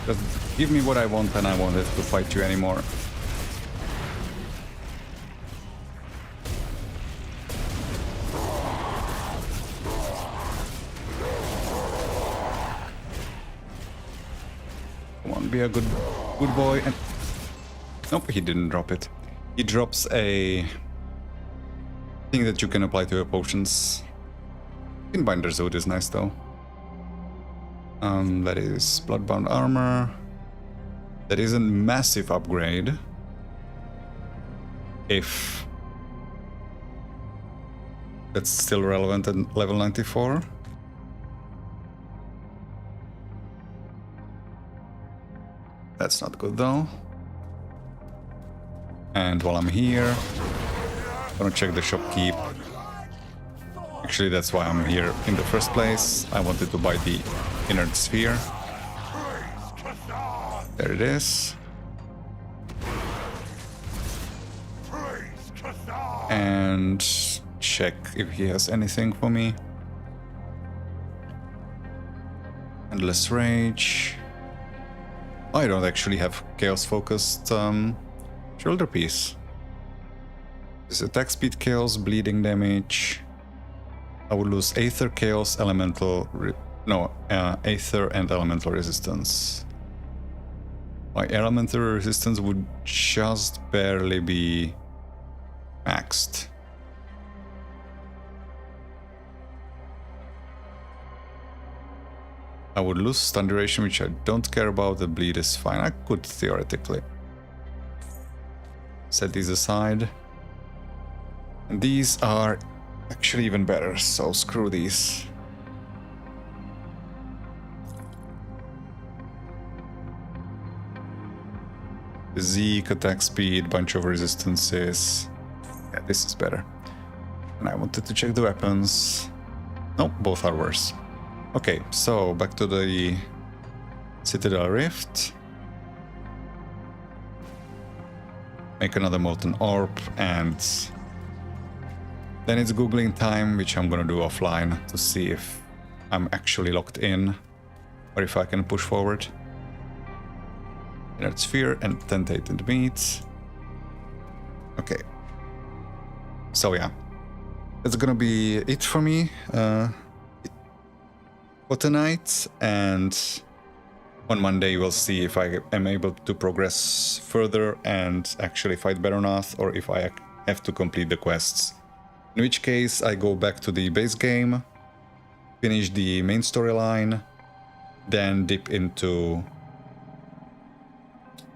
Just give me what I want and I won't have to fight you anymore. Come on, be a good boy. And nope, he didn't drop it. He drops a thing that you can apply to your potions. Pinbinder's Hood is nice though. That is Bloodbound Armor. That is a massive upgrade. If that's still relevant at level 94. That's not good though. And while I'm here, I'm gonna check the shopkeep. Actually, that's why I'm here in the first place. I wanted to buy the Inert Sphere. There it is. And check if he has anything for me. Endless Rage. Oh, I don't actually have Chaos Focused shoulder piece. This attack speed kills, bleeding damage. I would lose Aether, Chaos, Elemental... Aether and Elemental Resistance. My Elemental Resistance would just barely be maxed. I would lose Stun Duration, which I don't care about. The bleed is fine. I could theoretically set these aside. And these are actually even better, so screw these. Zeke, attack speed, bunch of resistances. Yeah, this is better. And I wanted to check the weapons. Nope, both are worse. Okay, so back to the Citadel Rift. Make another Molten Orb, and then it's Googling time, which I'm gonna do offline to see if I'm actually locked in or if I can push forward. Inert Sphere and Tentated Meat. Okay. So yeah, that's gonna be it for me for tonight, and on Monday we'll see if I am able to progress further and actually fight Baronath, or if I have to complete the quests. In which case I go back to the base game, finish the main storyline, then dip into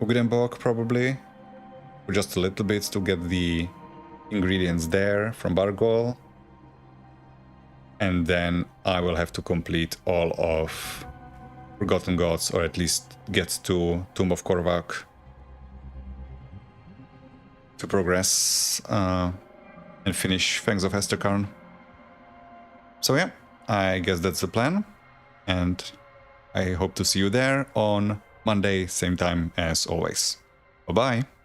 Ugdenbog probably, for just a little bit to get the ingredients there from Bargol. And then I will have to complete all of Forgotten Gods, or at least get to Tomb of Korvac to progress and finish Fangs of Hesterkarn. So yeah, I guess that's the plan, and I hope to see you there on Monday, same time as always. Bye-bye.